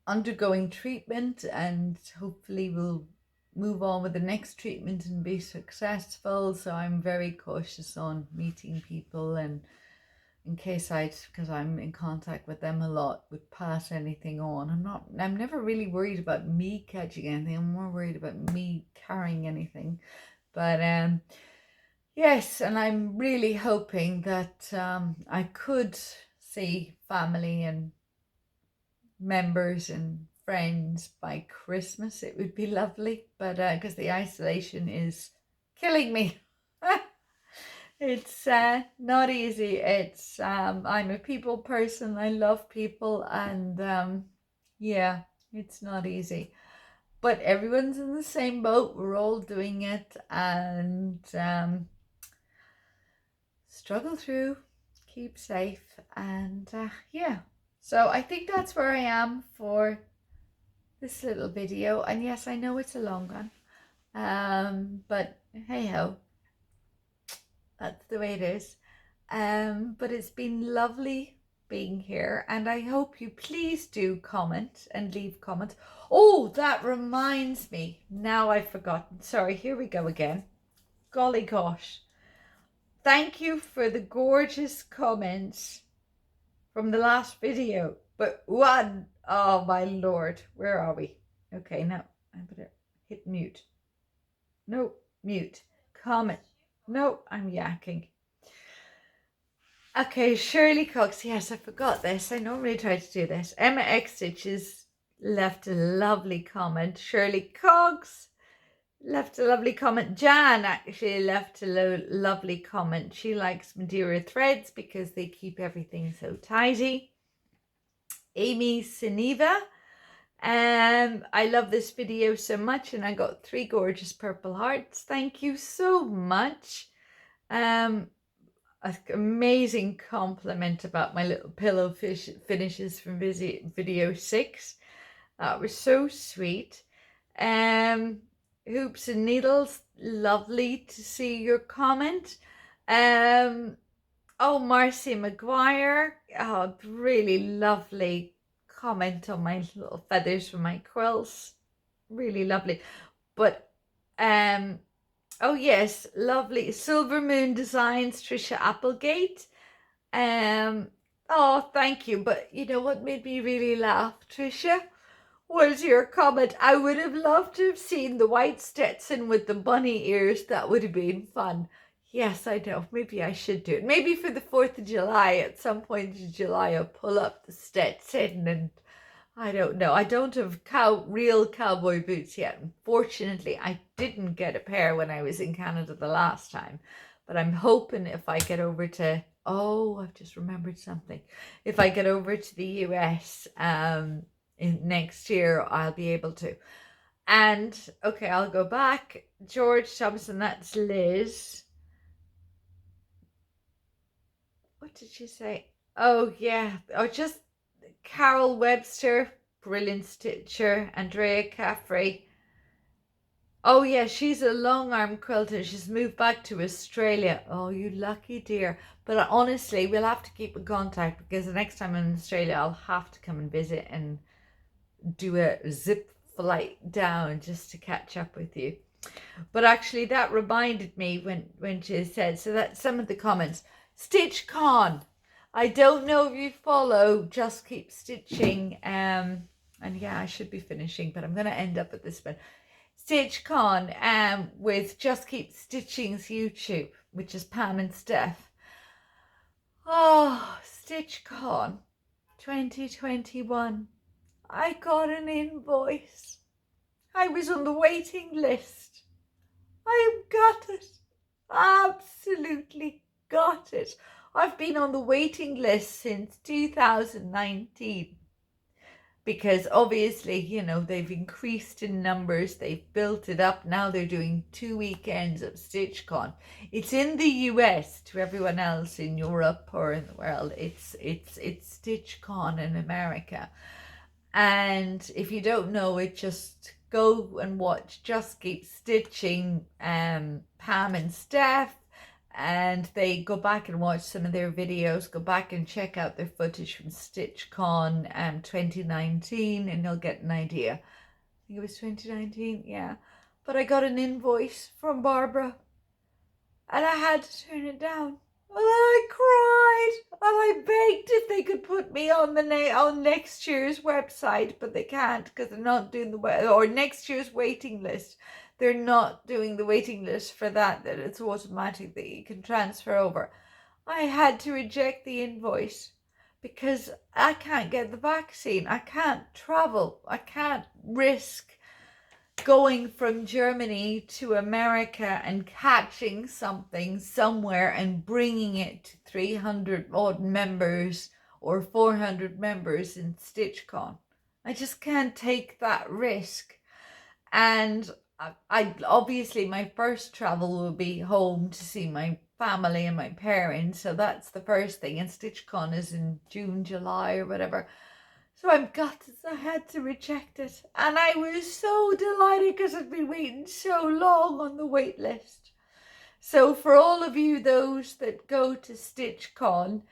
undergoing treatment and hopefully will move on with the next treatment and be successful. So I'm very cautious on meeting people, and in case because I'm in contact with them a lot, would pass anything on. I'm never really worried about me catching anything. I'm more worried about me carrying anything. But yes, and I'm really hoping that I could see family and members and friends by Christmas. It would be lovely, but because the isolation is killing me. It's not easy. It's I'm a people person. I love people, and yeah, it's not easy. But everyone's in the same boat. We're all doing it, and struggle through, keep safe, and yeah. So I think that's where I am for this little video. And yes, I know it's a long one, but hey ho, that's the way it is. But it's been lovely being here, and I hope you please do comment and leave comments. Oh, that reminds me, now I've forgotten. Sorry, here we go again. golly gosh. Thank you for the gorgeous comments from the last video. But one, oh my lord, where are we? Okay, now I better hit mute. No, mute. Comment. No, I'm yakking. Okay, Shirley Cox. Yes, I forgot this. I normally try to do this. Emma X Stitches left a lovely comment. Shirley Cox left a lovely comment. Jan actually left a lovely comment. She likes Madeira threads because they keep everything so tidy. Amy Sineva. I love this video so much, and I got 3 gorgeous purple hearts. Thank you so much. An amazing compliment about my little pillow finishes from video 6. That was so sweet. Hoops and Needles, lovely to see your comment. Oh, Marcy McGuire, oh, really lovely comment on my little feathers from my quills. Really lovely. But oh yes, lovely. Silver Moon Designs, Trisha Applegate. Oh, thank you. But you know what made me really laugh, Trisha, was your comment. I would have loved to have seen the white Stetson with the bunny ears. That would have been fun. Yes, I know. Maybe I should do it. Maybe for the 4th of July, at some point in July, I'll pull up the Stetson and I don't know. I don't have real cowboy boots yet. Unfortunately, I didn't get a pair when I was in Canada the last time. But I'm hoping if I get over to... Oh, I've just remembered something. If I get over to the US in next year, I'll be able to. And, okay, I'll go back. George Thompson, that's Liz. What did she say? Oh, yeah. Oh, just... Carol Webster, brilliant stitcher. Andrea Caffrey. Oh yeah, she's a long arm quilter. She's moved back to Australia. Oh, you lucky dear. But honestly, we'll have to keep in contact because the next time I'm in Australia, I'll have to come and visit and do a zip flight down just to catch up with you. But actually, that reminded me when she said, so that's some of the comments. StitchCon. I don't know if you follow Just Keep Stitching, and yeah, I should be finishing, but I'm going to end up at this one. StitchCon with Just Keep Stitching's YouTube, which is Pam and Steph. Oh, StitchCon 2021. I got an invoice. I was on the waiting list. I got it. Absolutely got it. I've been on the waiting list since 2019 because obviously, you know, they've increased in numbers. They've built it up. Now they're doing 2 weekends of StitchCon. It's in the US. To everyone else in Europe or in the world, it's StitchCon in America. And if you don't know it, just go and watch Just Keep Stitching, Pam and Steph. And they go back and watch some of their videos, go back and check out their footage from StitchCon 2019, and you'll get an idea. I think it was 2019, yeah. But I got an invoice from Barbara, and I had to turn it down. And I cried, and I begged if they could put me on on next year's website, but they can't because they're not doing or next year's waiting list. They're not doing the waiting list for that it's automatic that you can transfer over. I had to reject the invoice because I can't get the vaccine. I can't travel. I can't risk going from Germany to America and catching something somewhere and bringing it to 300 odd members or 400 members in StitchCon. I just can't take that risk. And I obviously my first travel will be home to see my family and my parents, so that's the first thing, and StitchCon is in June, July or whatever, so I had to reject it, and I was so delighted because I've been waiting so long on the wait list. So for all of you those that go to StitchCon,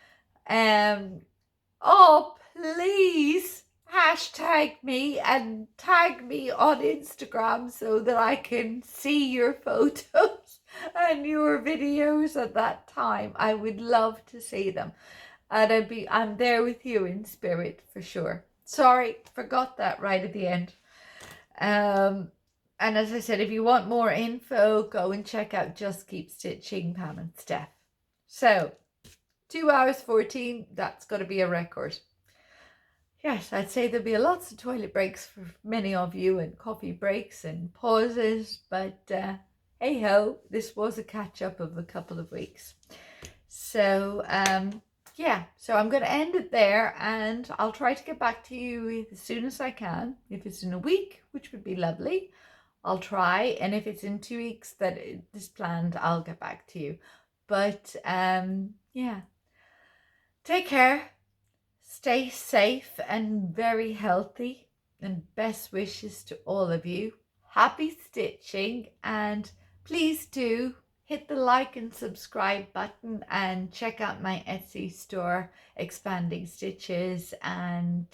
oh please hashtag me and tag me on Instagram so that I can see your photos and your videos at that time. I would love to see them. And I'm there with you in spirit for sure. Sorry, forgot that right at the end. And as I said, if you want more info, go and check out Just Keep Stitching, Pam and Steph. So 2 hours 14, that's got to be a record. Yes, I'd say there'll be lots of toilet breaks for many of you, and coffee breaks and pauses, but hey ho, this was a catch up of a couple of weeks. So yeah, so I'm going to end it there, and I'll try to get back to you as soon as I can. If it's in a week, which would be lovely, I'll try, and if it's in 2 weeks that is planned, I'll get back to you. But yeah, take care. Stay safe and very healthy, and best wishes to all of you. Happy stitching, and please do hit the like and subscribe button and check out my Etsy store, Expanding Stitches, and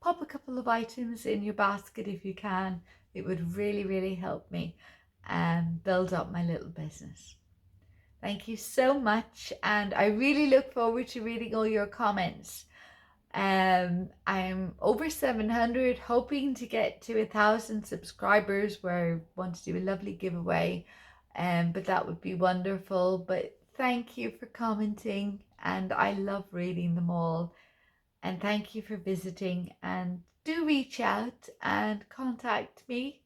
pop a couple of items in your basket if you can. It would really, really help me build up my little business. Thank you so much, and I really look forward to reading all your comments. I'm over 700, hoping to get to 1,000 subscribers, where I want to do a lovely giveaway, but that would be wonderful. But thank you for commenting, and I love reading them all, and thank you for visiting, and do reach out and contact me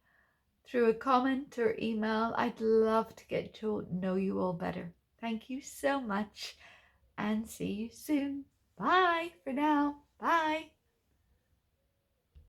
through a comment or email. I'd love to get to know you all better. Thank you so much, and see you soon. Bye for now.